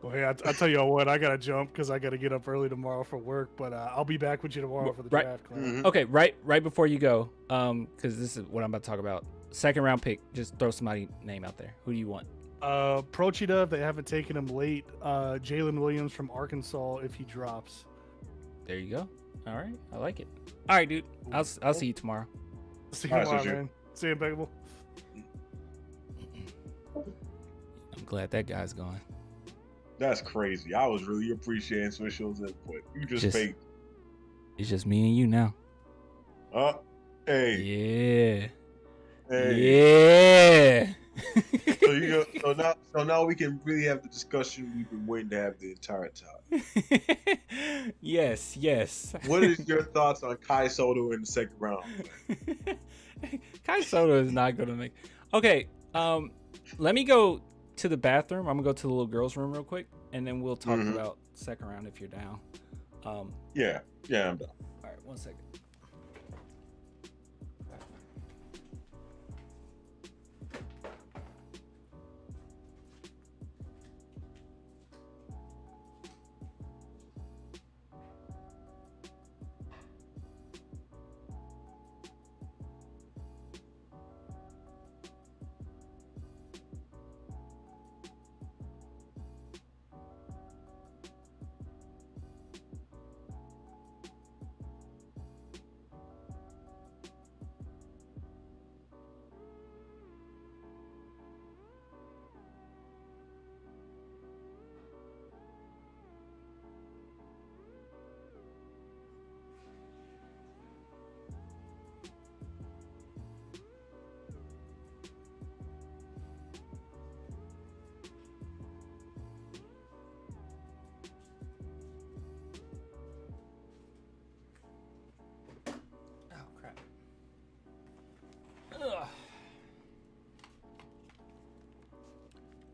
Well, hey, I'll tell you what, I gotta jump because I gotta get up early tomorrow for work. But I'll be back with you tomorrow for the draft. Okay, right before you go, because this is what I'm about to talk about. 2nd round pick. Just throw somebody's name out there. Who do you want? Prochida, if they haven't taken him late. Jalen Williams from Arkansas, if he drops. There you go. All right, I like it. All right, dude. I'll see you tomorrow. See you tomorrow, man. See you, Impeccable. I'm glad that guy's gone. That's crazy. I was really appreciating Swishell's input. You just faked. It's just me and you now. Hey. Yeah. Hey. Yeah. So now we can really have the discussion we've been waiting to have the entire time. Yes. What is your thoughts on Kai Soto in the 2nd round? Kai Soto is not gonna make. Okay. Let me go to the bathroom. I'm gonna go to the little girls' room real quick, and then we'll talk about 2nd round if you're down. Yeah, I'm down. All right, 1 second.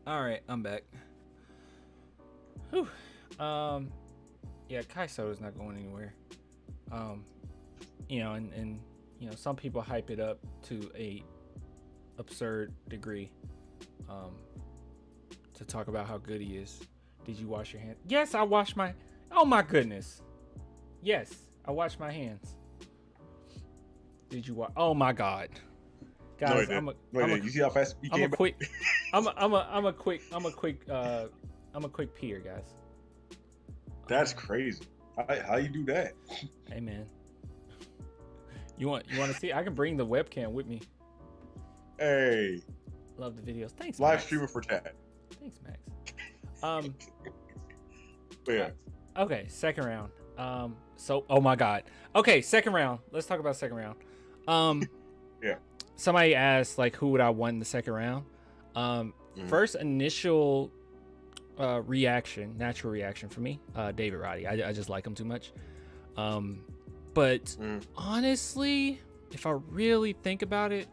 All right, I'm back. Whew. Yeah, Kai Soto's not going anywhere. You know, and you know, some people hype it up to a absurd degree, to talk about how good he is. Did you wash your hands? Yes, I washed my. Oh my goodness. Yes, I washed my hands. Did you wash? Oh my God, guys, you see how fast he came back? I'm a quick peer, guys. That's crazy. How you do that? Hey man, you want to see? I can bring the webcam with me. Hey, love the videos. Thanks. Live Max. streamer for chat. Thanks, Max. But yeah. Okay, second round. So oh my God. Okay, second round. Let's talk about second round. Yeah. Somebody asked like who would I want in the second round? First initial natural reaction for me, David Roddy. I just like him too much. But honestly, if I really think about it,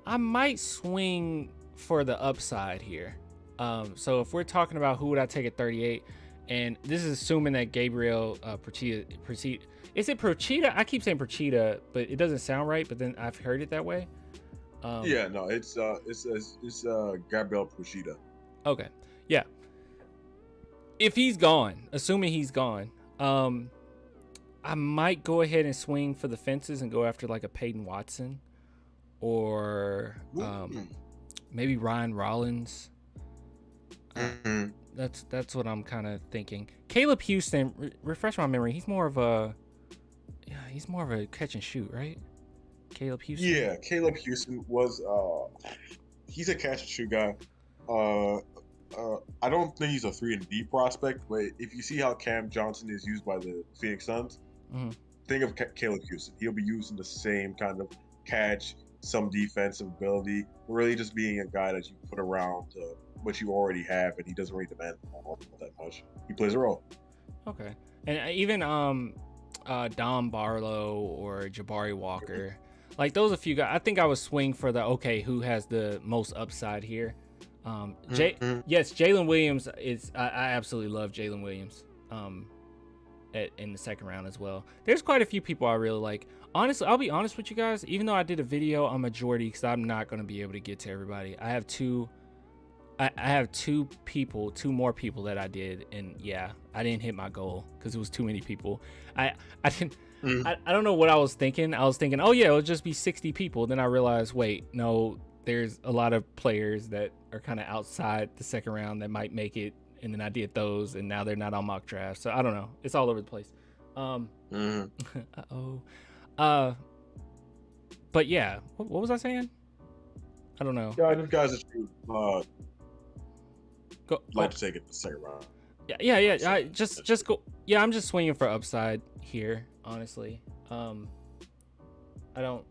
I might swing for the upside here. So if we're talking about who would I take at 38, and this is assuming that Gabriel Procida, is it Procida? I keep saying Procida, but it doesn't sound right. But then I've heard it that way. Yeah, no, it's Gabriel Procida. Okay, yeah. If he's gone, assuming he's gone, I might go ahead and swing for the fences and go after like a Peyton Watson, or maybe Ryan Rollins. That's what I'm kind of thinking. Caleb Houston, refresh my memory. He's more of a catch and shoot, right? Caleb Houston. Yeah, Caleb Houston was he's a catch and shoot guy. I don't think he's a 3-and-D prospect, but if you see how Cam Johnson is used by the Phoenix Suns, think of Caleb Houston. He'll be using the same kind of catch, some defensive ability, really just being a guy that you put around what you already have, and he doesn't really demand all that much. He plays a role. Okay, and even Dom Barlow or Jabari Walker, like those a few guys. I think I would swing for who has the most upside here. Yes, Jalen Williams is. I absolutely love Jalen Williams. In the second round as well. There's quite a few people I really like. Honestly, I'll be honest with you guys. Even though I did a video on majority, because I'm not going to be able to get to everybody. I have two more people that I did, and yeah, I didn't hit my goal because it was too many people. I don't know what I was thinking. I was thinking, oh yeah, it'll just be 60 people. Then I realized, wait, no, there's a lot of players that are kind of outside the second round that might make it, and then I did those, and now they're not on mock draft. So I don't know. It's all over the place. But yeah, what was I saying? I don't know. Yeah, these guys that like to take it the second round. Yeah. I just go. Yeah, I'm just swinging for upside here, honestly. I don't.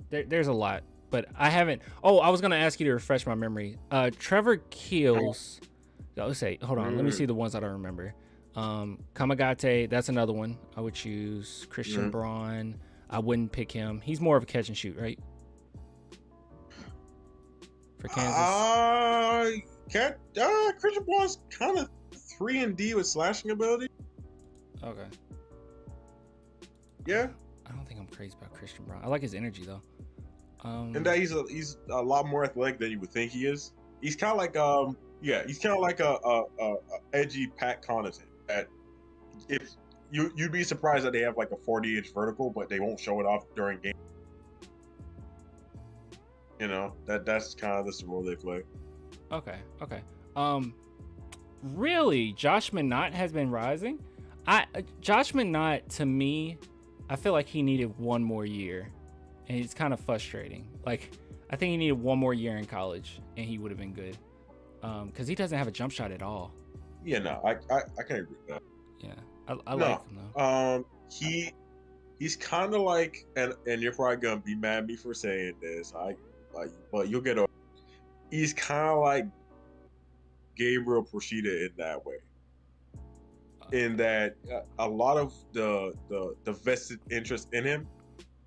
There's a lot, but I haven't. Oh, I was gonna ask you to refresh my memory. Trevor Keels. Let's say. Hold on. Let me see the ones I don't remember. Kamagate. That's another one I would choose. Christian Braun. I wouldn't pick him. He's more of a catch and shoot, right? For Kansas. Christian Braun's kind of 3-and-D with slashing ability. Okay. Yeah. I don't think I'm crazy about Christian Braun. I like his energy though. And that he's a lot more athletic than you would think he is. He's kind of like he's kind of like a edgy Pat Connaughton. If you'd be surprised that they have like a 40-inch vertical, but they won't show it off during game. You know, that's kind of the role they play. Okay. Really, Josh Minott has been rising. Josh Minott, to me, I feel like he needed one more year, and it's kind of frustrating. Like, I think he needed one more year in college, and he would have been good. Because he doesn't have a jump shot at all. Yeah, no, I can agree with that. Yeah, I like him though. He's kind of like, and you're probably gonna be mad at me for saying this. But you'll get over. He's kind of like Gabriel Procida in that way. In that a lot of the vested interest in him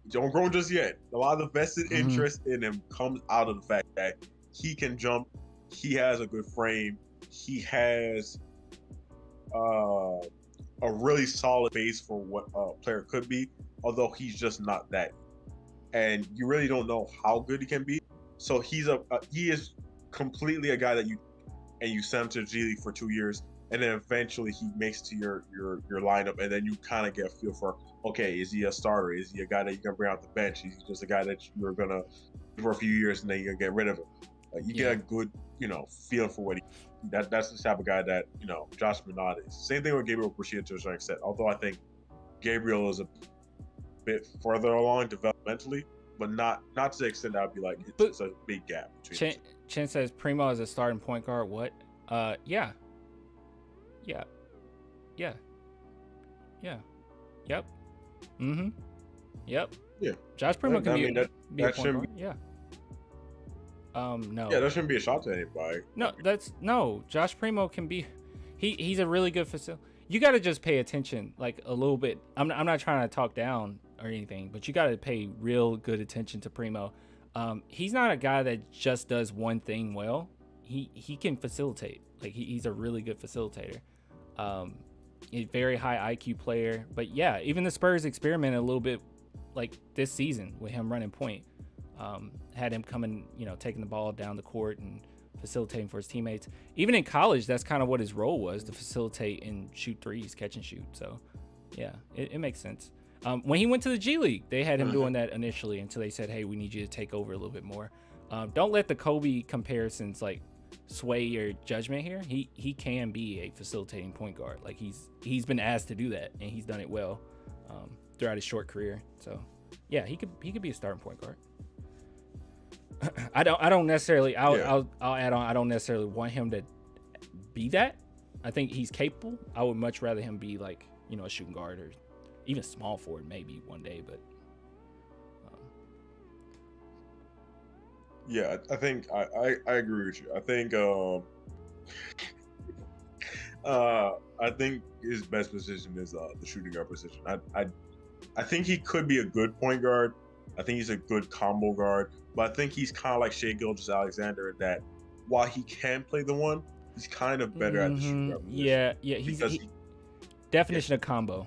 don't grow just yet. A lot of the vested interest in him comes out of the fact that he can jump, he has a good frame, he has a really solid base for what a player could be, although he's just not that. And you really don't know how good he can be. So he is completely a guy that you send him to the G League for 2 years, and then eventually he makes to your lineup, and then you kind of get a feel for, okay, is he a starter? Is he a guy that you're gonna bring out the bench? Is he just a guy that you're gonna for a few years and then you're gonna get rid of him? You get a good feel for what that's the type of guy that Josh Minot is. Same thing with Gabriel Brescia to a certain extent. Although I think Gabriel is a bit further along developmentally, but not to the extent that I'd be like it's a big gap between. Chen says Primo as a starting point guard. What? Yeah. Yep. Mm-hmm. Yep. Yeah. Josh Primo can be a point guard. Yeah. No. Yeah, that shouldn't be a shot to anybody. No. Josh Primo can be. He's a really good facility. You got to just pay attention, like a little bit. I'm not trying to talk down or anything, but you got to pay real good attention to Primo. He's not a guy that just does one thing well. He can facilitate. Like he's a really good facilitator. A very high IQ player. But yeah, even the Spurs experimented a little bit like this season with him running point. Had him coming, taking the ball down the court and facilitating for his teammates. Even in college, that's kind of what his role was, to facilitate and shoot threes, catch and shoot. So yeah, it makes sense. When he went to the G League, they had him doing that initially until they said, hey, we need you to take over a little bit more. Don't let the Kobe comparisons like sway your judgment here. He can be a facilitating point guard. Like he's been asked to do that, and he's done it well throughout his short career. So yeah, he could be a starting point guard. I don't necessarily. I'll add on. I don't necessarily want him to be that. I think he's capable. I would much rather him be like a shooting guard or even small forward maybe one day. But yeah, I think I agree with you. I think I think his best position is the shooting guard position. I think he could be a good point guard. I think he's a good combo guard, but I think he's kind of like Shai Gilgeous-Alexander in that while he can play the one, he's kind of better at the shooting guard position. Yeah. He's definition of combo.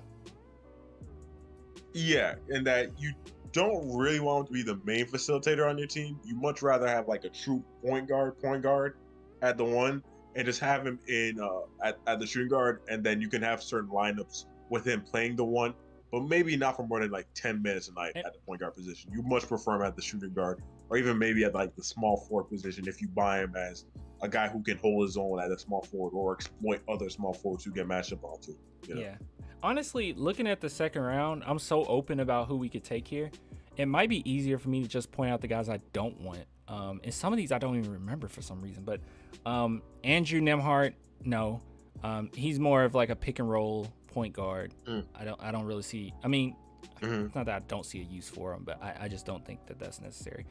Yeah, and that you don't really want him to be the main facilitator on your team. You much rather have like a true point guard at the one, and just have him in at the shooting guard, and then you can have certain lineups with him playing the one, but maybe not for more than like 10 minutes a night at the point guard position. You much prefer him at the shooting guard, or even maybe at like the small forward position if you buy him as a guy who can hold his own at a small forward or exploit other small forwards who get matched up onto. Yeah. Honestly, looking at the second round, I'm so open about who we could take here. It might be easier for me to just point out the guys I don't want. And some of these I don't even remember for some reason. But Andrew Nembhard, no. He's more of like a pick and roll point guard. I don't really see. I mean, it's not that I don't see a use for him, but I just don't think that that's necessary.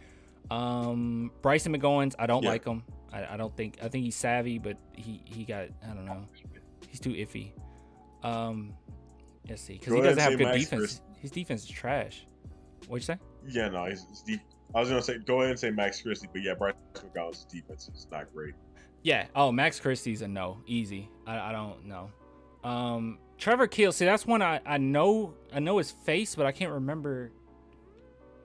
Bryson McGowan's, I don't like him. I think he's savvy, but he got, I don't know. He's too iffy. Let's see, because he doesn't have good defense. His defense is trash. What'd you say? Yeah, no, he's deep. I was gonna say go ahead and say Max Christie, but yeah, Bryson McGowan's defense is not great. Yeah. Oh, Max Christie's a no, easy. I don't know. Trevor Keel. See, that's one I know his face, but I can't remember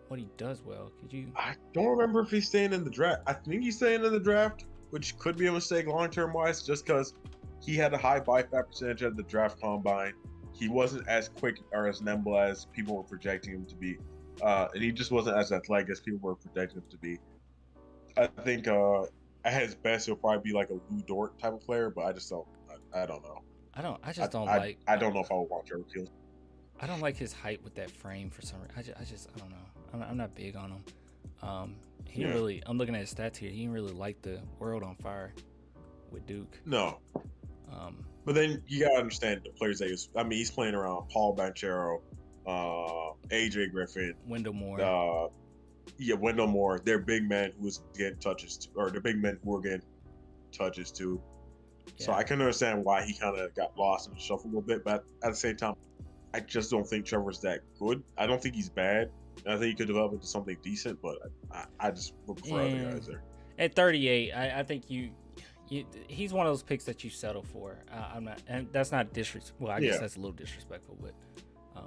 what he does well. Could you? I don't remember if he's staying in the draft. I think he's staying in the draft, which could be a mistake long term wise, just because he had a high bypass percentage at the draft combine. He wasn't as quick or as nimble as people were projecting him to be. And he just wasn't as athletic as people were projecting him to be. I think at his best, he'll probably be like a Lou Dort type of player, but I just don't. I don't know. I don't like. I don't know if I would want Trevor Keel. I don't like his height with that frame for some reason. I don't know. I'm not big on him. He didn't really. I'm looking at his stats here. He didn't really light the world on fire with Duke. No. But then you gotta understand the players that he's playing around Paul Banchero, AJ Griffin, Wendell Moore. Wendell Moore. They're big men who was getting touches, or they're big men who were getting touches too. Yeah. So I can understand why he kind of got lost in the shuffle a little bit, but at the same time, I just don't think Trevor's that good. I don't think he's bad. I think he could develop into something decent, but I just would prefer other guys there. At 38, I think you he's one of those picks that you settle for. I'm not, and that's not disrespectful. Well, I guess that's a little disrespectful, but I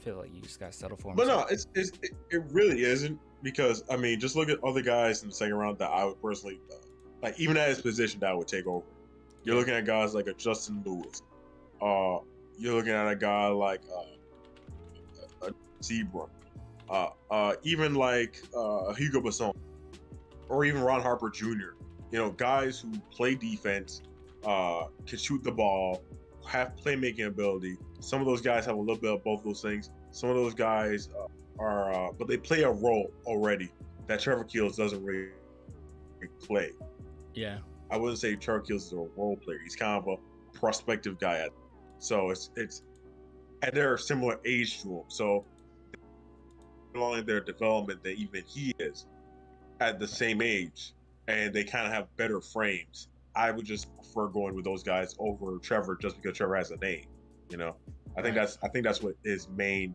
feel like you just got to settle for him. But no, it really isn't, because I mean, just look at other guys in the second round that I would personally like, even at his position, that would take over. You're looking at guys like a Justin Lewis. You're looking at a guy like a Zebra. Even like Hugo Besson, or even Ron Harper Jr. You know, guys who play defense, can shoot the ball, have playmaking ability. Some of those guys have a little bit of both those things. Some of those guys but they play a role already that Trevor Keels doesn't really play. Yeah, I wouldn't say Trevor Keels is a role player. He's kind of a prospective guy. So it's and they're a similar age to him. So along their development than even he is at the same age, and they kind of have better frames. I would just prefer going with those guys over Trevor, just because Trevor has a name. You know, I think that's what his main.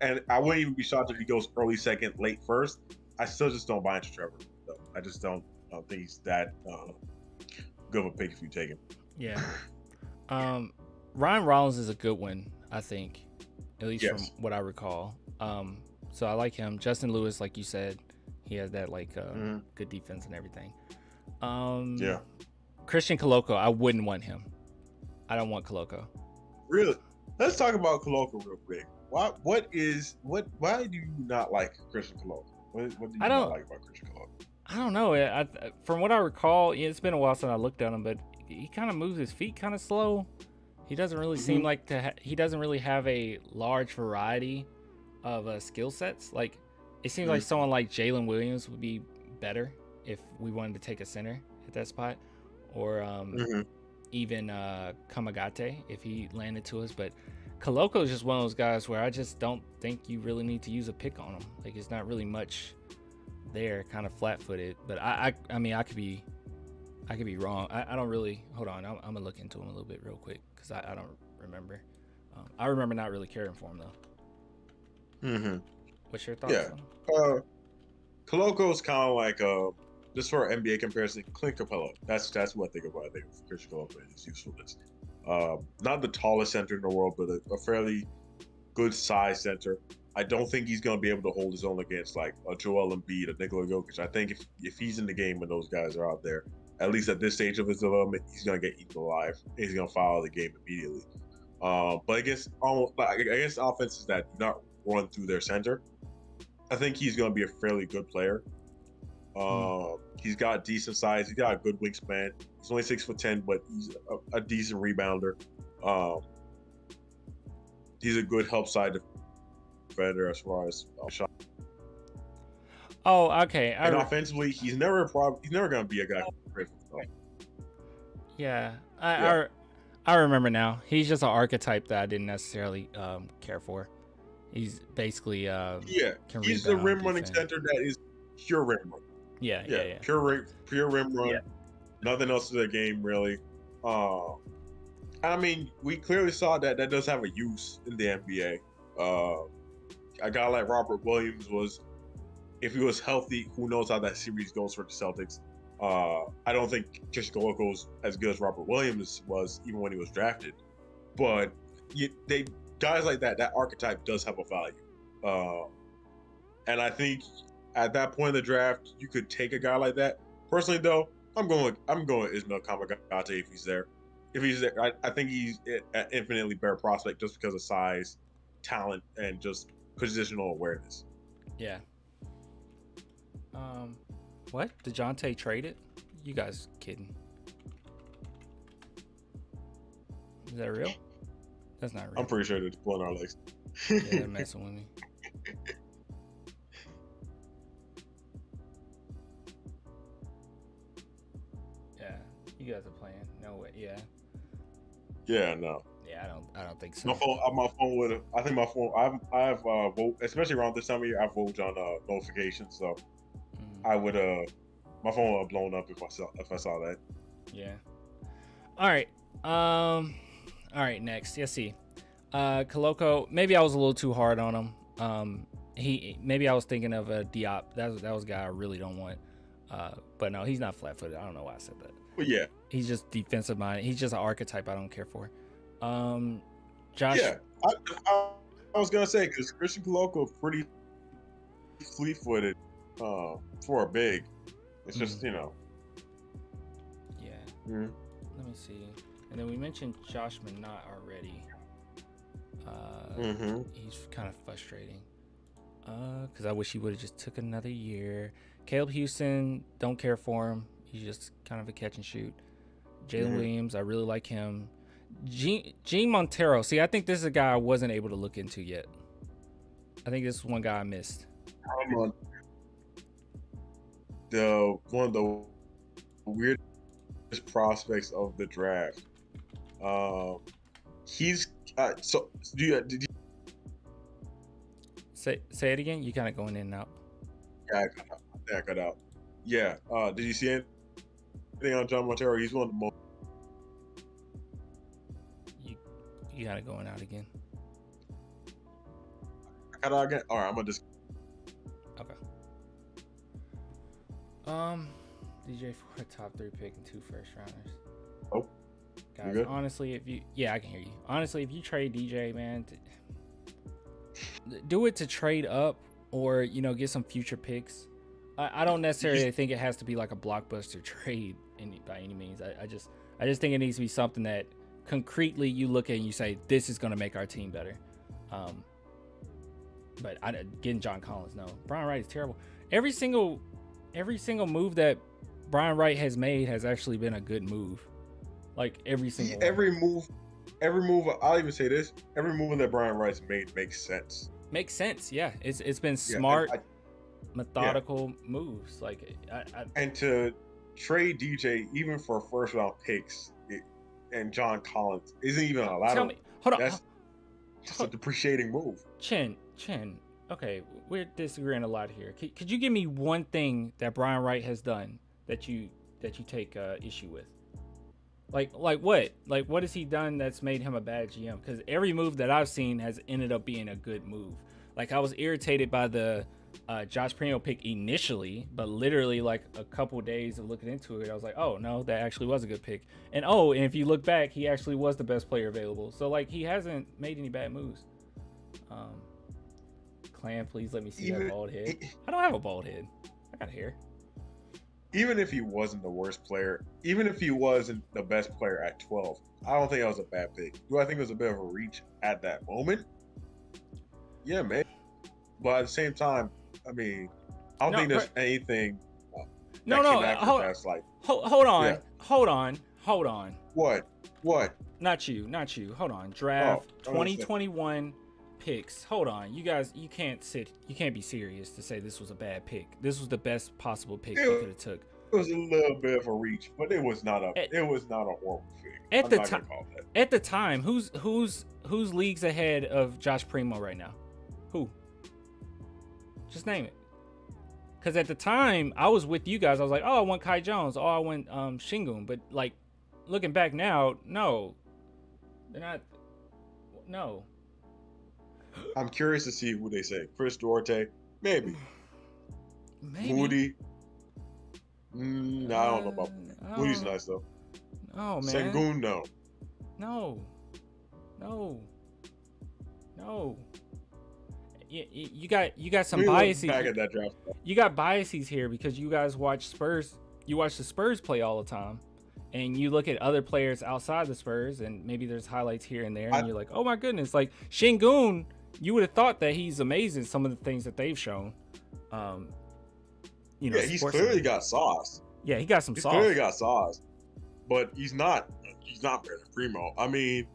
And I wouldn't even be shocked if he goes early second, late first. I still just don't buy into Trevor. Though. I just don't think he's that good of a pick if you take him. Yeah. Ryan Rollins is a good one, I think, at least from what I recall. So I like him. Justin Lewis, like you said, he has that like good defense and everything. Christian Coloco, I wouldn't want him. I don't want Coloco. Really? Let's talk about Coloco real quick. Why do you not like Christian Coloco? What do you not like about Christian Coloco? I don't know. From what I recall, it's been a while since I looked at him, but he kind of moves his feet kind of slow. He doesn't really seem like he doesn't really have a large variety of skill sets. Like, it seems like someone like Jalen Williams would be better if we wanted to take a center at that spot, or even Kamagate if he landed to us. But Coloco is just one of those guys where I just don't think you really need to use a pick on him. Like, it's not really much there, kind of flat-footed. But I mean, I could be wrong. I don't really. Hold on, I'm gonna look into him a little bit real quick, because I don't remember. I remember not really caring for him though. What's your thoughts? Yeah, Coloco's kind of like just for an NBA comparison, Clint Capella. That's what I think about. I think of Christian Coloco and his usefulness. Not the tallest center in the world, but a fairly good size center. I don't think he's going to be able to hold his own against like a Joel Embiid, a Nikola Jokic. I think if he's in the game when those guys are out there, at least at this stage of his development, he's going to get eaten alive. He's going to foul the game immediately. But against offenses that do not run through their center, I think he's going to be a fairly good player. He's got decent size. He's got a good wingspan. He's only 6'10", but he's a decent rebounder. He's a good help side defender as far as shot. Oh, okay. And offensively, he's never a problem. He's never going to be a guy for Griffin. So. Yeah, I remember now. He's just an archetype that I didn't necessarily care for. He's basically he's the rim running center that is pure rim run. Yeah. Pure rim run. Yeah. Nothing else to the game really. I mean, we clearly saw that does have a use in the NBA. A guy like Robert Williams was, if he was healthy, who knows how that series goes for the Celtics. I don't think Christian Coloco is as good as Robert Williams was, even when he was drafted. But guys like that archetype does have a value. And I think at that point in the draft, you could take a guy like that. Personally, though, I'm going Ismail Kamagate if he's there. If he's there, I think he's an infinitely better prospect just because of size, talent, and just positional awareness. Yeah. What? Dejounte traded? You guys kidding? Is that real? That's not real. I'm pretty sure they're pulling our legs. Yeah, they're messing with me. Yeah, you guys are playing. No way. Yeah. Yeah, no. Yeah, I don't think so. My phone would. I think my phone. I have vote, especially around this time of year. I vote on notifications, so I would my phone would have blown up if I saw that. Yeah. All right. All right. Next, let's see. Coloco. Maybe I was a little too hard on him. Maybe I was thinking of a Diop. That was a guy I really don't want. But no, he's not flat-footed. I don't know why I said that. But yeah, He's just defensive minded. He's just an archetype I don't care for. Josh. yeah. I was gonna say because Christian Coloco pretty fleet-footed for a big. It's just Yeah. Mhm. Let me see. And then we mentioned Josh Minott already. He's kind of frustrating. Because I wish he would have just took another year. Caleb Houston, don't care for him. He's just kind of a catch and shoot. Jalen Williams, I really like him. Gene Montero. See, I think this is a guy I wasn't able to look into yet. I think this is one guy I missed. One of the weirdest prospects of the draft. He's so. Did you? Say it again. You kind of going in and out. Yeah, I cut out. Yeah. Did you see anything on John Montero? He's one of the most. You kind of going out again. I cut out again. All right, I'm gonna just. Okay. DJ for a top 3 pick and 2 first rounders. Oh. Guys, honestly, I can hear you. Honestly, if you trade DJ, man, do it to trade up or, get some future picks. I don't necessarily think it has to be like a blockbuster trade by any means. I just think it needs to be something that concretely you look at and you say, this is going to make our team better. But getting John Collins, no. Brian Wright is terrible. Every single move that Brian Wright has made has actually been a good move. Like every move. I'll even say this: every move that Brian Wright's made makes sense. Makes sense, yeah. It's been smart, methodical moves. Like and to trade DJ even for first round picks and John Collins isn't even a lot. Hold on. That's a depreciating move. Chin. Okay, we're disagreeing a lot here. Could you give me one thing that Brian Wright has done that you take issue with? Like what? Like what has he done that's made him a bad GM? Because every move that I've seen has ended up being a good move. Like I was irritated by the Josh Primo pick initially, but literally like a couple days of looking into it, I was like, oh no, that actually was a good pick. And if you look back, he actually was the best player available. So like he hasn't made any bad moves. Clan, please let me see that bald head. I don't have a bald head. I got hair. Even if he wasn't the worst player, even if he wasn't the best player at 12, I don't think that was a bad pick. Do I think it was a bit of a reach at that moment? Yeah, man. But at the same time, I mean, I don't think there's anything. Hold on. What? Not you. Hold on. Draft 2021 picks. Hold on. You guys, you can't be serious to say this was a bad pick. This was the best possible pick you could have took. It was a little bit of a reach, but it was not a horrible pick. At the time, who's leagues ahead of Josh Primo right now? Who? Just name it. Because at the time, I was with you guys. I was like, oh, I want Kai Jones. Oh, I want Shingun. But like, looking back now, no, they're not. No. I'm curious to see who they say. Chris Duarte, maybe. Moody. No, I don't know about Moody's nice though. Oh man. Sengun, no. You got some biases. Back at that draft. You got biases here because you guys watch Spurs. You watch the Spurs play all the time, and you look at other players outside the Spurs, and maybe there's highlights here and there, and you're like, oh my goodness, like Shingun. You would have thought that he's amazing. Some of the things that they've shown. He's clearly got sauce. Yeah, he got some sauce. He's clearly got sauce, but he's not better than Primo. I mean,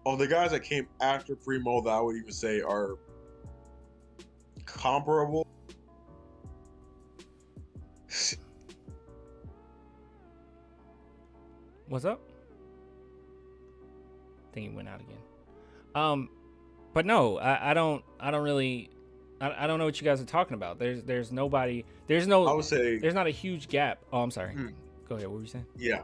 of the guys that came after Primo that I would even say are comparable. What's up? I think he went out again. But no, I don't really. I don't know what you guys are talking about. There's nobody. There's no. I would say there's not a huge gap. Oh, I'm sorry. Go ahead. What were you saying? Yeah.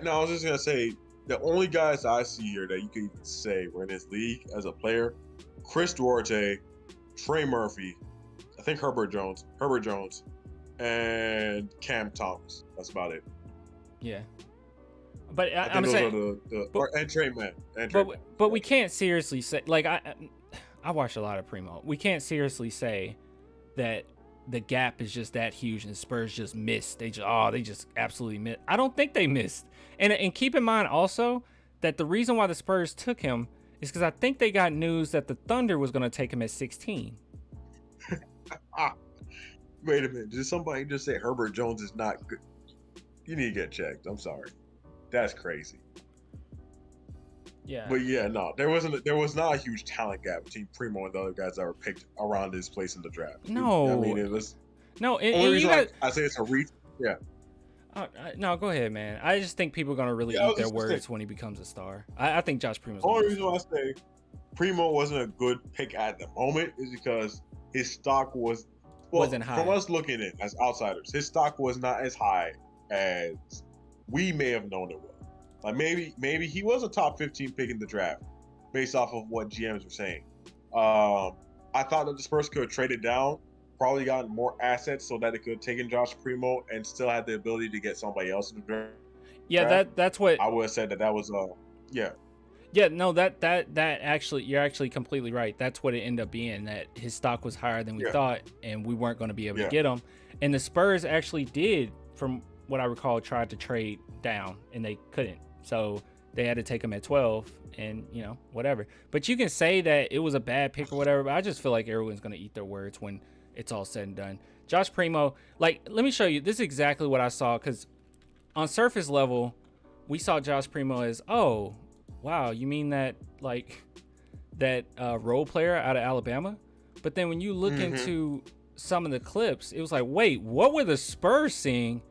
No, I was just gonna say the only guys I see here that you can even say were in this league as a player: Chris Duarte, Trey Murphy, I think Herbert Jones, and Cam Thomas. That's about it. Yeah. But I'm saying, and Trey Man. But we can't seriously say, like, I watched a lot of Primo. We can't seriously say that the gap is just that huge and the Spurs just missed. They just absolutely missed. I don't think they missed. And keep in mind also that the reason why the Spurs took him is because I think they got news that the Thunder was going to take him at 16. Wait a minute. Did somebody just say Herbert Jones is not good? You need to get checked. I'm sorry. That's crazy. Yeah. But yeah, no, there was not a huge talent gap between Primo and the other guys that were picked around his place in the draft. No. I mean, it was. No, only reason I say it's a reach. Yeah. No, go ahead, man. I just think people are gonna really eat their words when he becomes a star. I think Josh Primo's. The only reason why I say Primo wasn't a good pick at the moment is because his stock wasn't high. From us looking in as outsiders, his stock was not as high as we may have known it was. Like maybe he was a top 15 pick in the draft based off of what GMs were saying. I thought that the Spurs could have traded down, probably gotten more assets so that it could have taken Josh Primo and still had the ability to get somebody else in the draft. Yeah, that's what I would have said that was yeah. Yeah, no, that actually, you're actually completely right. That's what it ended up being, that his stock was higher than we thought, and we weren't going to be able to get him. And the Spurs actually did, from what I recall, tried to trade down, and they couldn't. So they had to take him at 12, and, you know, whatever. But you can say that it was a bad pick or whatever, but I just feel like everyone's going to eat their words when it's all said and done. Josh Primo, like, let me show you. This is exactly what I saw, because on surface level, we saw Josh Primo as, oh, wow, you mean that, like, that role player out of Alabama? But then when you look into some of the clips, it was like, wait, what were the Spurs seeing?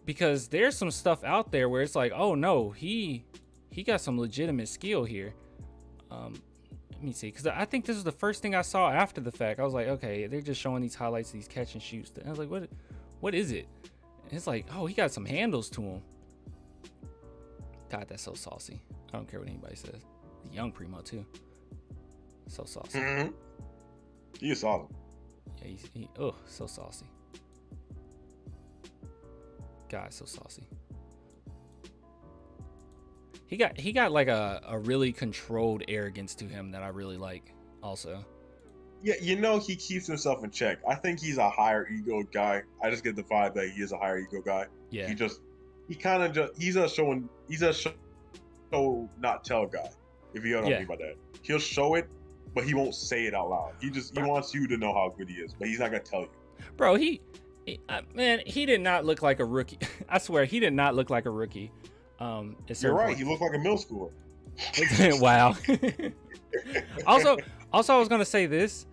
Because there's some stuff out there where it's like, oh no, he got some legitimate skill here. Let me see, because I think this is the first thing I saw after the fact. I was like, okay, they're just showing these highlights, these catch and shoots. And I was like, what is it? And it's like, oh, he got some handles to him. God, that's so saucy. I don't care what anybody says. The young Primo too. So saucy. He is solid. Yeah, he so saucy. God, so saucy. He got like a really controlled arrogance to him that I really like also. Yeah, you know, he keeps himself in check. I think he's a higher ego guy. I just get the vibe that he is a higher ego guy. Yeah. He's a show not tell guy. If you know what I mean by that. He'll show it, but he won't say it out loud. He wants you to know how good he is, but he's not gonna tell you. Bro, man, he did not look like a rookie. I swear, he did not look like a rookie. You're right. He looked like a middle schooler. Wow. Also, I was gonna say this.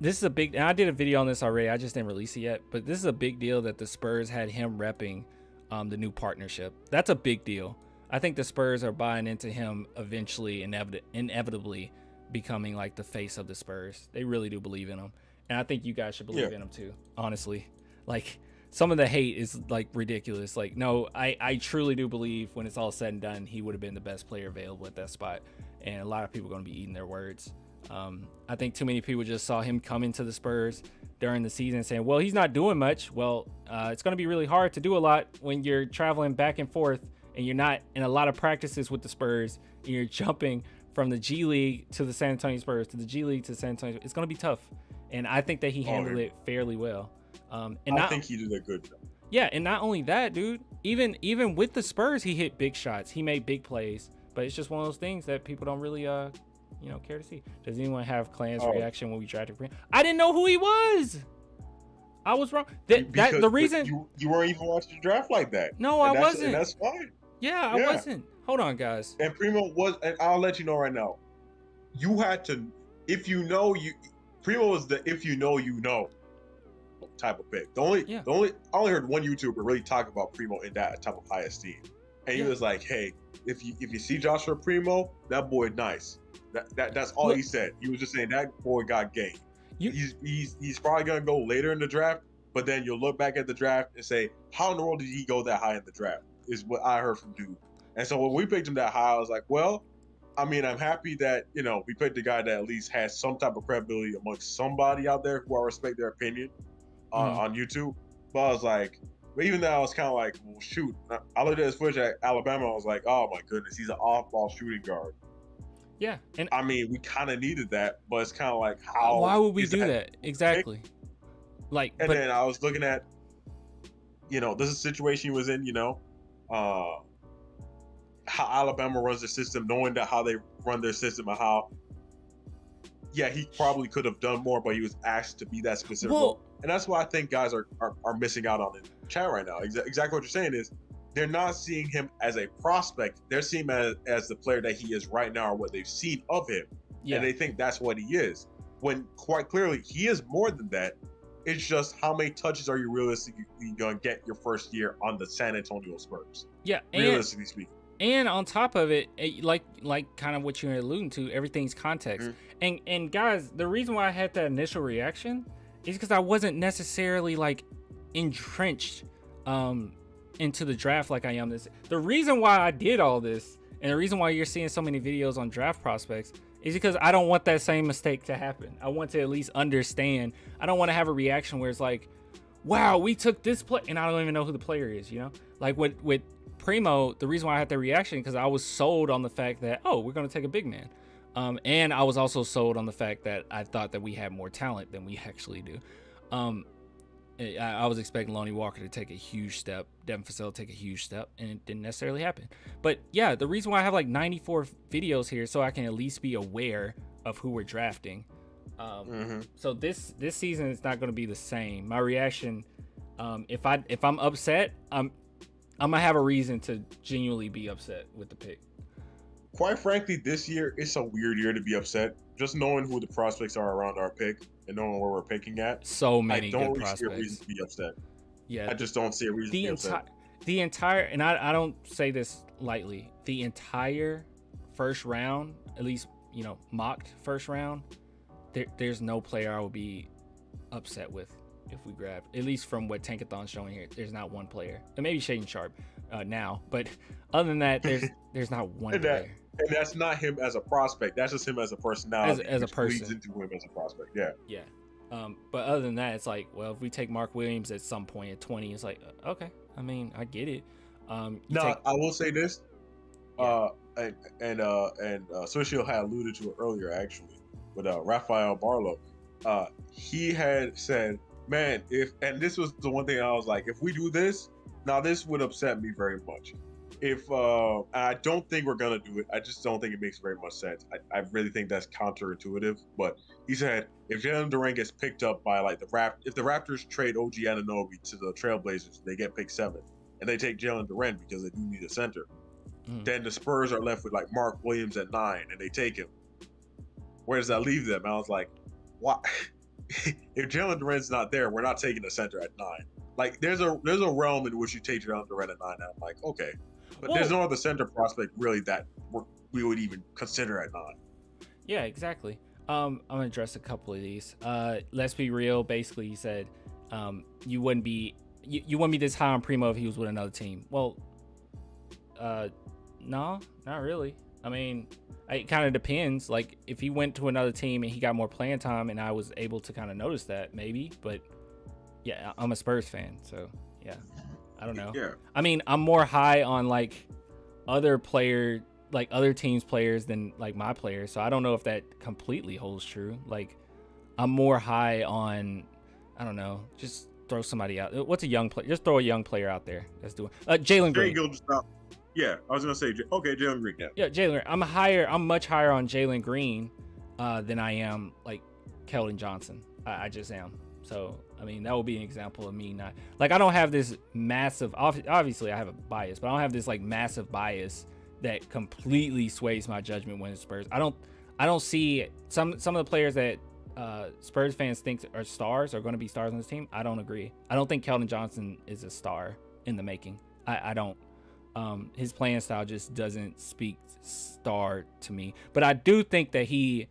This is a big. And I did a video on this already. I just didn't release it yet. But this is a big deal that the Spurs had him repping the new partnership. That's a big deal. I think the Spurs are buying into him eventually, inevitably becoming like the face of the Spurs. They really do believe in him. And I think you guys should believe in him too, honestly. Like, some of the hate is like ridiculous. Like, no, I truly do believe when it's all said and done, he would have been the best player available at that spot. And a lot of people are going to be eating their words. I think too many people just saw him come into the Spurs during the season saying, well, he's not doing much. Well, it's going to be really hard to do a lot when you're traveling back and forth and you're not in a lot of practices with the Spurs and you're jumping from the G League to the San Antonio Spurs to the G League to San Antonio. It's going to be tough. And I think that he handled it fairly well. And I think he did a good job. Yeah, and not only that, dude, even with the Spurs, he hit big shots. He made big plays. But it's just one of those things that people don't really care to see. Does anyone have Clan's reaction when we drafted him? I didn't know who he was. I was wrong. The reason you weren't even watching the draft like that. No, I wasn't. And that's fine. Yeah, I wasn't. Hold on, guys. And Primo was, and I'll let you know right now. You had to, Primo was the if you know type of pick. I only heard one YouTuber really talk about Primo in that type of high esteem, and he was like, "Hey, if you see Joshua Primo, that boy nice." That's all he said. He was just saying that boy got game. He's probably gonna go later in the draft, but then you'll look back at the draft and say, "How in the world did he go that high in the draft?" Is what I heard from dude. And so when we picked him that high, I was like, well, I mean, I'm happy that, we picked a guy that at least has some type of credibility amongst somebody out there who I respect their opinion. on YouTube. But I was like, but even though I was kind of like, well, shoot. I looked at his footage at Alabama. I was like, oh my goodness, he's an off-ball shooting guard. Yeah, and I mean, we kind of needed that, but it's kind of like, how? Why would we do that? Exactly. Like, and then I was looking at, this is a situation he was in. How Alabama runs their system, knowing that how they run their system and how. Yeah, he probably could have done more, but he was asked to be that specific role. And that's why I think guys are missing out on the chat right now. Exactly what you're saying is they're not seeing him as a prospect. They're seeing him as the player that he is right now, or what they've seen of him. Yeah. And they think that's what he is. When quite clearly he is more than that. It's just how many touches are you realistically going to get your first year on the San Antonio Spurs? Yeah, realistically speaking. And on top of it, like kind of what you're alluding to, everything's context. And guys, the reason why I had that initial reaction is because I wasn't necessarily like entrenched into the draft like I am this. The reason why I did all this, and the reason why you're seeing so many videos on draft prospects, is because I don't want that same mistake to happen. I want to at least understand. I don't want to have a reaction where it's like, wow, we took this play, and I don't even know who the player is, Like with Primo, the reason why I had that reaction because I was sold on the fact that, oh, we're going to take a big man. And I was also sold on the fact that I thought that we had more talent than we actually do. I was expecting Lonnie Walker to take a huge step, Devin Vassell take a huge step, and it didn't necessarily happen. But yeah, the reason why I have like 94 videos here so I can at least be aware of who we're drafting. So this season is not going to be the same. My reaction, if I'm upset, I'm gonna have a reason to genuinely be upset with the pick. Quite frankly, this year it's a weird year to be upset. Just knowing who the prospects are around our pick and knowing where we're picking at. So many good really prospects. See a reason to be upset. Yeah, I just don't see a reason to be upset. The entire, and I don't say this lightly, the entire first round, at least mocked first round, there's no player I would be upset with. If we grab, at least from what Tankathon's showing here, there's not one player, and maybe Shaden Sharp now, but other than that, there's not one player. And that's not him as a prospect. That's just him as a personality. As a person, leads into him as a prospect. Yeah. Yeah. But other than that, it's like, well, if we take Mark Williams at some point at 20, it's like, okay. I mean, I get it. I will say this, and Sushil had alluded to it earlier actually with Rafael Barlow. He had said, man, and this was the one thing I was like, if we do this, now this would upset me very much. I don't think we're gonna do it. I just don't think it makes very much sense. I really think that's counterintuitive. But he said if Jalen Duren gets picked up by like if the Raptors trade OG Anunoby to the Trailblazers, they get picked 7, and they take Jalen Duren because they do need a center. Then the Spurs are left with like Mark Williams at 9, and they take him. Where does that leave them? I was like, what? If Jalen Duren's not there, we're not taking a center at 9. Like there's a realm in which you take Jalen Duren at 9. And I'm like, okay, but there's no other center prospect really that we would even consider at 9. Yeah, exactly. I'm gonna address a couple of these. Let's be real. Basically, he said you wouldn't be this high on Primo if he was with another team. Well, no, not really. I mean, it kind of depends. Like if he went to another team and he got more playing time, and I was able to kind of notice that, maybe. But yeah, I'm a Spurs fan, so yeah, I don't know. Yeah. I mean, I'm more high on like other teams' players than like my players, so I don't know if that completely holds true. Like I'm more high on, I don't know, just throw somebody out. What's a young player? Just throw a young player out there that's doing Jalen Green. Yeah, I was gonna say, okay, Jalen Green. Yeah, Jalen. I'm much higher on Jalen Green than I am like Keldon Johnson. I just am. So I mean, that would be an example of me not like I don't have this massive. Obviously, I have a bias, but I don't have this like massive bias that completely sways my judgment when it's Spurs. I don't see some of the players that Spurs fans think are stars are going to be stars on this team. I don't agree. I don't think Keldon Johnson is a star in the making. I don't. His playing style just doesn't speak star to me. But I do think that he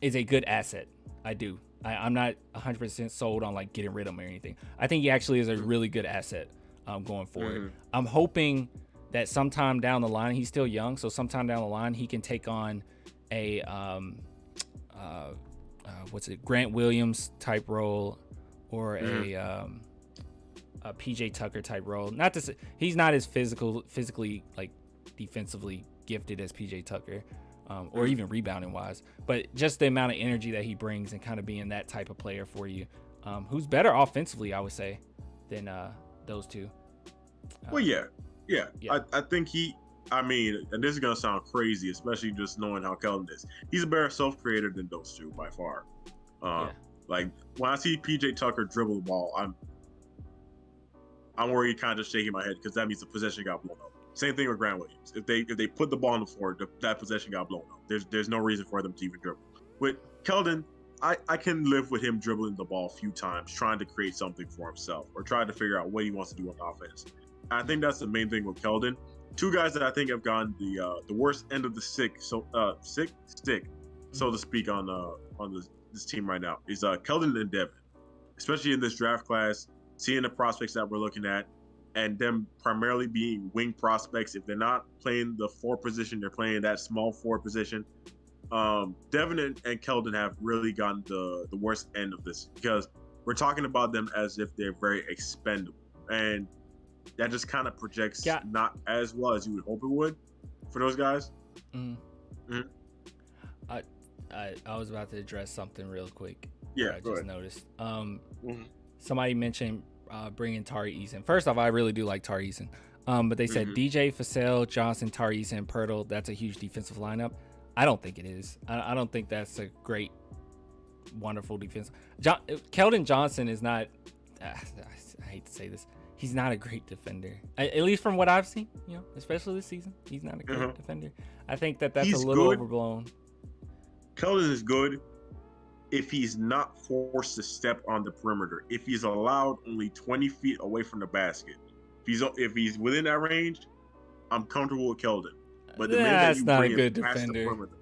is a good asset. I do. I'm not 100% sold on like getting rid of him or anything. I think he actually is a really good asset going forward. I'm hoping that sometime down the line, he's still young, so sometime down the line he can take on a Grant Williams type role, or a PJ Tucker type role. Not to say he's not as physically like defensively gifted as PJ Tucker, or even rebounding wise, but just the amount of energy that he brings and kind of being that type of player for you, who's better offensively, I would say, than those two. Well, yeah. I think I mean, and this is gonna sound crazy, especially just knowing how Keldon is. He's a better self-creator than those two by far. Like when I see PJ Tucker dribble the ball, I'm worried, kind of just shaking my head because that means the possession got blown up. Same thing with Grant Williams. If they put the ball on the floor, that possession got blown up. There's no reason for them to even dribble. With Keldon, I can live with him dribbling the ball a few times, trying to create something for himself or trying to figure out what he wants to do on offense. I think that's the main thing with Keldon. Two guys that I think have gotten the worst end of the stick, so to speak, on this team right now is Keldon and Devin, especially in this draft class. Seeing the prospects that we're looking at, and them primarily being wing prospects. If they're not playing the 4 position, they're playing that small 4 position. Devin and Keldon have really gotten the worst end of this because we're talking about them as if they're very expendable, and that just kind of projects not as well as you would hope it would for those guys. I was about to address something real quick. Yeah, I just noticed. Somebody mentioned bringing Tari Eason. First off, I really do like Tari Eason. But they said DJ, Fasell, Johnson, Tari Eason, and Pirtle. That's a huge defensive lineup. I don't think it is. I don't think that's a great, wonderful defense. Keldon Johnson is not. I hate to say this. He's not a great defender, at least from what I've seen. Especially this season, he's not a great defender. I think that's a little overblown. Keldon is good if he's not forced to step on the perimeter. If he's allowed only 20 feet away from the basket, if he's within that range, I'm comfortable with Keldon. But the minute that you not bring a good him past defender. the perimeter,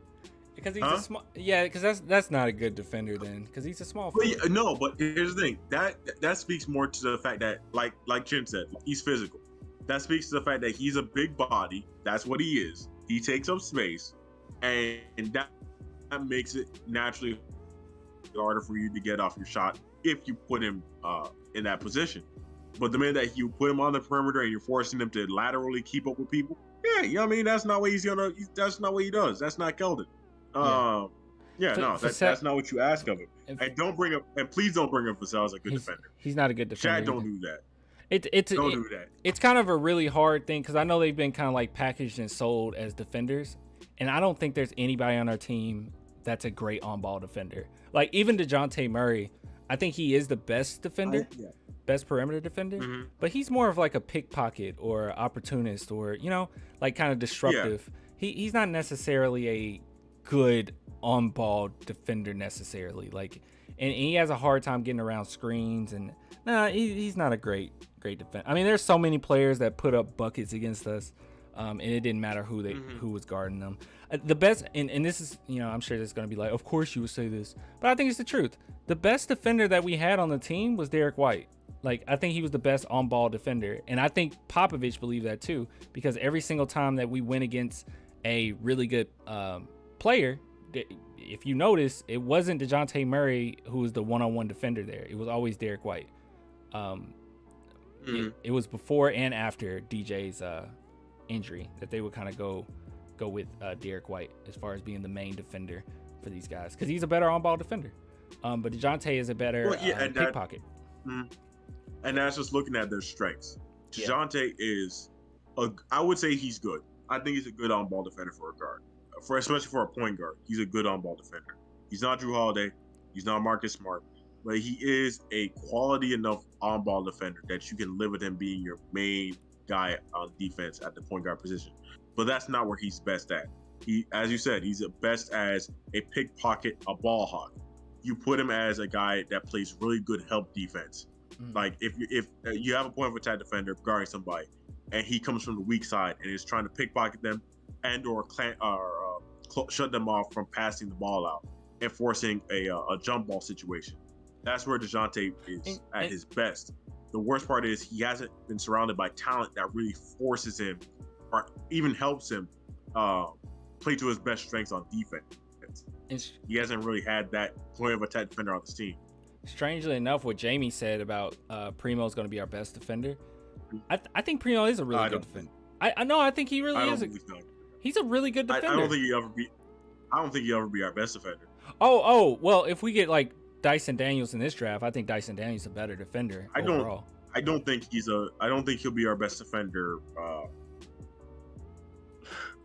because he's a small. Yeah, because that's not a good defender then. Because he's a small. But no, but here's the thing. That speaks more to the fact that, like Jim said, he's physical. That speaks to the fact that he's a big body. That's what he is. He takes up space, and that makes it naturally harder for you to get off your shot if you put him in that position. But the minute that you put him on the perimeter and you're forcing him to laterally keep up with people, that's not what that's not what he does. That's not Keldon. That's not what you ask of him. And please don't bring up Fasell as a good defender. He's not a good defender. Chad, don't do that. Don't do that. It's kind of a really hard thing because I know they've been kind of like packaged and sold as defenders, and I don't think there's anybody on our team that's a great on-ball defender. Like even Dejounte Murray, I think he is the best defender, best perimeter defender, but he's more of like a pickpocket or opportunist or, like kind of disruptive. Yeah. He's not necessarily a good on-ball defender necessarily. Like, and he has a hard time getting around screens and he's not a great defender. I mean, there's so many players that put up buckets against us. And it didn't matter who was guarding them. The best, and this is, I'm sure there's going to be like, of course you would say this, but I think it's the truth. The best defender that we had on the team was Derek White. Like, I think he was the best on-ball defender, and I think Popovich believed that too, because every single time that we went against a really good player, if you notice, it wasn't Dejounte Murray who was the one-on-one defender there. It was always Derek White. It was before and after DJ's injury that they would kind of go with Derek White as far as being the main defender for these guys because he's a better on-ball defender. But DeJounte is a better pickpocket. And that's just looking at their strengths. DeJounte is, I would say he's good. I think he's a good on-ball defender for a guard, especially for a point guard. He's a good on-ball defender. He's not Drew Holiday. He's not Marcus Smart. But he is a quality enough on-ball defender that you can live with him being your main guy on defense at the point guard position. But that's not where he's best at. He, as you said, he's best as a pickpocket, a ball hawk. You put him as a guy that plays really good help defense. Like if you have a point of attack defender guarding somebody and he comes from the weak side and is trying to pickpocket them and or shut them off from passing the ball out and forcing a jump ball situation. That's where DeJounte is at his best. The worst part is he hasn't been surrounded by talent that really forces him or even helps him play to his best strengths on defense. He hasn't really had that point of attack defender on his team. strangely enough, what Jamie said about Primo is going to be our best defender. I think Primo is a really good defender. I know. I think he really is. He's a really good defender. I don't think he'll ever be our best defender. Well, if we get like Dyson Daniels in this draft, I think Dyson Daniels is a better defender overall. I don't think he'll be our best defender.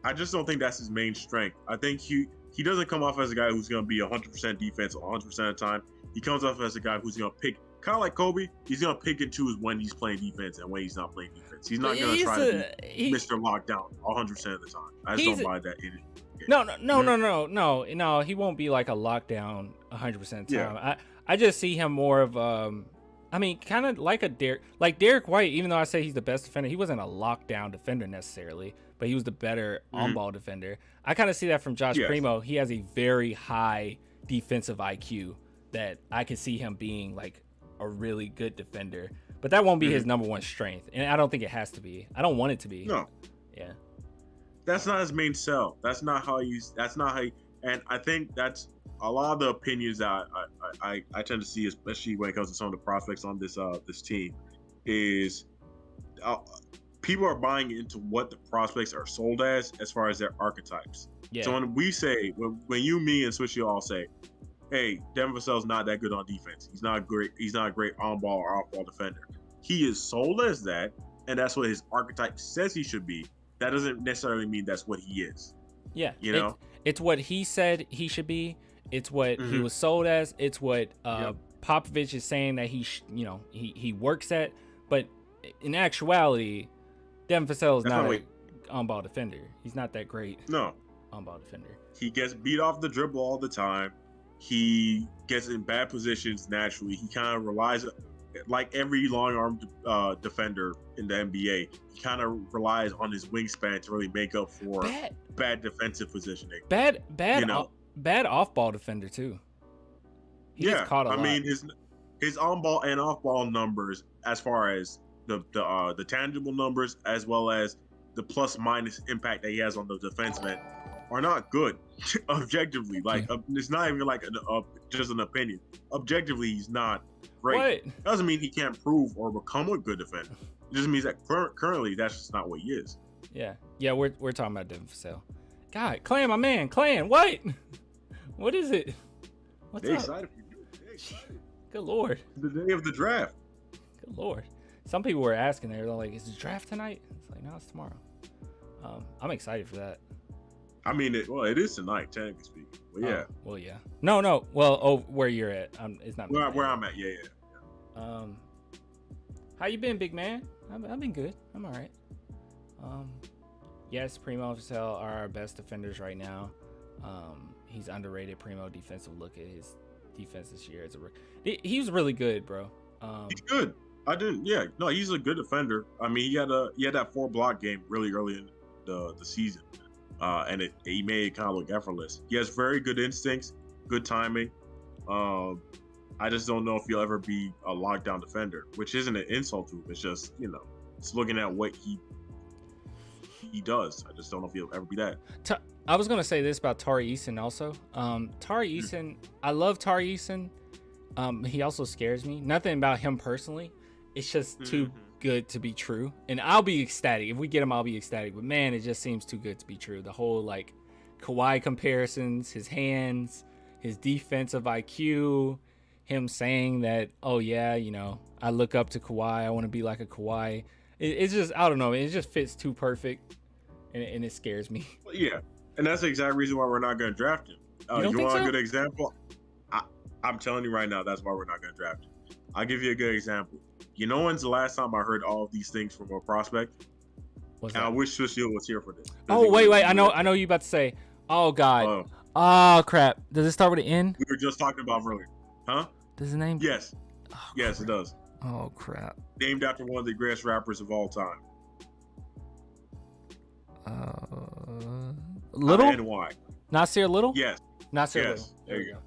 I just don't think that's his main strength. I think he doesn't come off as a guy who's going to be 100% defense 100% of the time. He comes off as a guy who's going to pick, kind of like Kobe. He's going to pick and choose when he's playing defense and when he's not playing defense. He's not going to try to be Mr. Lockdown 100% of the time. I just don't buy that in it. No. He won't be like a lockdown 100% of the time. Yeah. I just see him more of kind of like Derek White. Even though I say he's the best defender, he wasn't a lockdown defender necessarily, but he was the better on-ball defender. I kind of see that from Josh Primo. He has a very high defensive IQ that I could see him being like a really good defender, but that won't be his number one strength, and I don't think it has to be. I don't want it to be. No. Yeah. That's not his main sell. That's not how he, and I think that's a lot of the opinions that I tend to see, especially when it comes to some of the prospects on this team, is people are buying into what the prospects are sold as far as their archetypes. Yeah. So when we say, when you, me, and Swishy all say, hey, Devin Vassell's not that good on defense. He's not a great on-ball or off-ball defender. He is sold as that, and that's what his archetype says he should be. That doesn't necessarily mean that's what he is. Yeah. You know? It's what he said he should be. It's what he was sold as. It's what Popovich is saying that he works at. But in actuality, Devin Vassell is not an on-ball defender. He's not that great. No. On-ball defender. He gets beat off the dribble all the time. He gets in bad positions naturally. He kind of relies, like every long-arm defender in the NBA, he kind of relies on his wingspan to really make up for bad defensive positioning. Bad off-ball defender too. He gets caught a lot. I mean, his on-ball and off-ball numbers, as far as the tangible numbers, as well as the plus-minus impact that he has on the defenseman, are not good objectively. Like it's not even like just an opinion. Objectively, he's not great. What? Doesn't mean he can't prove or become a good defender. It just means that currently that's just not what he is. Yeah. We're talking about Devin Vassell. God, Clan, my man, Clan. What is it? What's up? Excited for you. Good Lord. The day of the draft. Good Lord. Some people were asking. They're like, "Is the draft tonight?" It's like, no, it's tomorrow. I'm excited for that. I mean, it is tonight, technically speaking. But yeah. Well, yeah. No. Well, where you're at, it's not where I'm at. Yeah. How you been, big man? I've been good. I'm all right. Yes, Primo and Vassell are our best defenders right now. He's underrated. Primo defensive look at his defense this year as a rookie. He was really good, bro. He's good. No, he's a good defender. I mean, he had that 4-block game really early in the season. And he made it kind of look effortless. He has very good instincts, good timing. I just don't know if he'll ever be a lockdown defender, which isn't an insult to him. It's just, it's looking at what he does. I just don't know if he'll ever be that. I was going to say this about Tari Eason also. Tari Eason, I love Tari Eason. He also scares me. Nothing about him personally. It's just too good to be true, and I'll be ecstatic if we get him. I'll be ecstatic, but man, it just seems too good to be true. The whole like Kawhi comparisons, his hands, his defensive IQ, him saying that, oh yeah, I look up to Kawhi, I want to be like a Kawhi. It's just, I don't know, it just fits too perfect, and it scares me. Yeah, and that's the exact reason why we're not going to draft him. You want a good example? I'm telling you right now, that's why we're not going to draft him. I'll give you a good example. When's the last time I heard all of these things from a prospect? And I wish Swishiel was here for this. Oh, wait. I know you about to say, oh, God. Oh, crap. Does it start with an N? We were just talking about earlier. Huh? Does the name? Yes. Oh, yes, it does. Oh, crap. Named after one of the greatest rappers of all time. Little? And why? Nasir Little? Yes. Nasir Little. There you go.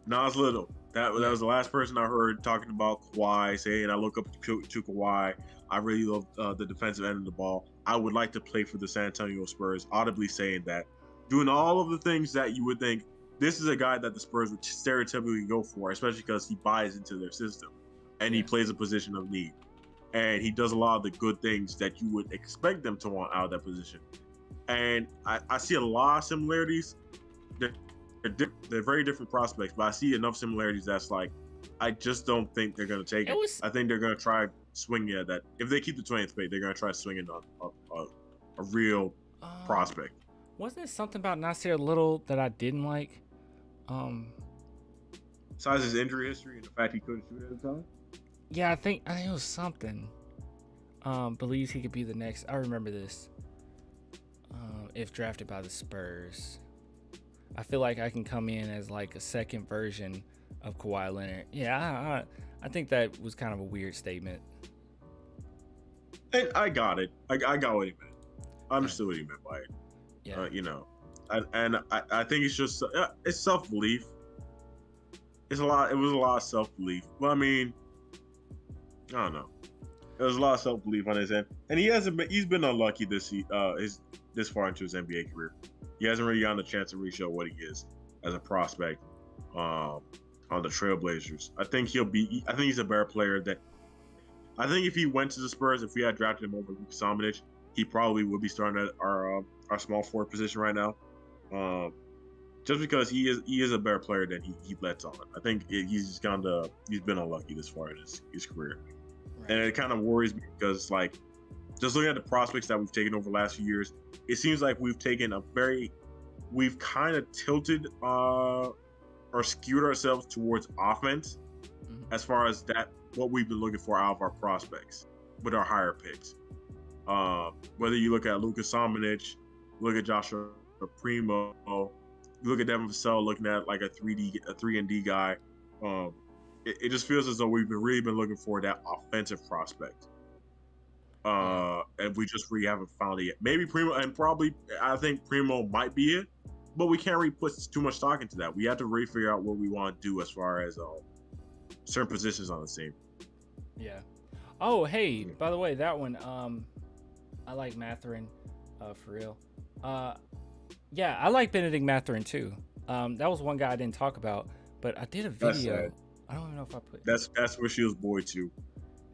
Nas Little. That was the last person I heard talking about Kawhi, saying, I look up to Kawhi. I really love the defensive end of the ball. I would like to play for the San Antonio Spurs, audibly saying that. Doing all of the things that you would think this is a guy that the Spurs would stereotypically go for, especially because he buys into their system and he plays a position of need. And he does a lot of the good things that you would expect them to want out of that position. And I see a lot of similarities. They're very different prospects, but I see enough similarities that's like, I just don't think they're going to take it. I think they're going to try swinging at that. If they keep the 20th pick, they're going to try swinging on a real prospect. Wasn't it something about Nasir Little that I didn't like? Besides his injury history and the fact he couldn't shoot at the time? Yeah, I think it was something. Believes he could be the next. I remember this. If drafted by the Spurs. I feel like I can come in as like a second version of Kawhi Leonard. Yeah, I think that was kind of a weird statement. And I got it. I got what he meant. I understood what he meant by it. Yeah. I think it's just it's self-belief. It was a lot of self-belief. Well, I mean, I don't know. There was a lot of self-belief on his end, and he's been unlucky this far into his NBA career. He hasn't really gotten a chance to really show what he is as a prospect on the Trailblazers. I think he's a better player I think if he went to the Spurs, if we had drafted him over Luka Samanic, he probably would be starting at our small forward position right now. Just because he is a better player than he lets on. I think he's been unlucky this far in his career. Right. And it kind of worries me because, like, just looking at the prospects that we've taken over the last few years, it seems like we've kind of tilted or skewed ourselves towards offense as far as what we've been looking for out of our prospects with our higher picks. Whether you look at Luka Samanic, look at Joshua Primo, you look at Devin Vassell looking at like a 3-and-D guy. It just feels as though we've really been looking for that offensive prospect. And we just really haven't found it yet. Maybe Primo, and probably I think Primo might be it, but we can't really put too much stock into that. We have to really figure out what we want to do as far as certain positions on the team. Yeah. Oh, hey, by the way, that one, I like Mathurin, for real. Yeah, I like Benedict Mathurin too. That was one guy I didn't talk about, but I did a video. I don't even know if I put. That's Rashid's boy too.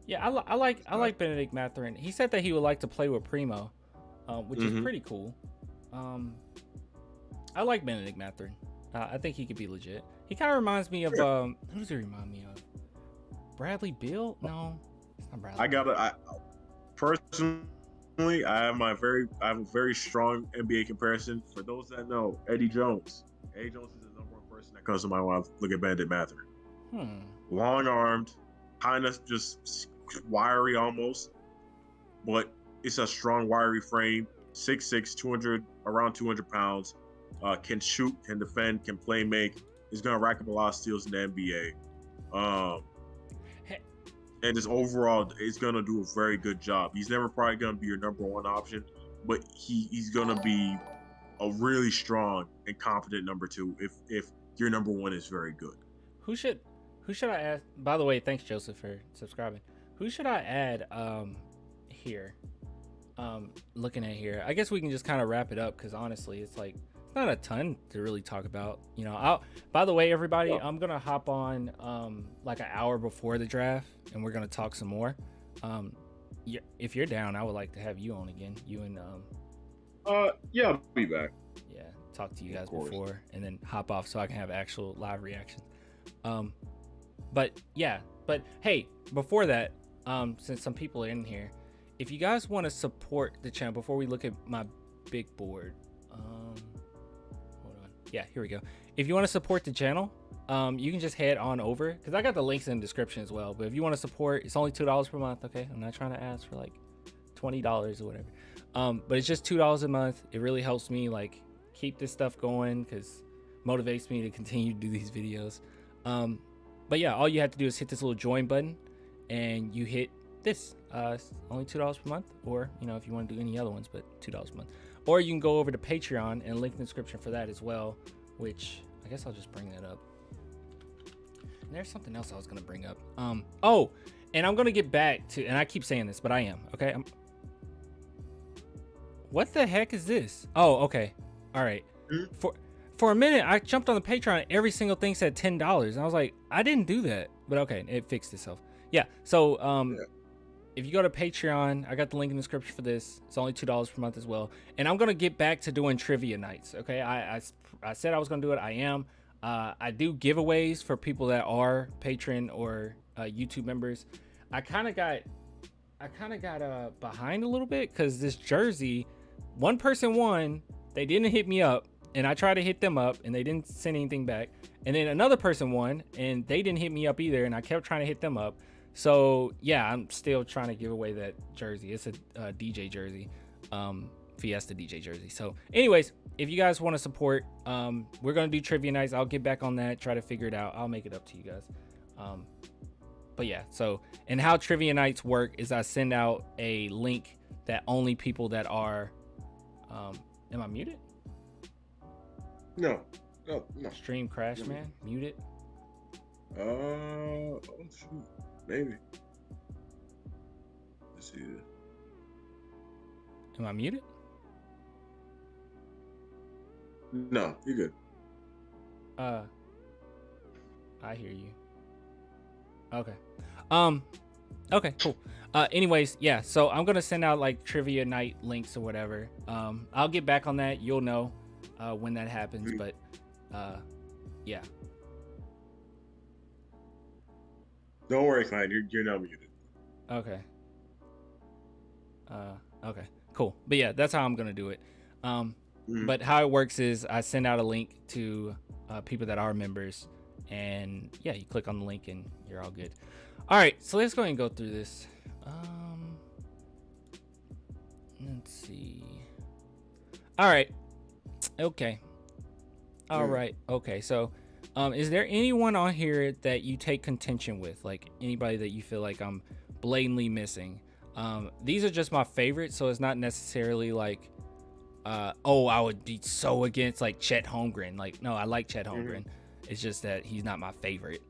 Yeah, I like Benedict Mathurin. He said that he would like to play with Primo, which is pretty cool. I like Benedict Mathurin. I think he could be legit. He kind of reminds me of who does he remind me of? Bradley Beal? No, it's not Bradley. Personally, I have a very strong NBA comparison. For those that know, Eddie Jones. Eddie Jones is the number one person that comes to mind when I look at Benedict Mathurin. Long-armed, kind of just wiry almost, but it's a strong, wiry frame. 6'6", around 200 pounds. Can shoot, can defend, can play make. Is going to rack up a lot of steals in the NBA. And just overall, is going to do a very good job. He's never probably going to be your number one option, but he's going to be a really strong and confident number two if your number one is very good. Who should I add? By the way, thanks Joseph for subscribing. Who should I add here? Looking at here, I guess we can just kind of wrap it up because honestly, it's like it's not a ton to really talk about. You know, by the way, everybody, I'm gonna hop on like an hour before the draft, and we're gonna talk some more. If you're down, I would like to have you on again. You and yeah, I'll be back. Yeah, talk to you guys before, and then hop off so I can have actual live reactions. But hey, before that, since some people are in here, if you guys want to support the channel, before we look at my big board, hold on. Yeah, here we go. If you want to support the channel, you can just head on over because I got the links in the description as well. But if you want to support, it's only $2 per month. Okay, I'm not trying to ask for like $20 or whatever. But it's just $2 a month. It really helps me like keep this stuff going because motivates me to continue to do these videos. But yeah, all you have to do is hit this little join button and you hit this. It's only $2 per month, or you know, if you want to do any other ones, but $2 a month. Or you can go over to Patreon and link in the description for that as well, which I guess I'll just bring that up. And there's something else I was gonna bring up. Oh, and I'm gonna get back to, and I keep saying this, but I am okay. What the heck is this? Oh, okay. All right. For for a minute, I jumped on the Patreon. Every single thing said $10, and I was like, I didn't do that. But okay, it fixed itself. Yeah. So if you go to Patreon, I got the link in the description for this. It's only $2 per month as well. And I'm gonna get back to doing trivia nights. Okay, I said I was gonna do it. I am. I do giveaways for people that are patron or YouTube members. I kind of got behind a little bit because this jersey, one person won. They didn't hit me up, and I tried to hit them up, and they didn't send anything back. And then another person won, and they didn't hit me up either, and I kept trying to hit them up. So yeah, I'm still trying to give away that jersey. It's a DJ jersey, Fiesta DJ jersey. So anyways, if you guys want to support, we're gonna do trivia nights. I'll get back on that, try to figure it out. I'll make it up to you guys. But yeah, so, and how trivia nights work is I send out a link that only people that are am I muted? No. Stream crash, man. Muted. Oh shoot, maybe. Let's see this. Am I muted? No, you're good. I hear you. Okay. Okay, cool. Anyways, yeah, so I'm gonna send out like trivia night links or whatever. I'll get back on that. You'll know when that happens, but yeah. Don't worry, Klein. You're not muted. Okay. Okay, cool. But yeah, that's how I'm gonna do it. But how it works is I send out a link to people that are members, and yeah, you click on the link and you're all good. All right, so let's go ahead and go through this. Let's see. All right. Okay. All right. Okay. So, is there anyone on here that you take contention with? Like anybody that you feel like I'm blatantly missing? These are just my favorites, so it's not necessarily like, oh, I would be so against like Chet Holmgren. Like, no, I like Chet Holmgren. It's just that he's not my favorite.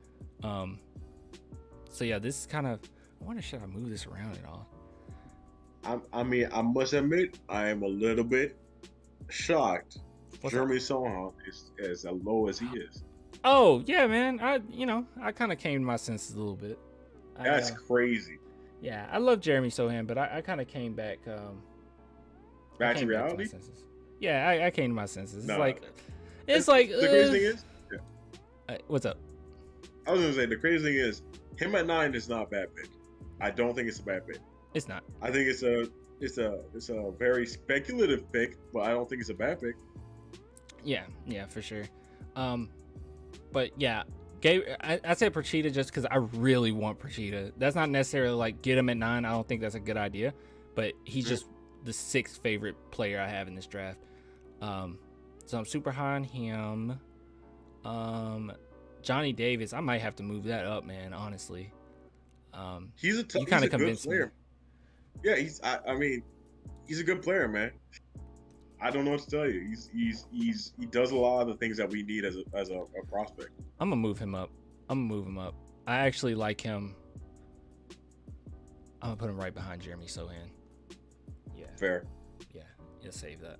So yeah, this is kind of. I wonder, should I move this around at all? I mean, I must admit, I am a little bit shocked. Jeremy Sohan is as low as he is. Oh yeah, man. I kind of came to my senses a little bit. That's crazy. Yeah, I love Jeremy Sohan, but I kind of came back. Back to reality. Yeah, I came to my senses. No. It's like the crazy thing is. What's up? I was gonna say the crazy thing is him at 9 is not a bad pick. I don't think it's a bad pick. It's not. I think it's a very speculative pick, but I don't think it's a bad pick. Yeah, for sure. But yeah, I said Procida just because I really want Procida. That's not necessarily like get him at 9. I don't think that's a good idea, but he's just the 6th favorite player I have in this draft. So I'm super high on him. Johnny Davis, I might have to move that up, man. Honestly, he's a good player. Yeah, I mean, he's a good player, man. I don't know what to tell you. He does a lot of the things that we need as a prospect. I'm gonna move him up. I actually like him. I'm gonna put him right behind Jeremy Sohan. Yeah. Fair. Yeah, save that.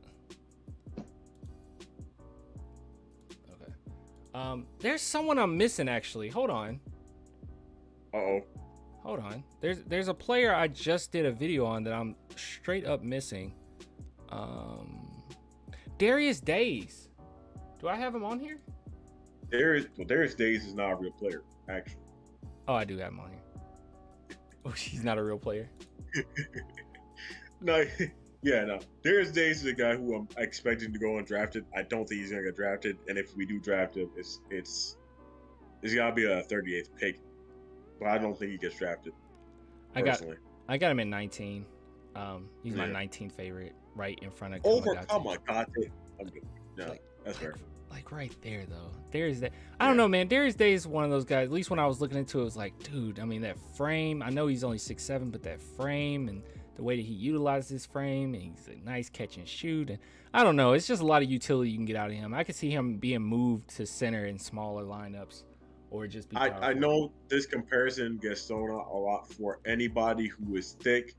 There's someone I'm missing actually. Hold on. Hold on. There's a player I just did a video on that I'm straight up missing. Darius Days. Do I have him on here? Darius Days is not a real player, actually. Oh, I do have him on here. Oh, he's not a real player. No. Darius Days is a guy who I'm expecting to go undrafted. I don't think he's gonna get drafted, and if we do draft him, it's gotta be a 38th pick. But I don't think he gets drafted. I got him at 19. He's my 19th favorite, right in front of Kamagate. I'm good. No, that's fair. Like right there though. Darius Day. I don't know, man. Darius Day is one of those guys. At least when I was looking into it, was like, dude. I mean, that frame. I know he's only 6'7", but that frame and the way that he utilizes his frame, and he's a nice catch and shoot, and I don't know. It's just a lot of utility you can get out of him. I could see him being moved to center in smaller lineups, or just be. I know this comparison gets thrown out a lot for anybody who is thick.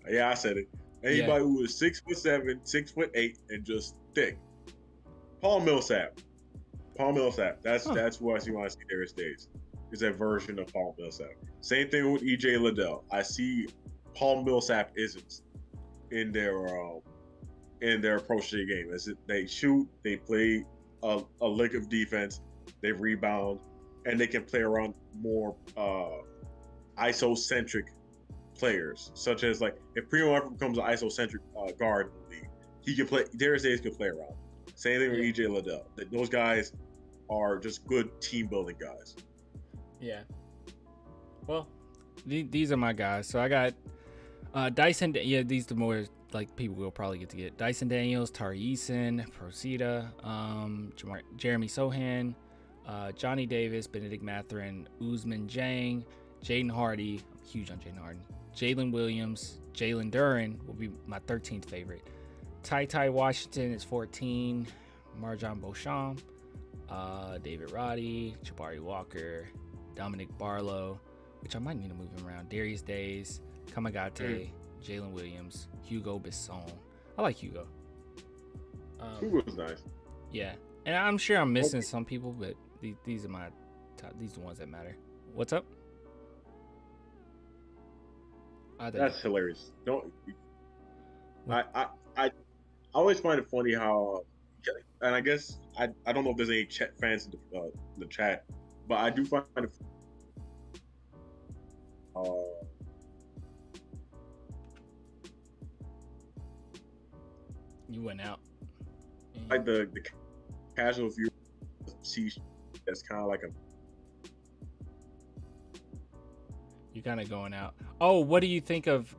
Yeah, I said it. Anybody who is 6'7", 6'8", and just thick. Paul Millsap. That's what I see when I see Darius Days. Is that version of Paul Millsap. Same thing with EJ Liddell. I see Paul Millsap isn't in their approach to the game. They shoot, they play a lick of defense, they rebound, and they can play around more ISO-centric players, such as like if Primo ever becomes an ISO-centric guard in the league, he can play. Darius Days can play around. Same thing with EJ Liddell. Those guys are just good team building guys. Yeah. Well, these are my guys. So I got Dyson. Yeah, these are the more like people we'll probably get to get. Dyson Daniels, Tari Eason, Procida, Jeremy Sohan, Johnny Davis, Benedict Mathurin, Ousmane Dieng, Jaden Hardy. I'm huge on Jaden Hardy. Jalen Williams, Jalen Duren will be my 13th favorite. Ty Washington is 14. Marjon Beauchamp, David Roddy, Jabari Walker, Dominic Barlow, which I might need to move him around. Darius Days, Kamagate, Jalen Williams, Hugo Besson. I like Hugo. Hugo's nice. Yeah, and I'm sure I'm missing some people, but these are my top. These are the ones that matter. What's up? That's hilarious. I always find it funny how, and I guess I don't know if there's any Chet fans in the chat, but I do find it. You went out. Like the casual view see that's kind of like a. You're kind of going out. Oh, what do you think of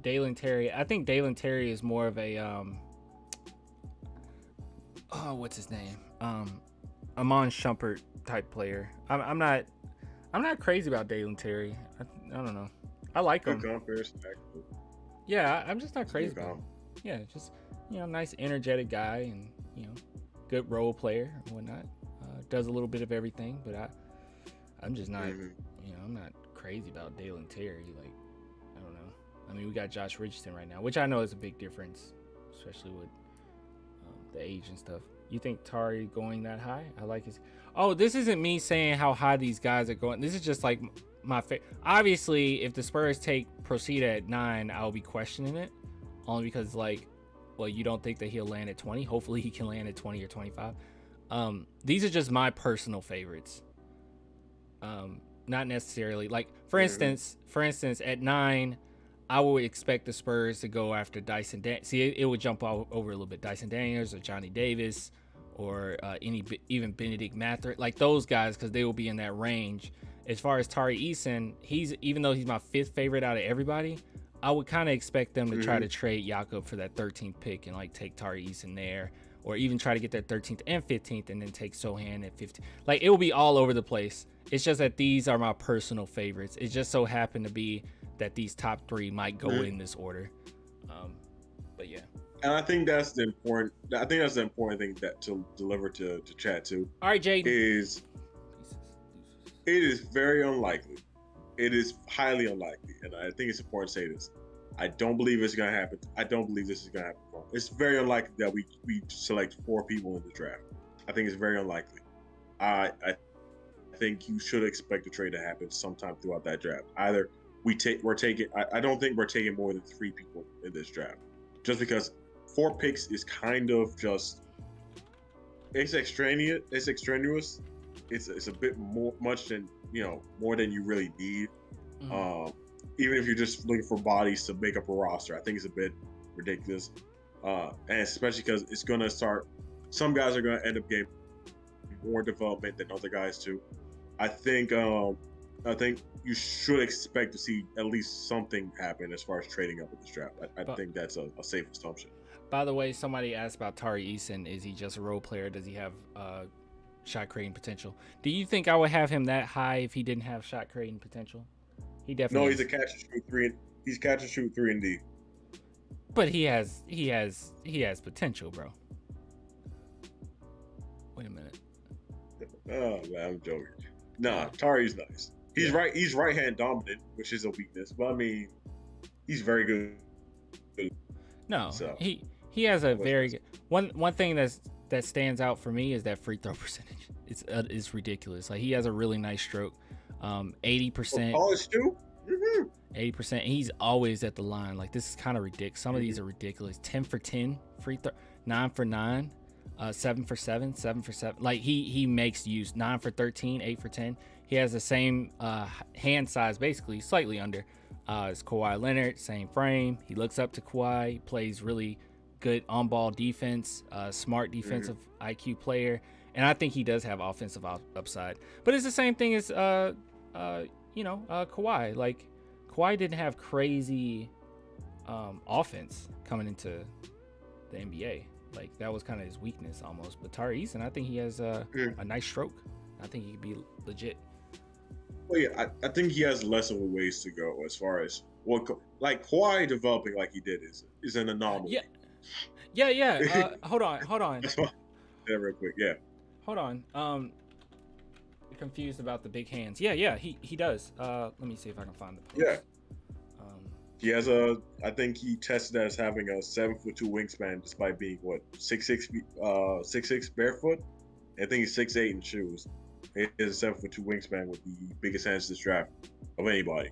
Dalen Terry? I think Dalen Terry is more of a what's his name? Amon Shumpert type player. I'm not crazy about Dalen Terry. I don't know. I like him. Yeah, I'm just not crazy about him. Yeah, just nice energetic guy and good role player and whatnot. Does a little bit of everything, but I'm just not I'm not crazy about Dalen Terry. Like, I don't know. I mean, we got Josh Richardson right now, which I know is a big difference, especially with the age and stuff. You think Tari going that high? I like his. Oh, this isn't me saying how high these guys are going. This is just like my favorite. Obviously, if the Spurs take Procida at 9, I'll be questioning it, only because you don't think that he'll land at 20. Hopefully, he can land at 20 or 25. These are just my personal favorites. Not necessarily for instance, at 9, I would expect the Spurs to go after Dyson. See, it would jump over a little bit. Dyson Daniels or Johnny Davis or even Benedict Mathurin, like those guys, because they will be in that range. As far as Tari Eason, even though he's my 5th favorite out of everybody, I would kind of expect them to try to trade Jakob for that 13th pick and take Tari Eason there, or even try to get that 13th and 15th and then take Sohan at 15. It will be all over the place. It's just that these are my personal favorites. It just so happened to be that these top 3 might go in this order. But yeah. And I think that's the important thing that to deliver to chat too. All right, Jaden. It is very unlikely. It is highly unlikely, and I think it's important to say this. I don't believe it's going to happen. I don't believe this is going to happen. It's very unlikely that we select 4 people in the draft. I think it's very unlikely. I think you should expect a trade to happen sometime throughout that draft. Either we're taking. I don't think we're taking more than 3 people in this draft, just because 4 picks is kind of just. It's extraneous. It's a bit much than more than you really need. Even if you're just looking for bodies to make up a roster, I think it's a bit ridiculous. And especially because it's going to start. Some guys are going to end up getting more development than other guys too. I think you should expect to see at least something happen as far as trading up in this draft. I think that's a safe assumption. By the way, somebody asked about Tari Eason. Is he just a role player? Does he have shot creating potential? Do you think I would have him that high if he didn't have shot creating potential? He definitely. No, he's a catch and shoot 3. He's catch and shoot 3 and D. But he has potential, bro. Wait a minute. Oh man, I'm joking. Nah, Tari's nice. He's right. He's right hand dominant, which is a weakness. But I mean, he's very good. No, so he has a very good one thing that stands out for me is that free throw percentage. It's ridiculous. Like, he has a really nice stroke. 80%. College too. 80%. He's always at the line. Like, this is kind of ridiculous. Some of these are ridiculous. 10 for 10 free throw, 9 for 9, 7 for 7, 7 for 7. Like, he makes use. 9 for 13, 8 for 10. He has the same hand size, basically slightly under as Kawhi Leonard. Same frame. He looks up to Kawhi. He plays really good on-ball defense. Smart defensive IQ player. And I think he does have offensive upside. But it's the same thing as Kawhi. Like, Kawhi didn't have crazy offense coming into the NBA. Like, that was kind of his weakness almost. But Tari Eason, I think he has a nice stroke. I think he could be legit. Well, yeah, I think he has less of a ways to go as far as like Kawhi developing like he did is an anomaly. Yeah. Hold on. Yeah, real quick. Yeah. Hold on. You're confused about the big hands. Yeah, he does. Let me see if I can find the post. Yeah. He has I think he tested as having a 7'2" wingspan despite being 6'6" barefoot. I think he's 6'8" in shoes. He has a 7'2" wingspan with the biggest hands this draft of anybody.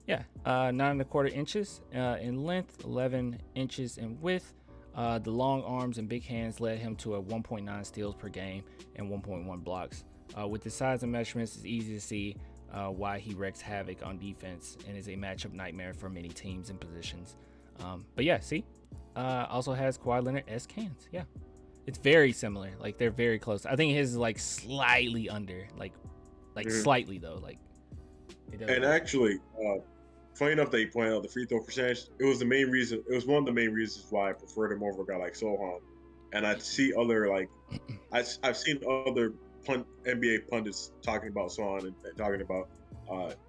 Yeah, 9.25 inches in length, 11 inches in width. The long arms and big hands led him to a 1.9 steals per game and 1.1 blocks. With the size and measurements, it's easy to see why he wreaks havoc on defense and is a matchup nightmare for many teams and positions. But yeah, see, also has Kawhi Leonard-esque hands. Yeah, it's very similar. Like, they're very close. I think his is like slightly under, like slightly though. Like, it doesn't. And actually, funny enough that you pointed out the free throw percentage, it was one of the main reasons why I preferred him over a guy like Sohan. And I see other, like, I've seen other NBA pundits talking about Sohan and talking about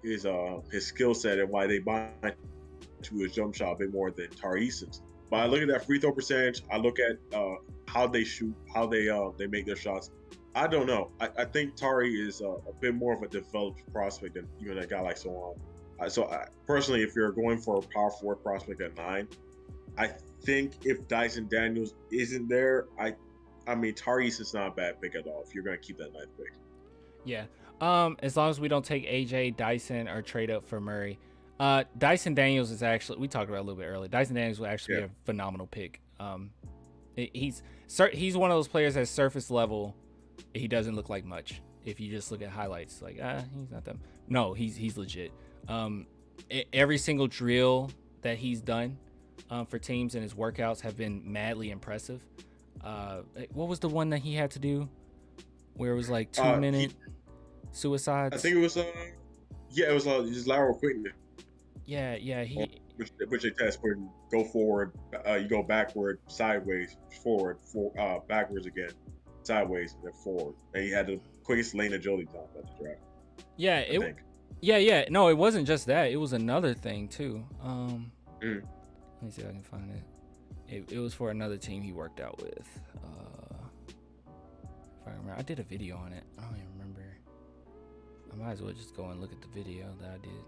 his skill set and why they buy to his jump shot a bit more than Tari Eason's. But I look at that free throw percentage, I look at how they shoot, how they make their shots. I don't know. I think Tari is a bit more of a developed prospect than even a guy like Sohan. Personally, if you're going for a power forward prospect at 9, I think if Dyson Daniels isn't there, I mean, Tari Eason's not a bad pick at all if you're going to keep that 9th pick. Yeah. As long as we don't take AJ, Dyson, or trade up for Murray. Dyson Daniels is actually, we talked about it a little bit earlier. Dyson Daniels will actually be a phenomenal pick. He's one of those players at surface level, he doesn't look like much. If you just look at highlights, like, he's not that. No, he's legit. Every single drill that he's done for teams in his workouts have been madly impressive. What was the one that he had to do where it was like 2-minute suicides? I think it was it was his lateral quickness. Yeah, which they test where you go forward, you go backward, sideways, forward, backwards again, sideways, and then forward. And he had the quickest lane agility time at the draft. Yeah, no, it wasn't just that. It was another thing too. Let me see if I can find it. It was for another team he worked out with. If I remember, I did a video on it. I don't even remember. I might as well just go and look at the video that I did.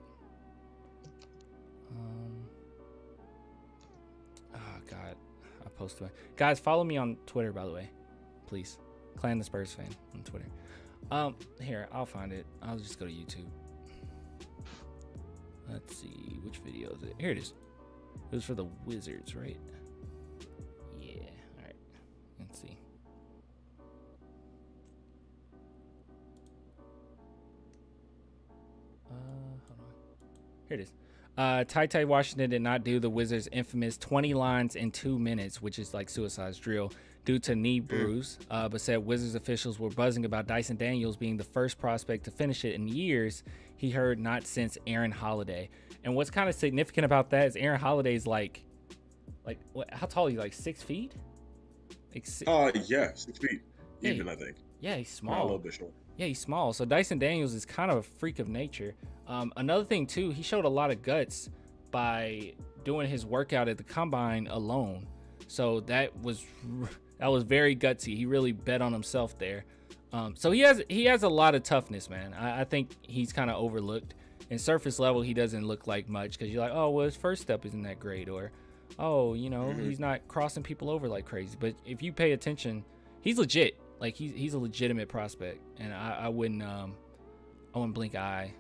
Oh God, I posted it. Guys, follow me on Twitter, by the way, please. Clan the Spurs fan on Twitter. Here, I'll find it. I'll just go to YouTube. Let's see, which video is it? Here it is. It was for the Wizards, right? Yeah. All right. Let's see. Hold on. Here it is. Ty Washington did not do the Wizards' infamous 20 lines in 2 minutes, which is like suicide's drill, due to knee bruise, but said Wizards officials were buzzing about Dyson Daniels being the first prospect to finish it in years. He heard not since Aaron Holiday. And what's kind of significant about that is Aaron Holiday's like what? How tall is he? Like 6 feet? Yeah, 6 feet. Even, I think. Yeah, he's small. A little bit short. Yeah, he's small. So Dyson Daniels is kind of a freak of nature. Another thing too, he showed a lot of guts by doing his workout at the combine alone. So that was very gutsy. He really bet on himself there. So he has a lot of toughness, man. I think he's kind of overlooked. In surface level, he doesn't look like much because you're like, oh, well, his first step isn't that great, or oh, he's not crossing people over like crazy. But if you pay attention, he's legit. Like he's a legitimate prospect, and I wouldn't blink an eye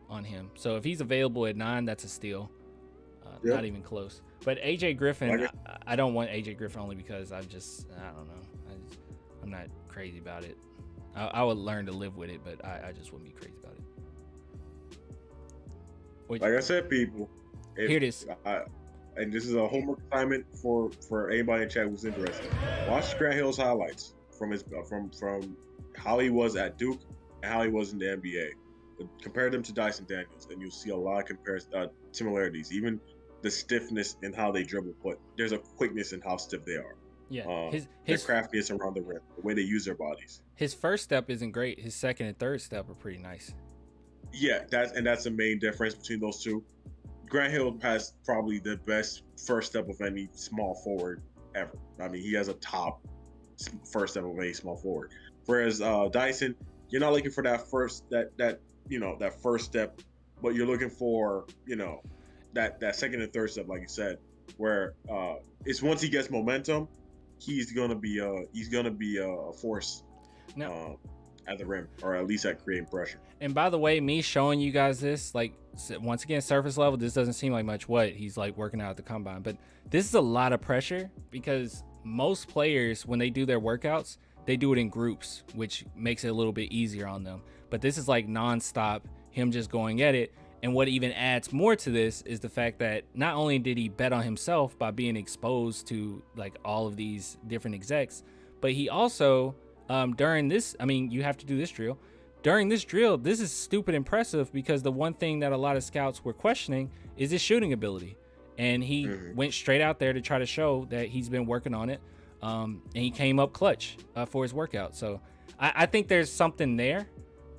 on him. So if he's available at 9, that's a steal. Not even close. But AJ Griffin, I don't want AJ Griffin only because I don't know. I'm not crazy about it. I would learn to live with it, but I just wouldn't be crazy about it. Like I said, people, here it is. And this is a homework assignment for anybody in chat who's interested. Watch Grant Hill's highlights from how he was at Duke and how he was in the NBA. Compare them to Dyson Daniels, and you'll see a lot of similarities. Even the stiffness in how they dribble, but there's a quickness in how stiff they are. Yeah, their craftiness around the rim, the way they use their bodies. His first step isn't great. His second and third step are pretty nice. Yeah, that's the main difference between those two. Grant Hill has probably the best first step of any small forward ever. I mean, he has a top first step of any small forward. Whereas Dyson, you're not looking for that first first step, but you're looking for that second and third step, like you said, where it's once he gets momentum, he's gonna be a force at the rim, or at least at creating pressure. And by the way, me showing you guys this, like, once again, surface level, this doesn't seem like much what he's like working out at the combine, but this is a lot of pressure because most players, when they do their workouts, they do it in groups, which makes it a little bit easier on them. But this is like nonstop, him just going at it. And what even adds more to this is the fact that not only did he bet on himself by being exposed to like all of these different execs, but he also during this, I mean, you have to do this drill. During this drill, this is stupid impressive because the one thing that a lot of scouts were questioning is his shooting ability. And he went straight out there to try to show that he's been working on it. And he came up clutch for his workout. So I think there's something there.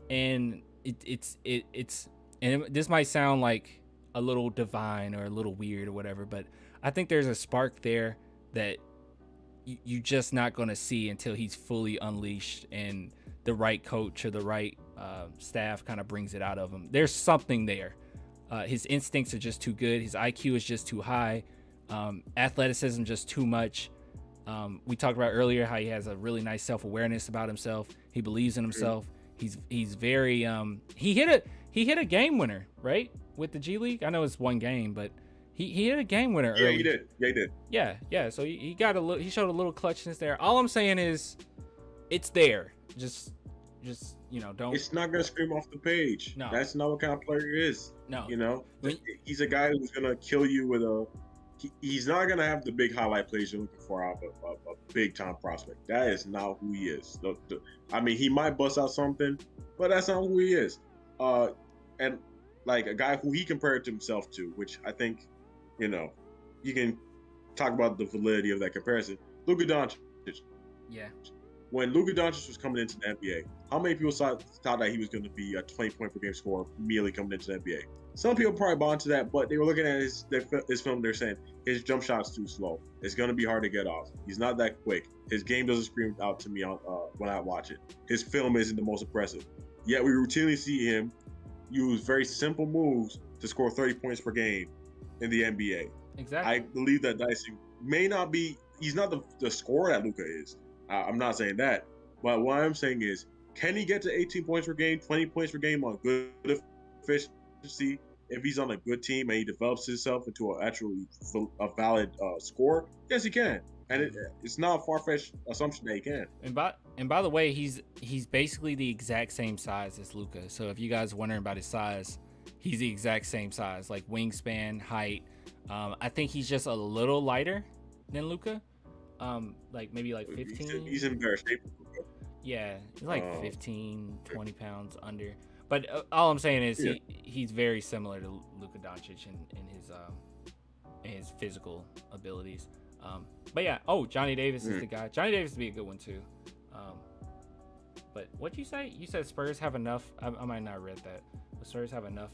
And it's this might sound like a little divine or a little weird or whatever, but I think there's a spark there that you just not going to see until he's fully unleashed and the right coach or the right staff kind of brings it out of him. There's something there. His instincts are just too good. His IQ is just too high. Athleticism just too much. We talked about earlier how he has a really nice self-awareness about himself. He believes in himself. He's very he hit a game winner, right? With the G League. I know it's one game, but he hit a game winner early. Yeah, he did. Yeah, he did. Yeah. So he showed a little clutchness there. All I'm saying is it's there. Just don't. It's not gonna scream off the page. No, that's not what kind of player he is. No, he's a guy who's gonna kill you with a. He's not gonna have the big highlight plays you're looking for out of a big time prospect. That is not who he is. I mean, he might bust out something, but that's not who he is. And like a guy who he compared to himself to, which I think, you can talk about the validity of that comparison. Luka Doncic. Yeah. When Luka Doncic was coming into the NBA, how many people thought that he was going to be a 20-point per game scorer immediately coming into the NBA? Some people probably bought into that, but they were looking at his film. They're saying his jump shot's too slow. It's going to be hard to get off. He's not that quick. His game doesn't scream out to me when I watch it. His film isn't the most impressive. Yet we routinely see him use very simple moves to score 30 points per game in the NBA. Exactly. I believe that Dyson may not be. He's not the scorer that Luka is. I'm not saying that, but what I'm saying is, can he get to 18 points per game, 20 points per game on good efficiency if he's on a good team and he develops himself into a valid scorer? Yes, he can, and it's not a far-fetched assumption that he can. And by the way, he's basically the exact same size as Luka. So if you guys are wondering about his size, he's the exact same size, like wingspan, height. I think he's just a little lighter than Luka. Like maybe like 15. He's in better shape. Yeah, he's like 15, 20 pounds under. But all I'm saying is he's very similar to Luka Doncic in his physical abilities. But yeah, Johnny Davis is the guy. Johnny Davis would be a good one too. But what'd you say? You said Spurs have enough. I might not have read that. But Spurs have enough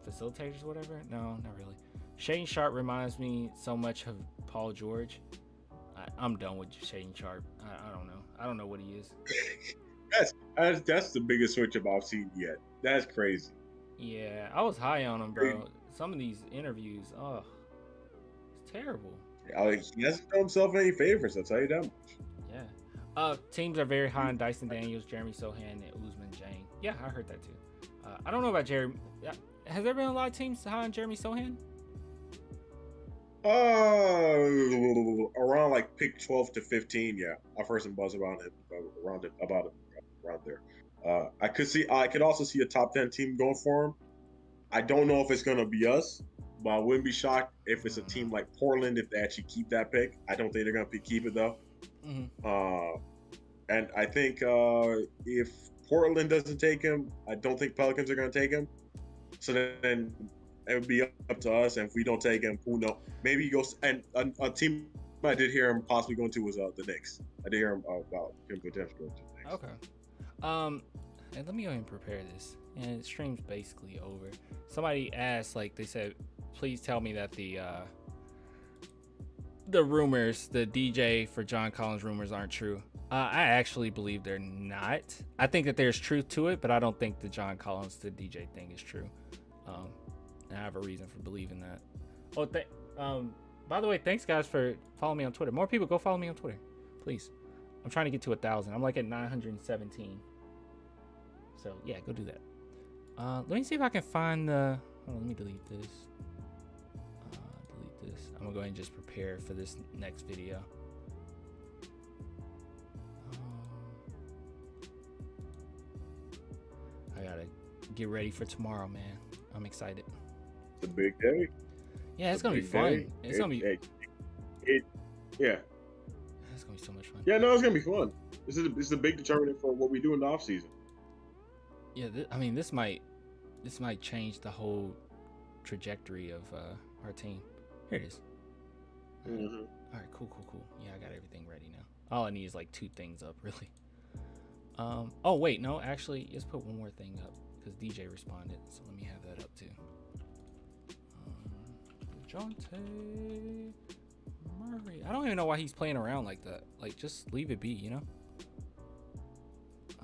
facilitators, whatever. No, not really. Shaden Sharp reminds me so much of Paul George. I'm done with Shaden Sharp. I don't know. I don't know what he is. That's the biggest switch up I've seen yet. That's crazy. Yeah, I was high on him, bro. Some of these interviews, it's terrible. He hasn't done himself any favors, I'll tell you that much. Yeah. Teams are very high on Dyson Daniels, Jeremy Sohan, and Ousmane Dieng. Yeah, I heard that too. I don't know about Jeremy. Has there been a lot of teams high on Jeremy Sohan? Around like pick 12 to 15. Yeah, I've heard some buzz around him, around there. I could also see a top 10 team going for him. I don't know if it's gonna be us, but I wouldn't be shocked if it's a team like Portland if they actually keep that pick. I don't think they're gonna keep it though. Mm-hmm. And I think if Portland doesn't take him, I don't think Pelicans are gonna take him. So then it would be up to us, and if we don't take him, who knows? Maybe he goes. And a team I did hear him possibly going to was the Knicks. I did hear him about him potentially going to the Knicks. Okay. And let me go ahead and prepare this. And the stream's basically over. Somebody asked, like they said, please tell me that the rumors, the DJ for John Collins rumors aren't true. I actually believe they're not. I think that there's truth to it, but I don't think the John Collins to DJ thing is true. And I have a reason for believing that. By the way, thanks guys for following me on Twitter. More people, go follow me on Twitter, please. I'm trying to get to 1,000. I'm like at 917. So yeah, go do that. Let me see if I can find the. Hold on, let me delete this. Delete this. I'm gonna go ahead and just prepare for this next video. I gotta get ready for tomorrow, man. I'm excited. It's a big day. Yeah, it's gonna be fun. It's gonna be. Yeah. It's gonna be so much fun. Yeah, no, it's gonna be fun. This is a big determinant for what we do in the off season. Yeah, this might change the whole trajectory of our team. Here it is. Mm-hmm. All right, cool. Yeah, I got everything ready now. All I need is like 2 things up, really. Oh wait, no, actually, let's put one more thing up because DJ responded, so let me have that up too. Dejounte Murray. I don't even know why he's playing around like that. Like, just leave it be, you know.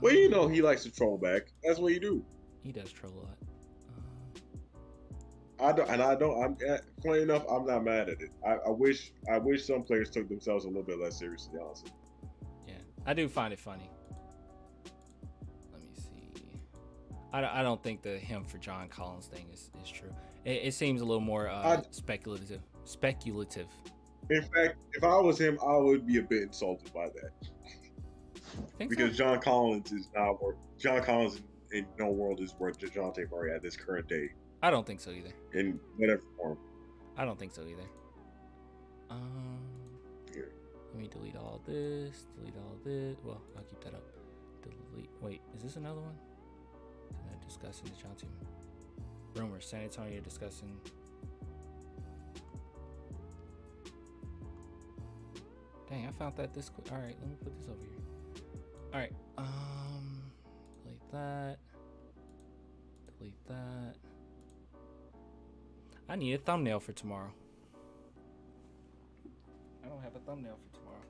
Well, you know he likes to troll back. That's what you do. He does troll a lot. Funny enough, I'm not mad at it. I wish some players took themselves a little bit less seriously, honestly. Yeah, I do find it funny. Let me see. I don't think the him for John Collins thing is true. It seems a little more speculative. In fact, if I was him, I would be a bit insulted by that. Because so? John Collins is not worth. John Collins in no world is worth Dejounte Murray at this current day. I don't think so either. In whatever form. I don't think so either. Here. Let me delete all this. Well, I'll keep that up. Delete. Wait, is this another one? Discussing Dejounte rumors. San Antonio discussing. Dang, I found that this quick. All right, let me put this over here. All right, delete that. I need a thumbnail for tomorrow. I don't have a thumbnail for tomorrow.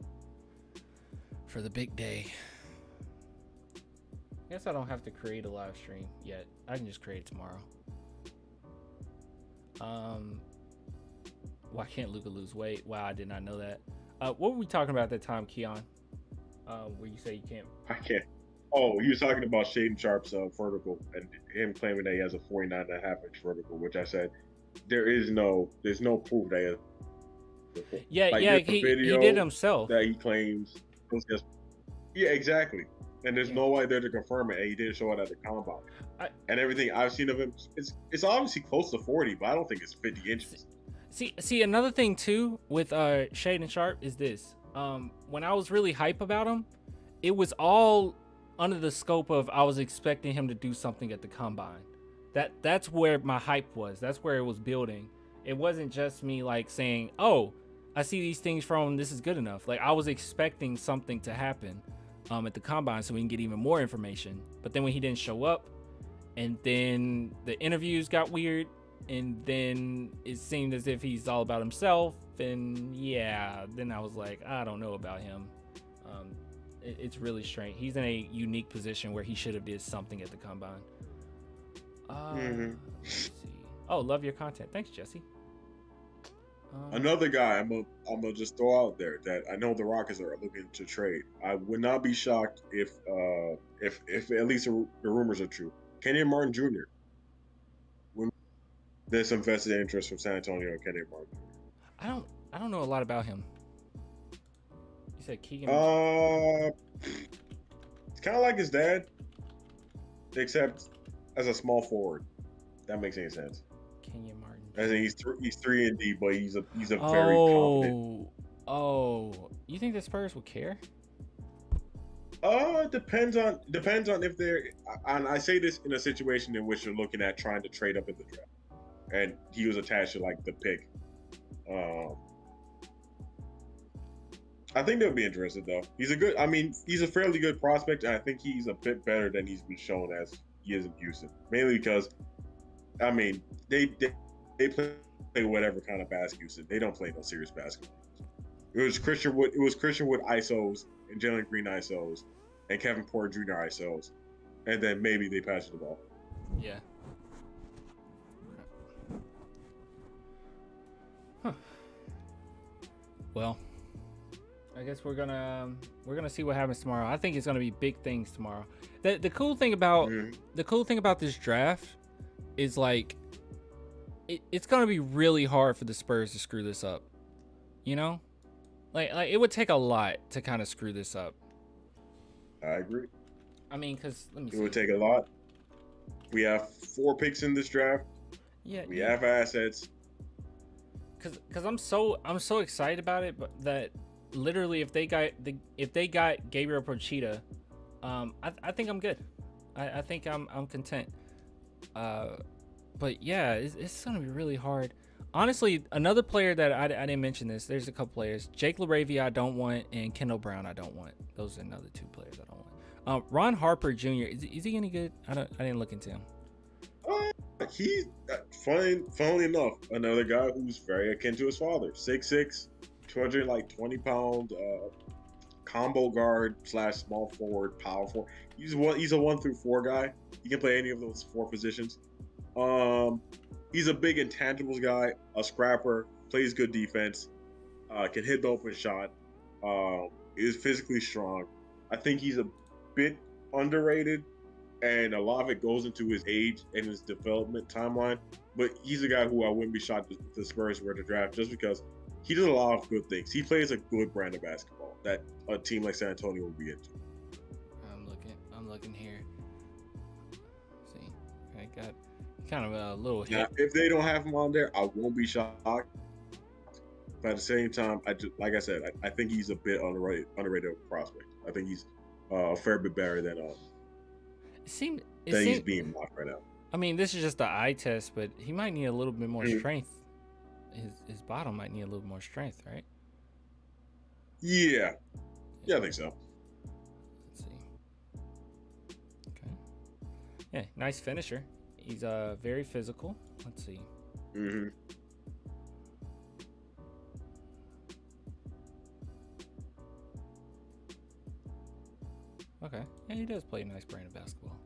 For the big day. I guess I don't have to create a live stream yet. I can just create it tomorrow. Why can't Luka lose weight? Wow, I did not know that. What were we talking about at that time, Keon? Where you say you can't? I can't. Oh, he was talking about Shaden Sharp's vertical and him claiming that he has a 49.5-inch vertical, which I said there's no proof that he has. He did himself. That he claims. Yeah, exactly. And there's no way there to confirm it, and he didn't show it at the combine. And everything I've seen of him, it's obviously close to 40, but I don't think it's 50 inches. See, another thing too with Shaden Sharp is this. When I was really hype about him, it was all under the scope of I was expecting him to do something at the combine. That's where my hype was. That's where it was building. It wasn't just me like saying, "Oh, I see these things from him. This is good enough." Like I was expecting something to happen at the combine so we can get even more information. But then when he didn't show up, and then the interviews got weird, and then it seemed as if he's all about himself, and yeah, then I was like, I don't know about him. It's really strange. He's in a unique position where he should have did something at the combine. Let's see. Oh, love your content. Thanks, Jesse. Another guy I'm gonna just throw out there that I know the Rockets are looking to trade. I would not be shocked if at least the rumors are true. Kenyon Martin Jr. There's some vested interest from San Antonio and Kenyon Martin Jr. I don't know a lot about him. You said Keegan. It's kind of like his dad, except as a small forward. If that makes any sense. Kenyon Martin. I think he's 3-and-D, but he's a very confident. Oh, you think the Spurs would care? Depends on if they're. And I say this in a situation in which you're looking at trying to trade up in the draft, and he was attached to like the pick. I think they'll be interested though. He's a fairly good prospect, and I think he's a bit better than he's been shown as he is in Houston. Mainly because, they play whatever kind of basketball Houston. They don't play no serious basketball. It was Christian Wood ISOs and Jalen Green ISOs and Kevin Porter Jr. ISOs, and then maybe they pass the ball. Yeah. Huh. Well, I guess we're gonna see what happens tomorrow. I think it's gonna be big things tomorrow. The cool thing about this draft is like it's gonna be really hard for the Spurs to screw this up. You know, like it would take a lot to kind of screw this up. I agree. Because let me see. It would take a lot. We have 4 picks in this draft. Yeah. We have assets. Cause I'm so excited about it, but that literally if they got Gabriel Procida, I think I'm good. I think I'm content. But yeah, it's gonna be really hard. Honestly, another player that I didn't mention this. There's a couple players. Jake LaRavia I don't want, and Kendall Brown I don't want. Those are another 2 players I don't want. Ron Harper Jr. Is he any good? I didn't look into him. He's funnily enough, another guy who's very akin to his father. 6'6", 220-pound combo guard / small forward, power forward. He's a 1-through-4 guy. He can play any of those 4 positions. He's a big intangibles guy, a scrapper, plays good defense, can hit the open shot, is physically strong. I think he's a bit underrated, and a lot of it goes into his age and his development timeline. But he's a guy who I wouldn't be shocked if the Spurs were to draft, just because he does a lot of good things. He plays a good brand of basketball that a team like San Antonio will be into. I'm looking here. Let's see, I got kind of a little hit. Now, if they don't have him on there, I won't be shocked. But at the same time, like I said, I think he's a bit underrated prospect. I think he's a fair bit better than he's being mocked right now. This is just the eye test, but he might need a little bit more strength. His bottom might need a little more strength, right? Yeah, I think so. Let's see. Okay. Yeah, nice finisher. He's very physical. Let's see. Mm-hmm. Okay. Yeah, he does play a nice brand of basketball.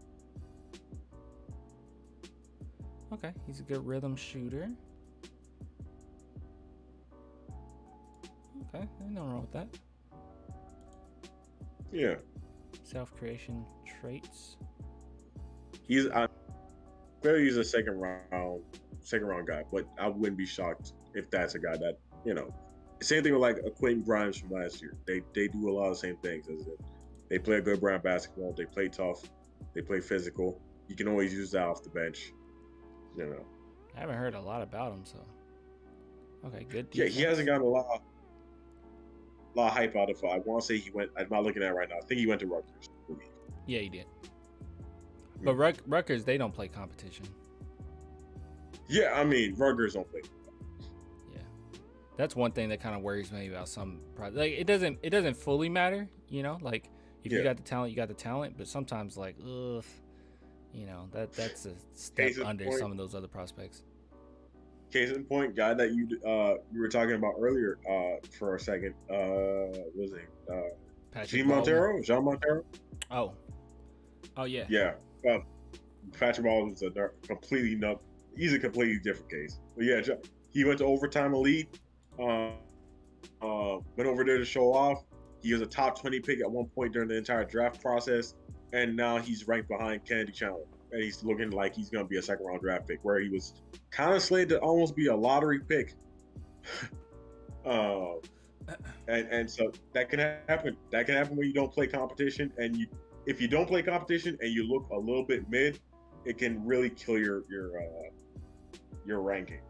Okay, he's a good rhythm shooter. Okay, ain't nothing wrong with that. Yeah. Self-creation traits. He's a second round guy, but I wouldn't be shocked if that's a guy that, same thing with like a Quentin Grimes from last year. They do a lot of the same things as it. They play a good brand of basketball. They play tough. They play physical. You can always use that off the bench. I haven't heard a lot about him, so okay, good. Defense. Yeah, he hasn't gotten a lot of hype out of. I want to say he went. I'm not looking at it right now. I think he went to Rutgers. Yeah, he did. But Rutgers, they don't play competition. Yeah, Rutgers don't play. Yeah, that's one thing that kind of worries me about some. Like it doesn't fully matter, Like if you got the talent, you got the talent. But sometimes, like, that's a step under some of those other prospects. Case in point, guy that you were talking about earlier for a second, was it Jean Montero? Oh yeah. Yeah. Patrick Baldwin is he's a completely different case. But yeah, he went to overtime elite. went over there to show off. He was a top 20 pick at one point during the entire draft process, and now he's ranked behind Kennedy Chandler, and he's looking like he's going to be a second round draft pick, where he was kind of slated to almost be a lottery pick. And so that can happen. That can happen when you don't play competition, and if you don't play competition and you look a little bit mid, it can really kill your ranking.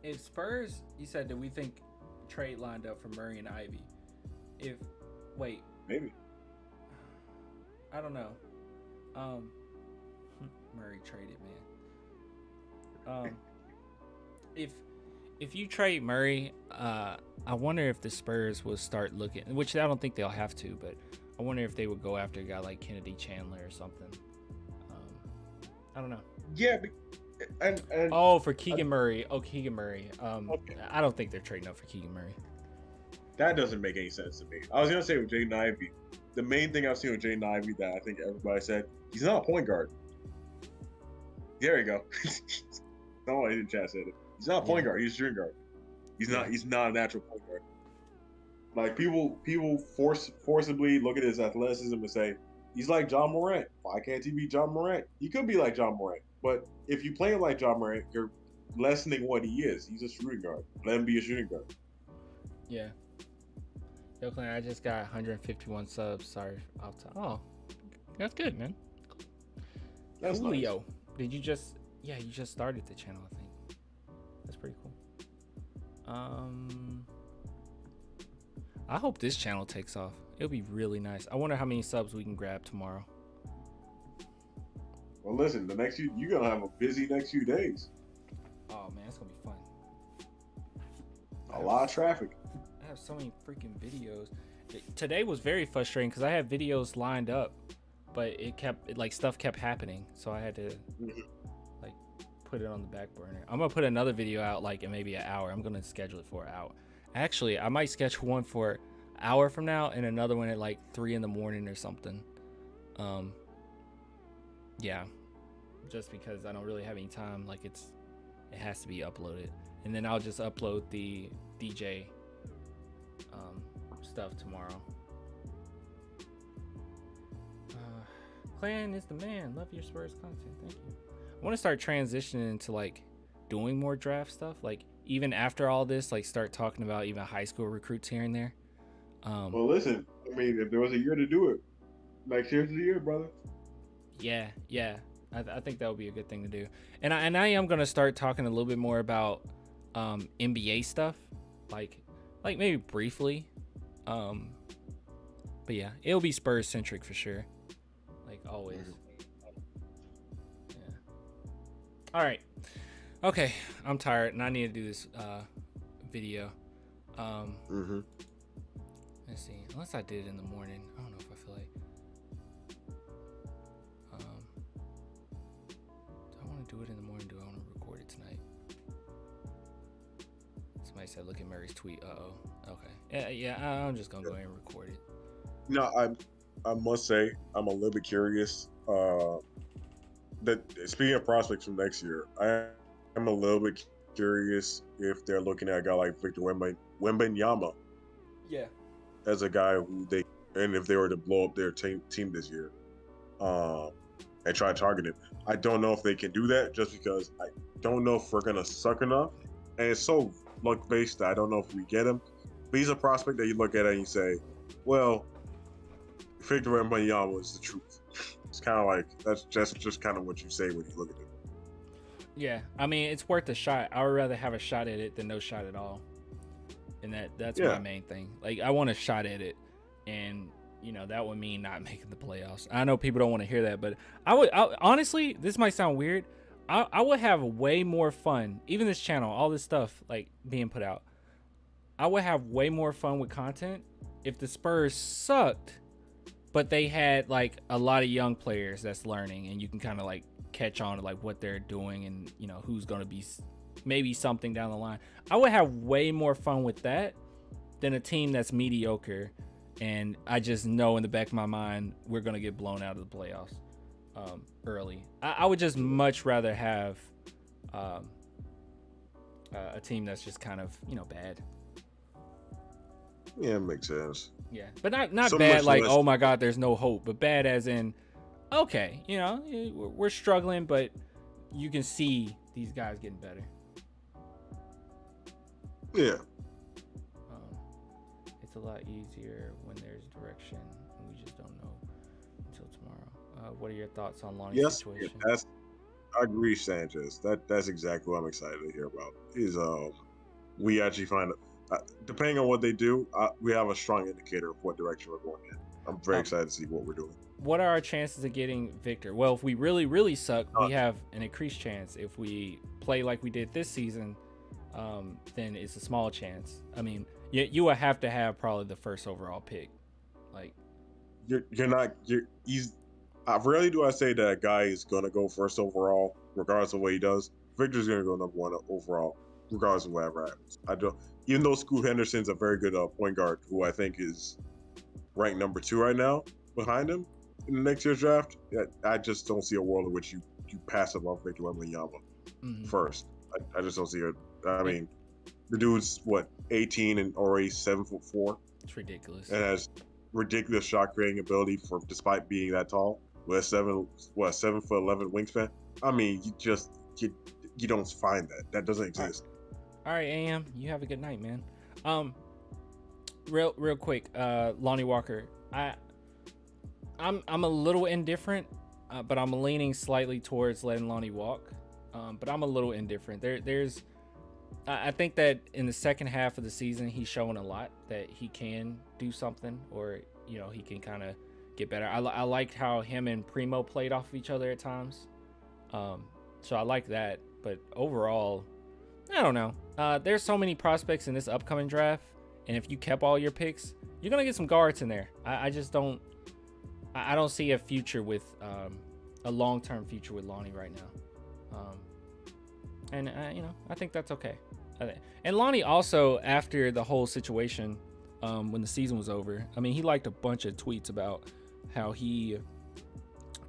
If Spurs, you said that we think trade lined up for Murray and Ivy. Maybe. I don't know. Murray traded, man. If you trade Murray, I wonder if the Spurs will start looking, which I don't think they'll have to, but I wonder if they would go after a guy like Kennedy Chandler or something. I don't know. Yeah, and for Keegan Murray. Keegan Murray. Okay. I don't think they're trading up for Keegan Murray. That doesn't make any sense to me. I was gonna say with Jaden Ivey, the main thing I've seen with Jaden Ivey that I think everybody said, he's not a point guard. There you go. Someone in the chat said it. He's not a point guard. He's a shooting guard. He's not a natural point guard. Like people forcibly look at his athleticism and say he's like John Morant. Why can't he be John Morant? He could be like John Morant, but if you play him like John Morant, you're lessening what he is. He's a shooting guard. Let him be a shooting guard. Yeah. Yo, Clint, I just got 151 subs. Sorry. That's good, man. That's Julio. Nice. Did you just... Yeah, you just started the channel, I think. That's pretty cool. I hope this channel takes off. It'll be really nice. I wonder how many subs we can grab tomorrow. Well, listen, you're going to have a busy next few days. Oh, man, it's going to be fun. A lot of traffic. I have so many freaking videos. Today was very frustrating because I had videos lined up, but stuff kept happening, so I had to put it on the back burner. I'm gonna put another video out in maybe an hour. I'm gonna schedule it for an hour. Actually, I might schedule one for an hour from now and another one at 3 in the morning or something. Yeah, just because I don't really have any time. It has to be uploaded, and then I'll just upload the DJ stuff tomorrow. Clan is the man. Love your Spurs content. Thank you. I want to start transitioning into doing more draft stuff. Even after all this, start talking about even high school recruits here and there. Well, listen. I mean, if there was a year to do it, next year's the year, brother. Yeah. I think that would be a good thing to do. And I am gonna start talking a little bit more about NBA stuff, like maybe briefly. But yeah, it'll be Spurs centric for sure, always. Yeah. All right. Okay, I'm tired and I need to do this video. Let's see. Unless I did it in the morning, I don't know if I feel like. Do I want to do it in the morning? Do I want to record it tonight? Somebody said, "Look at Murray's tweet." Okay. Yeah. I'm just gonna go ahead and record it. No, I must say I'm a little bit curious. That speaking of prospects from next year, I'm a little bit curious if they're looking at a guy like Victor Wembanyama. Yeah. As a guy who if they were to blow up their team this year, and try to target him. I don't know if they can do that just because I don't know if we're gonna suck enough, and it's so luck based that I don't know if we get him. But he's a prospect that you look at and you say, well, Victor Wembanyama is the truth. It's kind of that's just kind of what you say when you look at it. Yeah, I mean, it's worth a shot. I would rather have a shot at it than no shot at all. And that's my main thing. I want a shot at it, and that would mean not making the playoffs. I know people don't want to hear that, but I honestly, this might sound weird. I would have way more fun, even this channel, all this stuff being put out. I would have way more fun with content if the Spurs sucked, but they had a lot of young players that's learning, and you can kind of catch on to what they're doing, and who's going to be maybe something down the line. I would have way more fun with that than a team that's mediocre, and I just know in the back of my mind we're going to get blown out of the playoffs early. I would just much rather have a team that's just kind of bad. Yeah, it makes sense. Yeah, but not So bad much like, less- oh my God, there's no hope, but bad as in, okay, you know, we're struggling, but you can see these guys getting better. Yeah. It's a lot easier when there's direction, and we just don't know until tomorrow. What are your thoughts on Lonnie's Yes. situation? I agree, Sanchez. That's exactly what I'm excited to hear about. Is we actually find depending on what they do, we have a strong indicator of what direction we're going in. I'm very excited to see what we're doing. What are our chances of getting Victor? Well, if we really, really suck, we have an increased chance. If we play like we did this season, then it's a small chance. I mean, you will have to have probably the first overall pick. Like, rarely do I say that a guy is gonna go first overall, regardless of what he does. Victor's gonna go number 1 overall, regardless of whatever happens. I don't. Even though Scoot Henderson's a very good point guard, who I think is ranked number 2 right now behind him in the next year's draft, I just don't see a world in which you pass up on Victor Wembanyama first. I just don't see it. I mean, the dude's 18 and already 7'4". It's ridiculous. And has ridiculous shot creating ability despite being that tall. With 7'11" wingspan. I mean, you don't find that. That doesn't exist. All right, AM, you have a good night, man. Real quick, Lonnie Walker. I'm a little indifferent, but I'm leaning slightly towards letting Lonnie walk. But I'm a little indifferent. I think that in the second half of the season, he's showing a lot that he can do something, or he can kind of get better. I liked how him and Primo played off of each other at times. So I like that. But overall, I don't know. There's so many prospects in this upcoming draft, and if you kept all your picks, you're gonna get some guards in there. I just don't. I don't see a future with a long-term future with Lonnie right now. And I think that's okay. And Lonnie also, after the whole situation, when the season was over, I mean, he liked a bunch of tweets about how he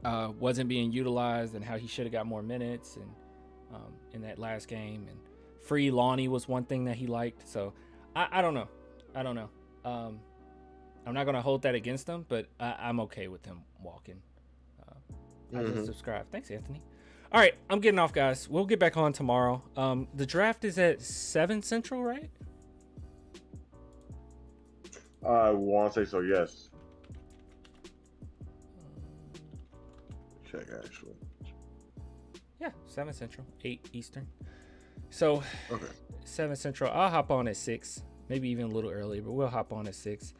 wasn't being utilized and how he should have got more minutes and in that last game. And free Lonnie was one thing that he liked. So I don't know. I'm not gonna hold that against him, but I'm okay with him walking. I just subscribe. Thanks, Anthony. All right, I'm getting off, guys. We'll get back on tomorrow. The draft is at 7 Central, right? I want to say so, yes. Check, actually. Yeah, 7 Central, 8 Eastern. So, okay. 7 Central. I'll hop on at 6, maybe even a little earlier, but we'll hop on at 6.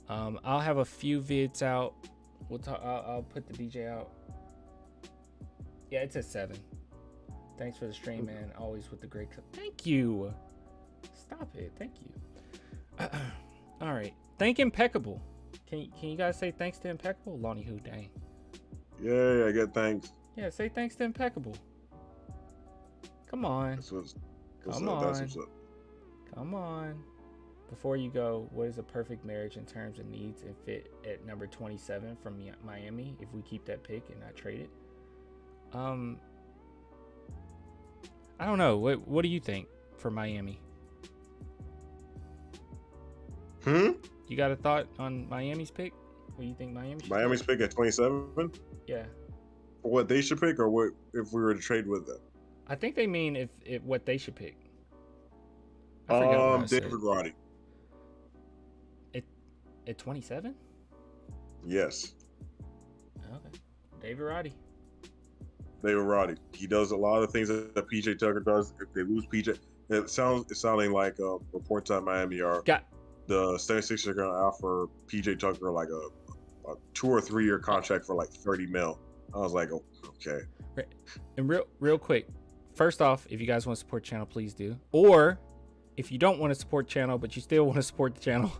I'll have a few vids out. We'll talk. I'll put the DJ out. Yeah, it's at 7. Thanks for the stream, man. Always with the great. Thank you. Stop it. Thank you. All right. Thank Impeccable. Can you guys say thanks to Impeccable? Lonnie Who, dang. Yeah, I get thanks. Yeah, say thanks to Impeccable. Come on. Come on. Before you go, what is a perfect marriage in terms of needs and fit at number 27 from Miami if we keep that pick and not trade it? I don't know. What do you think for Miami? You got a thought on Miami's pick? What do you think Miami's pick at 27? Yeah. What they should pick, or what if we were to trade with them? I think they mean if what they should pick. David Roddy. At 27? Yes. Okay. David Roddy. He does a lot of things that PJ Tucker does. If they lose PJ, it's sounding like reports at Miami are the 76ers are going to offer PJ Tucker like a 2 or 3 year contract for like $30 million. I was like, oh, okay. And real quick, first off, if you guys want to support the channel, please do. Or if you don't want to support the channel, but you still want to support the channel,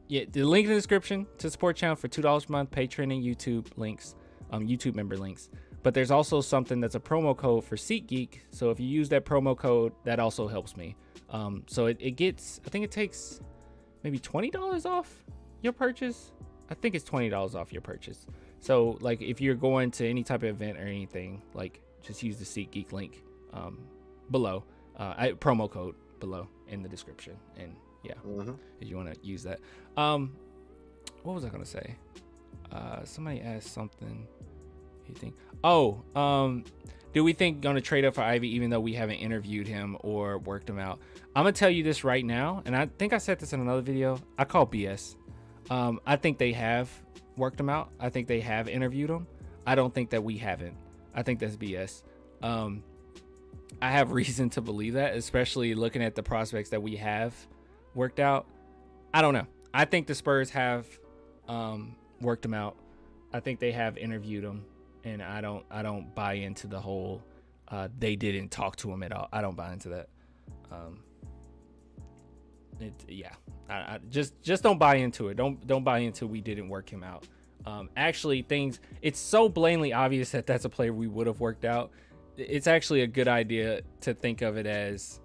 yeah, the link in the description to support the channel for $2 a month, Patreon and YouTube links, YouTube member links. But there's also something that's a promo code for SeatGeek. So if you use that promo code, that also helps me. So it gets, I think it takes maybe $20 off your purchase. I think it's $20 off your purchase. So like if you're going to any type of event or anything, like just use the SeatGeek link below, promo code below in the description, and Yeah. Mm-hmm. If you want to use that. What was I gonna say? Somebody asked something. You think? Oh, do we think gonna trade up for Ivy even though we haven't interviewed him or worked him out? I'm gonna tell you this right now, and I think I said this in another video. I call BS. I think they have worked him out. I think they have interviewed him. I don't think that we haven't. I think that's BS. I have reason to believe that, especially looking at the prospects that we have worked out. I don't know. I think the Spurs have worked him out. I think they have interviewed him, and I don't buy into the whole they didn't talk to him at all. I don't buy into that. I just don't buy into it. Don't buy into we didn't work him out. Actually, it's so blatantly obvious that that's a player we would have worked out. It's actually a good idea to think of it as,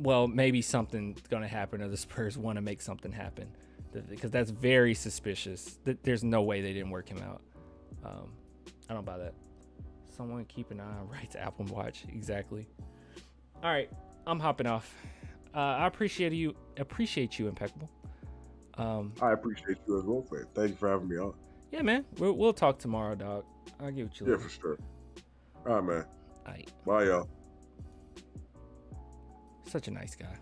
well, maybe something's going to happen or the Spurs want to make something happen, because that's very suspicious. There's no way they didn't work him out. I don't buy that. Someone keep an eye on Wright's Apple Watch. Exactly. All right, I'm hopping off. I appreciate you, Impeccable. I appreciate you as well, Faith. Thank you for having me on. Yeah, man. We'll talk tomorrow, dog. I'll give it you. Yeah, for sure. All right, man. All right. Bye, y'all. Such a nice guy.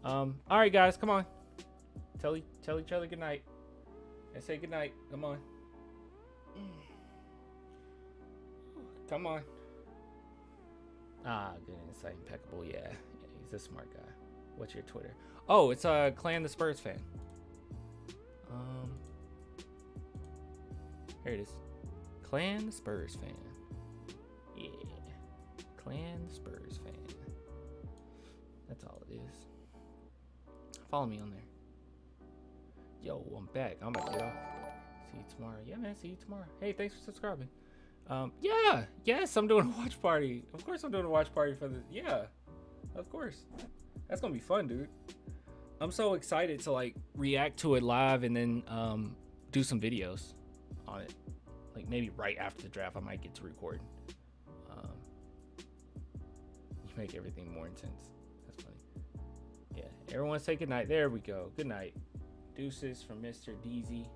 All right, guys, come on. Tell each other good night. And say good night. Come on. Come on. Good insight, Impeccable. Yeah, he's a smart guy. What's your Twitter? Oh, it's Clan the Spurs fan. Here it is. Clan the Spurs fan. Yeah. Clan the Spurs fan. That's all it is. Follow me on there. Yo, I'm back. I'm about to get off. See you tomorrow. Yeah, man. See you tomorrow. Hey, thanks for subscribing. Yes, I'm doing a watch party. Of course I'm doing a watch party for the, yeah, of course. That's gonna be fun, dude. I'm so excited to like react to it live and then do some videos on it. Like maybe right after the draft I might get to record. You make everything more intense. That's funny. Yeah, everyone say good night. There we go. Good night. Deuces from Mr. DZ.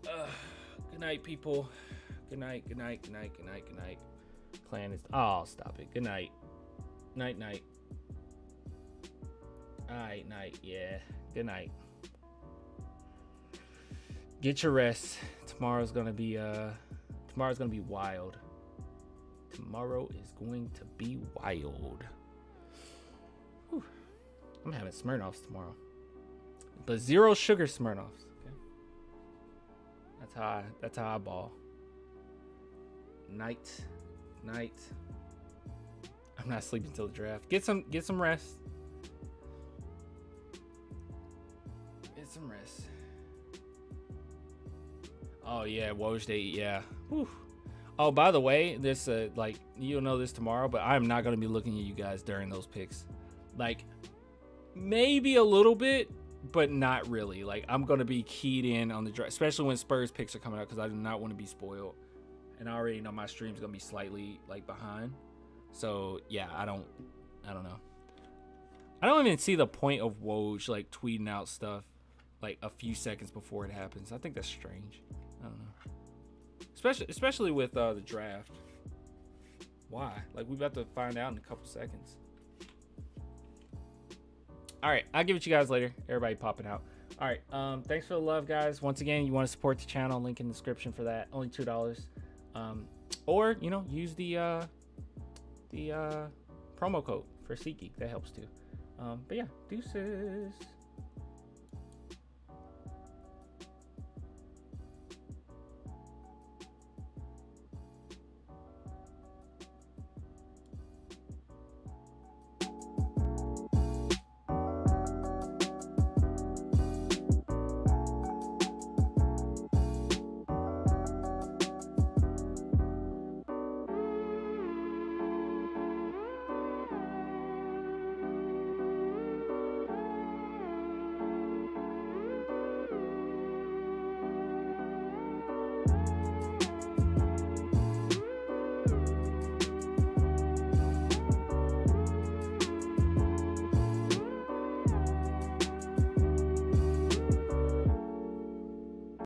Good night, people. Good night, good night, good night, good night, good night. Clan is, oh, stop it. Good night. Night, night. Alright, night, yeah. Good night. Get your rest. Tomorrow's gonna be wild. Tomorrow is going to be wild. Whew. I'm having Smirnoffs tomorrow. But zero sugar Smirnoffs. Okay? That's how I ball. Night. I'm not sleeping till the draft. Get some rest. Get some rest. Oh yeah, Woj Day, yeah. Whew. Oh, by the way, this like you'll know this tomorrow, but I'm not gonna be looking at you guys during those picks. Like maybe a little bit, but not really. Like I'm gonna be keyed in on the draft, especially when Spurs picks are coming out, because I do not want to be spoiled. And I already know my stream's gonna be slightly like behind. So yeah, I don't know. I don't even see the point of Woj like tweeting out stuff like a few seconds before it happens. I think that's strange. I don't know. Especially with the draft. Why? Like we're about to find out in a couple seconds. All right, I'll give it to you guys later. Everybody popping out. All right, thanks for the love, guys. Once again, you want to support the channel, link in the description for that. Only $2. Or use the promo code for SeatGeek. That helps too. But yeah, deuces.